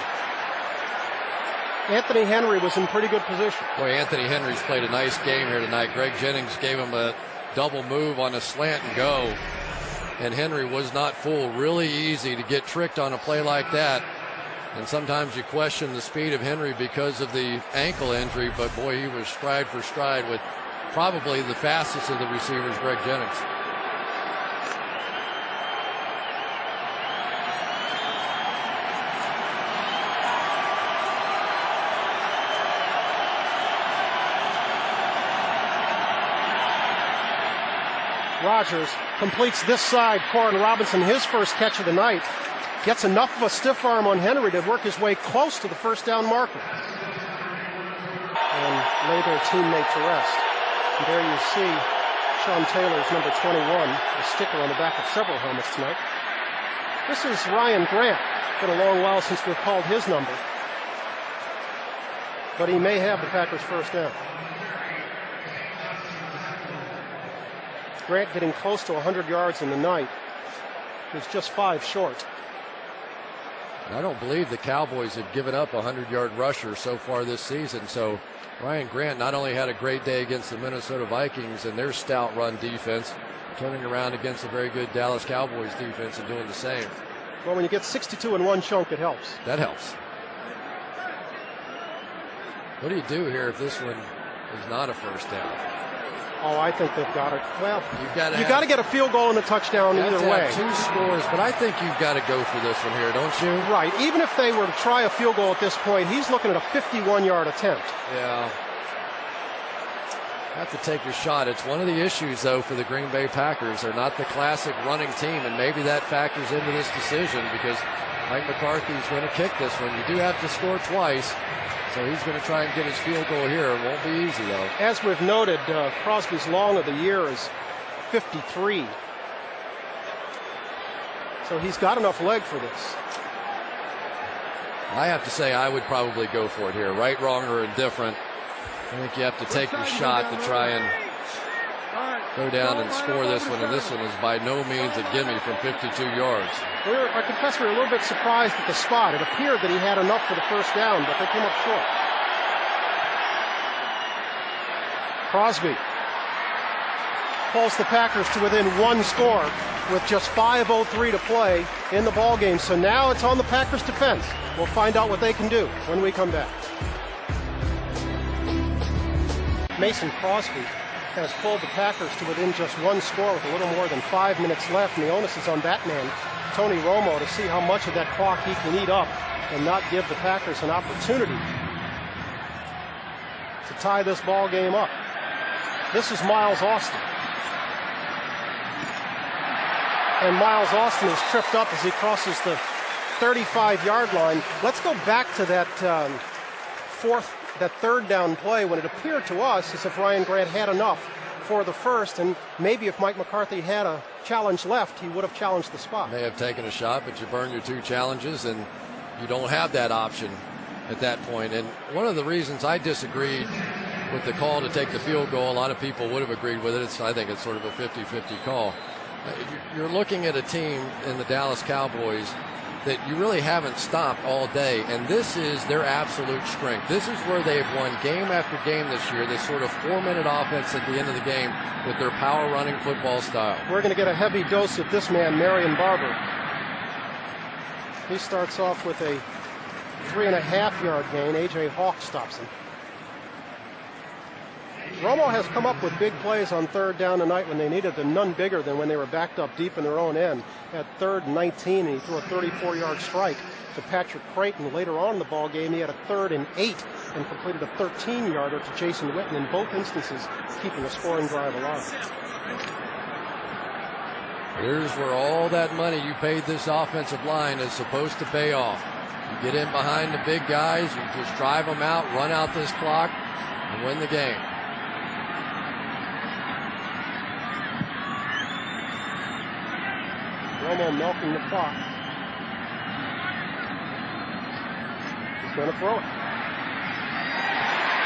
Anthony Henry was in pretty good position. Boy, Anthony Henry's played a nice game here tonight. Greg Jennings gave him a double move on a slant and go. And Henry was not fooled. Really easy to get tricked on a play like that. And sometimes you question the speed of Henry because of the ankle injury, but boy, he was stride for stride with probably the fastest of the receivers, Greg Jennings. Rodgers completes this side. Corin Robinson, his first catch of the night. Gets enough of a stiff arm on Henry to work his way close to the first down marker. And lay their teammate to rest. And there you see Sean Taylor's number 21, a sticker on the back of several helmets tonight. This is Ryan Grant. Been a long while since we've called his number. But he may have the Packers' first down. Grant getting close to 100 yards in the night. He's just 5 short. I don't believe the Cowboys have given up a 100-yard rusher so far this season. So Ryan Grant not only had a great day against the Minnesota Vikings and their stout run defense, turning around against a very good Dallas Cowboys defense and doing the same. Well, when you get 62 in one chunk, it helps. That helps. What do you do here if this one is not a first down? Oh, I think they've got it. Well, you got to get a field goal and a touchdown either way. Two scores, but I think you've got to go for this one here, don't you? Right. Even if they were to try a field goal at this point, he's looking at a 51-yard attempt. Yeah. Have to take your shot. It's one of the issues, though, for the Green Bay Packers. They're not the classic running team, and maybe that factors into this decision because Mike McCarthy is going to kick this one. You do have to score twice, so he's going to try and get his field goal here. It won't be easy, though. As we've noted, Crosby's long of the year is 53. So he's got enough leg for this. I have to say I would probably go for it here. Right, wrong, or indifferent. I think you have to take your shot to try and go down and score this one, and this one is by no means a gimme from 52 yards. I confess we were a little bit surprised at the spot. It appeared that he had enough for the first down, but they came up short. Crosby pulls the Packers to within one score with just 5:03 to play in the ball game. So now it's on the Packers' defense. We'll find out what they can do when we come back. Mason Crosby has pulled the Packers to within just one score with a little more than 5 minutes left, and the onus is on that man, Tony Romo, to see how much of that clock he can eat up and not give the Packers an opportunity to tie this ball game up. This is Miles Austin. And Miles Austin is tripped up as he crosses the 35-yard line. Let's go back to that third down play when it appeared to us as if Ryan Grant had enough for the first, and maybe if Mike McCarthy had a challenge left, he would have challenged the spot. May have taken a shot, but you burn your two challenges, and you don't have that option at that point. And one of the reasons I disagreed with the call to take the field goal, a lot of people would have agreed with it. I think it's sort of a 50-50 call. You're looking at a team in the Dallas Cowboys that you really haven't stopped all day, and this is their absolute strength. This is where they've won game after game this year, this sort of 4-minute offense at the end of the game with their power-running football style. We're going to get a heavy dose of this man, Marion Barber. He starts off with a 3.5-yard gain. A.J. Hawk stops him. Romo has come up with big plays on third down tonight when they needed them, none bigger than when they were backed up deep in their own end. At 3rd and 19, and he threw a 34-yard strike to Patrick Creighton. Later on in the ball game, he had a 3rd and 8 and completed a 13-yarder to Jason Witten, in both instances keeping a scoring drive alive. Here's where all that money you paid this offensive line is supposed to pay off. You get in behind the big guys, you just drive them out, run out this clock, and win the game. Romo milking the clock. He's going to throw it.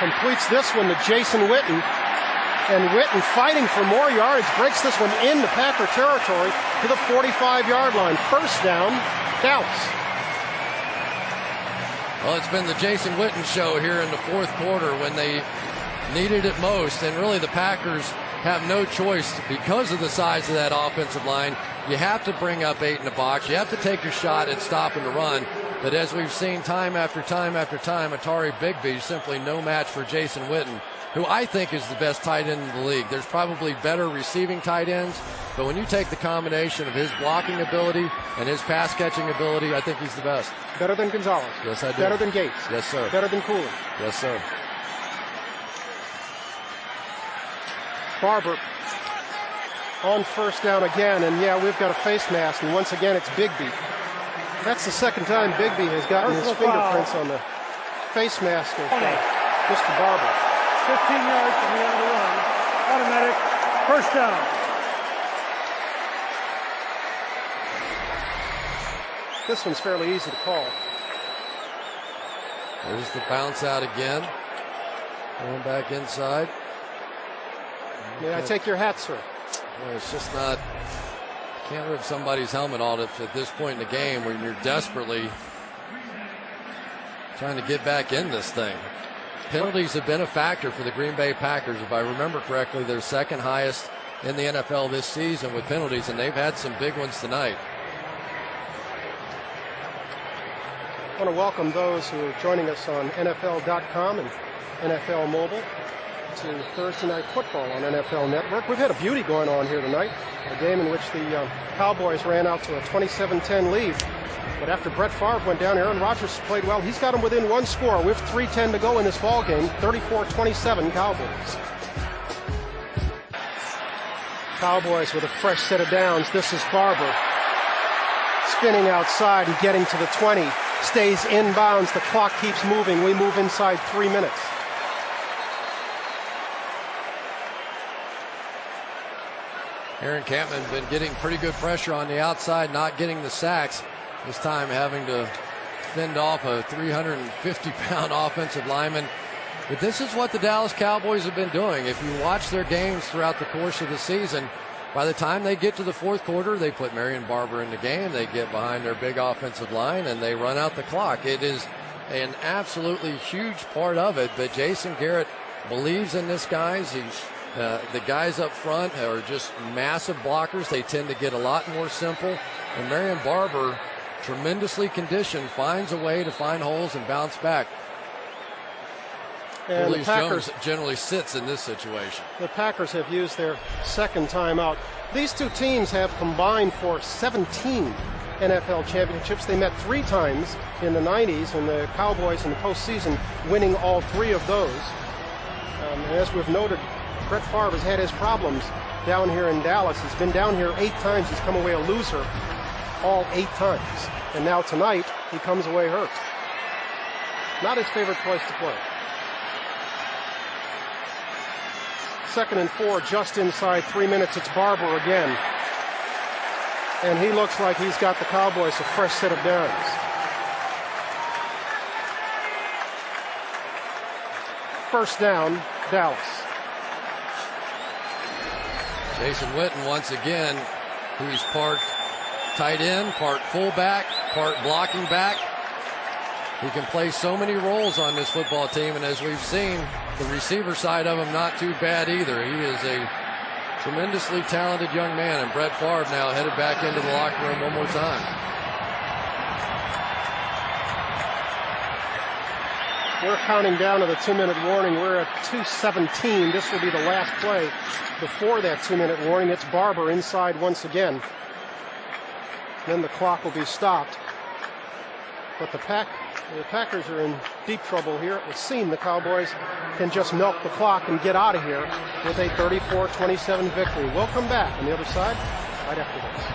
Completes this one to Jason Witten. And Witten, fighting for more yards, breaks this one into Packer territory to the 45-yard line. First down, Dallas. Well, it's been the Jason Witten show here in the fourth quarter when they needed it most. And really the Packers have no choice because of the size of that offensive line. You have to bring up 8 in the box. You have to take your shot at stopping the run. But as we've seen time after time after time, Atari Bigby is simply no match for Jason Witten, who I think is the best tight end in the league. There's probably better receiving tight ends, but when you take the combination of his blocking ability and his pass catching ability, I think he's the best. Better than Gonzalez. Yes, I do. Better than Gates. Yes, sir. Better than Cooley. Yes, sir. Barber on first down again, and yeah, we've got a face mask, and once again it's Bigby. That's the second time Bigby has gotten his fingerprints on the face mask of Mr. Barber. 15 yards from the end of the run. Automatic first down. This one's fairly easy to call. There's the bounce out again. Going back inside. May I take your hat, sir? Well, it's just not. Can't rip somebody's helmet off at this point in the game when you're desperately trying to get back in this thing. Penalties have been a factor for the Green Bay Packers. If I remember correctly, their second highest in the NFL this season with penalties, and they've had some big ones tonight. I want to welcome those who are joining us on NFL.com and NFL Mobile to Thursday Night Football on NFL Network. We've had a beauty going on here tonight, a game in which the Cowboys ran out to a 27-10 lead. But after Brett Favre went down, Aaron Rodgers played well. He's got them within one score with 3:10 to go in this ball game. 34-27 Cowboys. Cowboys with a fresh set of downs. This is Barber spinning outside and getting to the 20. Stays inbounds. The clock keeps moving. We move inside 3 minutes. Aaron Campbell's been getting pretty good pressure on the outside, not getting the sacks. This time having to fend off a 350-pound offensive lineman. But this is what the Dallas Cowboys have been doing. If you watch their games throughout the course of the season, by the time they get to the fourth quarter, they put Marion Barber in the game. They get behind their big offensive line, and they run out the clock. It is an absolutely huge part of it. But Jason Garrett believes in this guys. The guys up front are just massive blockers. They tend to get a lot more simple. And Marion Barber, tremendously conditioned, finds a way to find holes and bounce back. And Willie Jones generally sits in this situation. The Packers have used their second timeout. These two teams have combined for 17 NFL championships. They met 3 times in the 90s, and the Cowboys in the postseason winning all 3 of those. As we've noted, Brett Favre has had his problems down here in Dallas. He's been down here 8 times. He's come away a loser all 8 times. And now tonight, he comes away hurt. Not his favorite place to play. 2nd and 4, just inside 3 minutes. It's Barber again. And he looks like he's got the Cowboys a fresh set of downs. First down, Dallas. Jason Witten once again, who's part tight end, part fullback, part blocking back. He can play so many roles on this football team, and as we've seen, the receiver side of him not too bad either. He is a tremendously talented young man, and Brett Favre now headed back into the locker room one more time. We're counting down to the 2-minute warning. We're at 2:17. This will be the last play before that 2-minute warning. It's Barber inside once again. Then the clock will be stopped. But the Packers are in deep trouble here. It would seem the Cowboys can just milk the clock and get out of here with a 34-27 victory. We'll come back on the other side right after this.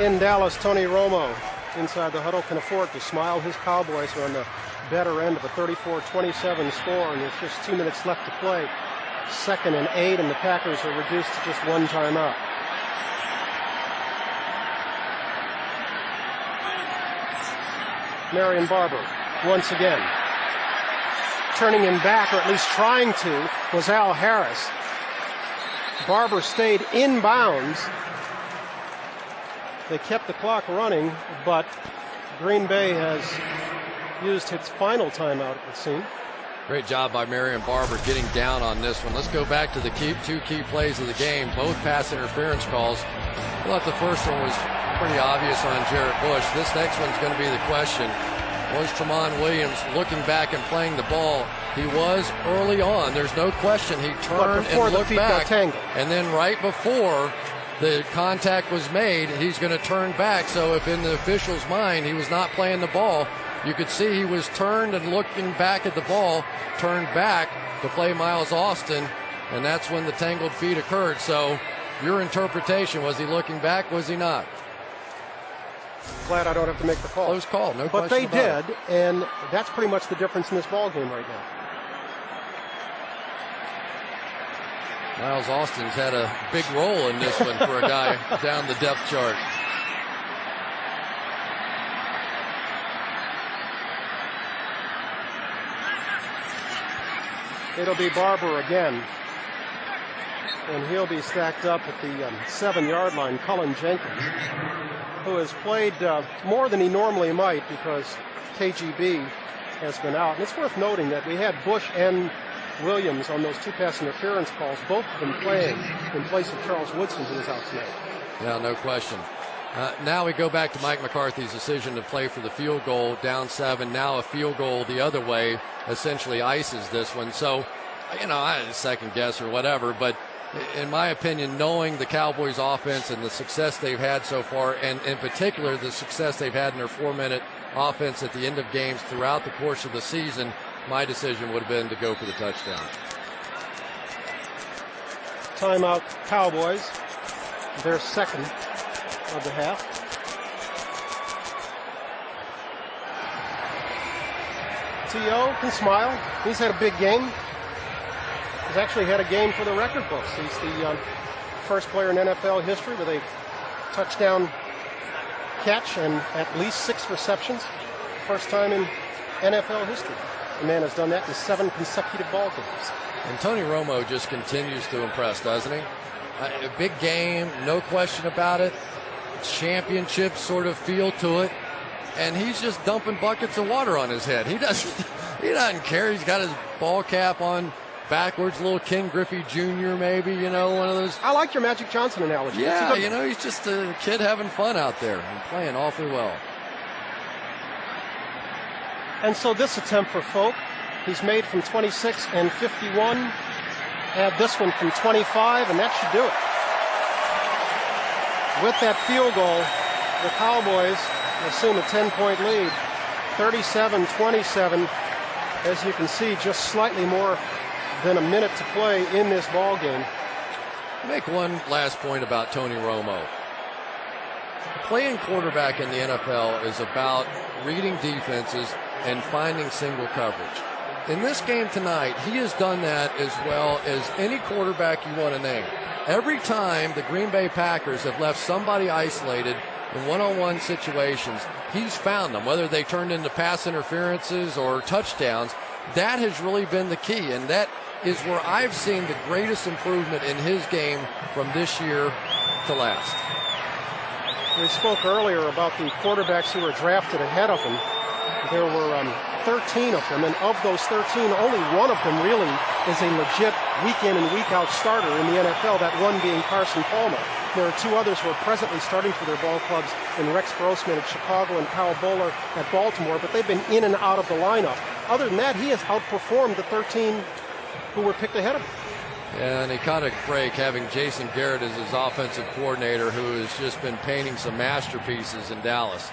In Dallas, Tony Romo inside the huddle can afford to smile. His Cowboys are on the better end of a 34-27 score, and there's just 2 minutes left to play. 2nd and 8, and the Packers are reduced to just 1 timeout. Marion Barber once again. Turning him back, or at least trying to, was Al Harris. Barber stayed inbounds. They kept the clock running, but Green Bay has used its final timeout, it would seem. Great job by Marion Barber getting down on this one. Let's go back to the 2 key plays of the game, both pass interference calls. I thought the first one was pretty obvious on Jarrett Bush. This next one's going to be the question. Was Tramon Williams looking back and playing the ball? He was early on. There's no question. He turned and looked back. And then right before the contact was made, he's going to turn back. So if in the official's mind he was not playing the ball, you could see he was turned and looking back at the ball, turned back to play Miles Austin, and that's when the tangled feet occurred. So your interpretation, was he looking back, was he not? Glad I don't have to make the call. Close call, no question about it. But they did, and that's pretty much the difference in this ball game right now. Miles Austin's had a big role in this one for a guy down the depth chart. It'll be Barber again. And he'll be stacked up at the 7-yard line. Cullen Jenkins who has played more than he normally might because KGB has been out. And it's worth noting that we had Bush and Williams on those 2 pass interference calls, both of them playing in place of Charles Woodson, who was out tonight. Yeah, no question. Now we go back to Mike McCarthy's decision to play for the field goal, down 7. Now a field goal the other way essentially ices this one. So, I had a second guess or whatever, but in my opinion, knowing the Cowboys offense and the success they've had so far, and in particular the success they've had in their 4-minute offense at the end of games throughout the course of the season, my decision would have been to go for the touchdown. Timeout Cowboys, their second of the half. T.O. can smile. He's had a big game. He's actually had a game for the record books. He's the first player in NFL history with a touchdown catch and at least 6 receptions. First time in NFL history. The man has done that in 7 consecutive ball games. And Tony Romo just continues to impress, doesn't he? A big game, no question about it. Championship sort of feel to it. And he's just dumping buckets of water on his head. He doesn't care. He's got his ball cap on backwards, little Ken Griffey Jr. maybe, one of those. I like your Magic Johnson analogy. Yeah, he's just a kid having fun out there and playing awfully well. And so this attempt for Folk, he's made from 26 and 51. Add this one from 25, and that should do it. With that field goal, the Cowboys assume a 10-point lead, 37-27. As you can see, just slightly more than a minute to play in this ball game. I'll make one last point about Tony Romo. Playing quarterback in the NFL is about reading defenses and finding single coverage. In this game tonight, he has done that as well as any quarterback you want to name. Every time the Green Bay Packers have left somebody isolated in one-on-one situations, he's found them, whether they turned into pass interferences or touchdowns. That has really been the key, and that is where I've seen the greatest improvement in his game from this year to last. We spoke earlier about the quarterbacks who were drafted ahead of him. There were 13 of them, and of those 13, only one of them really is a legit week-in and week-out starter in the NFL, that one being Carson Palmer. There are 2 others who are presently starting for their ball clubs in Rex Grossman at Chicago and Kyle Bowler at Baltimore, but they've been in and out of the lineup. Other than that, he has outperformed the 13 who were picked ahead of him. Yeah, and he caught a break having Jason Garrett as his offensive coordinator, who has just been painting some masterpieces in Dallas.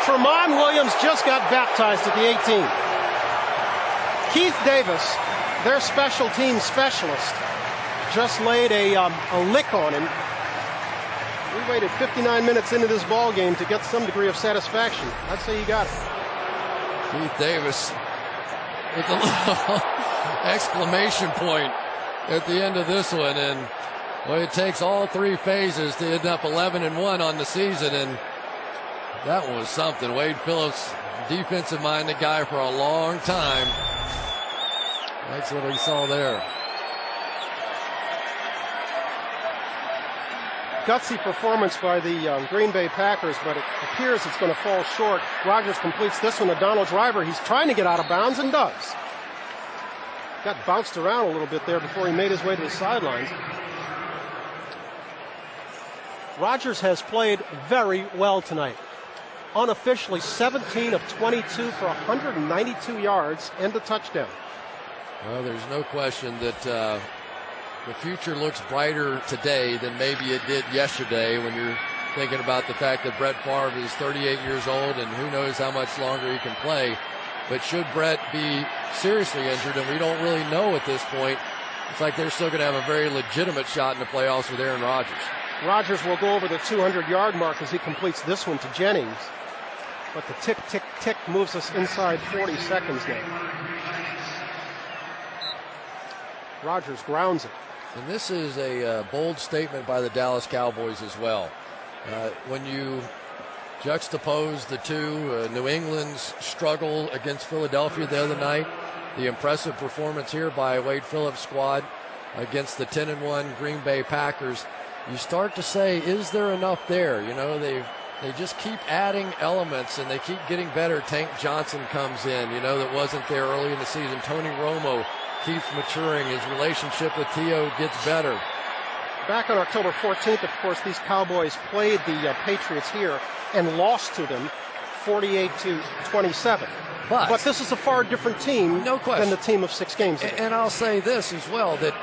Tramon Williams just got baptized at the 18. Keith Davis, their special team specialist, just laid a lick on him. We waited 59 minutes into this ball game to get some degree of satisfaction. I'd say he got it. Keith Davis with a little exclamation point at the end of this one. And well, it takes all 3 phases to end up 11-1 on the season. And that was something. Wade Phillips, defensive-minded guy for a long time. That's what we saw there. Gutsy performance by the Green Bay Packers, but it appears it's going to fall short. Rodgers completes this one to Donald Driver. He's trying to get out of bounds and does. Got bounced around a little bit there before he made his way to the sidelines. Rodgers has played very well tonight. Unofficially 17 of 22 for 192 yards and a touchdown. Well, there's no question that the future looks brighter today than maybe it did yesterday, when you're thinking about the fact that Brett Favre is 38 years old and who knows how much longer he can play. But should Brett be seriously injured, and we don't really know at this point, it's like they're still going to have a very legitimate shot in the playoffs with Aaron Rodgers. Rodgers will go over the 200-yard mark as he completes this one to Jennings. But the tick, tick, tick moves us inside 40 seconds now. Rodgers grounds it. And this is a bold statement by the Dallas Cowboys as well. When you juxtapose the two, New England's struggle against Philadelphia the other night, the impressive performance here by Wade Phillips' squad, against the 10-1 Green Bay Packers, you start to say, is there enough there? You know, they just keep adding elements and they keep getting better. Tank Johnson comes in, you know, that wasn't there early in the season. Tony Romo keeps maturing. His relationship with T.O. gets better. Back on October 14th, of course, these Cowboys played the Patriots here and lost to them 48-27. But this is a far different team than the team of 6 games ago. And I'll say this as well, that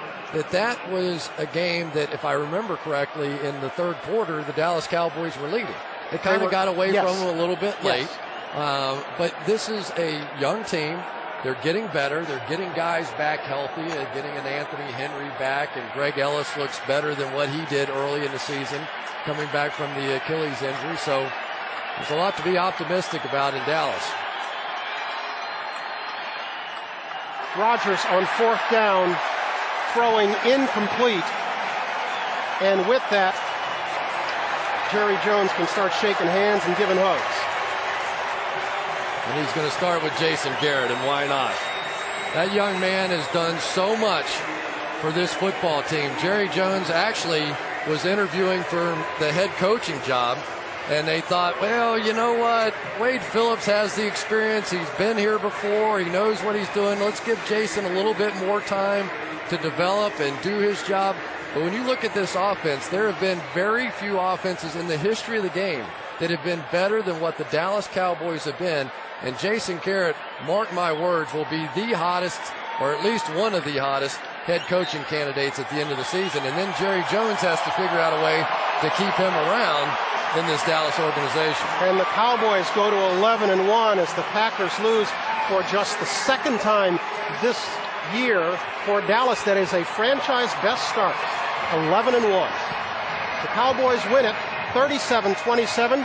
was a game that, if I remember correctly, in the third quarter, the Dallas Cowboys were leading. They kind of got away from them a little bit late. But this is a young team. They're getting better. They're getting guys back healthy, getting an Anthony Henry back, and Greg Ellis looks better than what he did early in the season, coming back from the Achilles injury. So there's a lot to be optimistic about in Dallas. Rodgers on 4th down, throwing incomplete. And with that, Jerry Jones can start shaking hands and giving hugs. And he's going to start with Jason Garrett, and why not? That young man has done so much for this football team. Jerry Jones actually was interviewing for the head coaching job, and they thought, well, you know what? Wade Phillips has the experience. He's been here before. He knows what he's doing. Let's give Jason a little bit more time to develop and do his job. But when you look at this offense, there have been very few offenses in the history of the game that have been better than what the Dallas Cowboys have been. And Jason Garrett, mark my words, will be the hottest, or at least one of the hottest, head coaching candidates at the end of the season. And then Jerry Jones has to figure out a way to keep him around in this Dallas organization. And the Cowboys go to 11-1 as the Packers lose for just the 2nd time this year for Dallas. That is a franchise best start, 11-1. The Cowboys win it 37-27.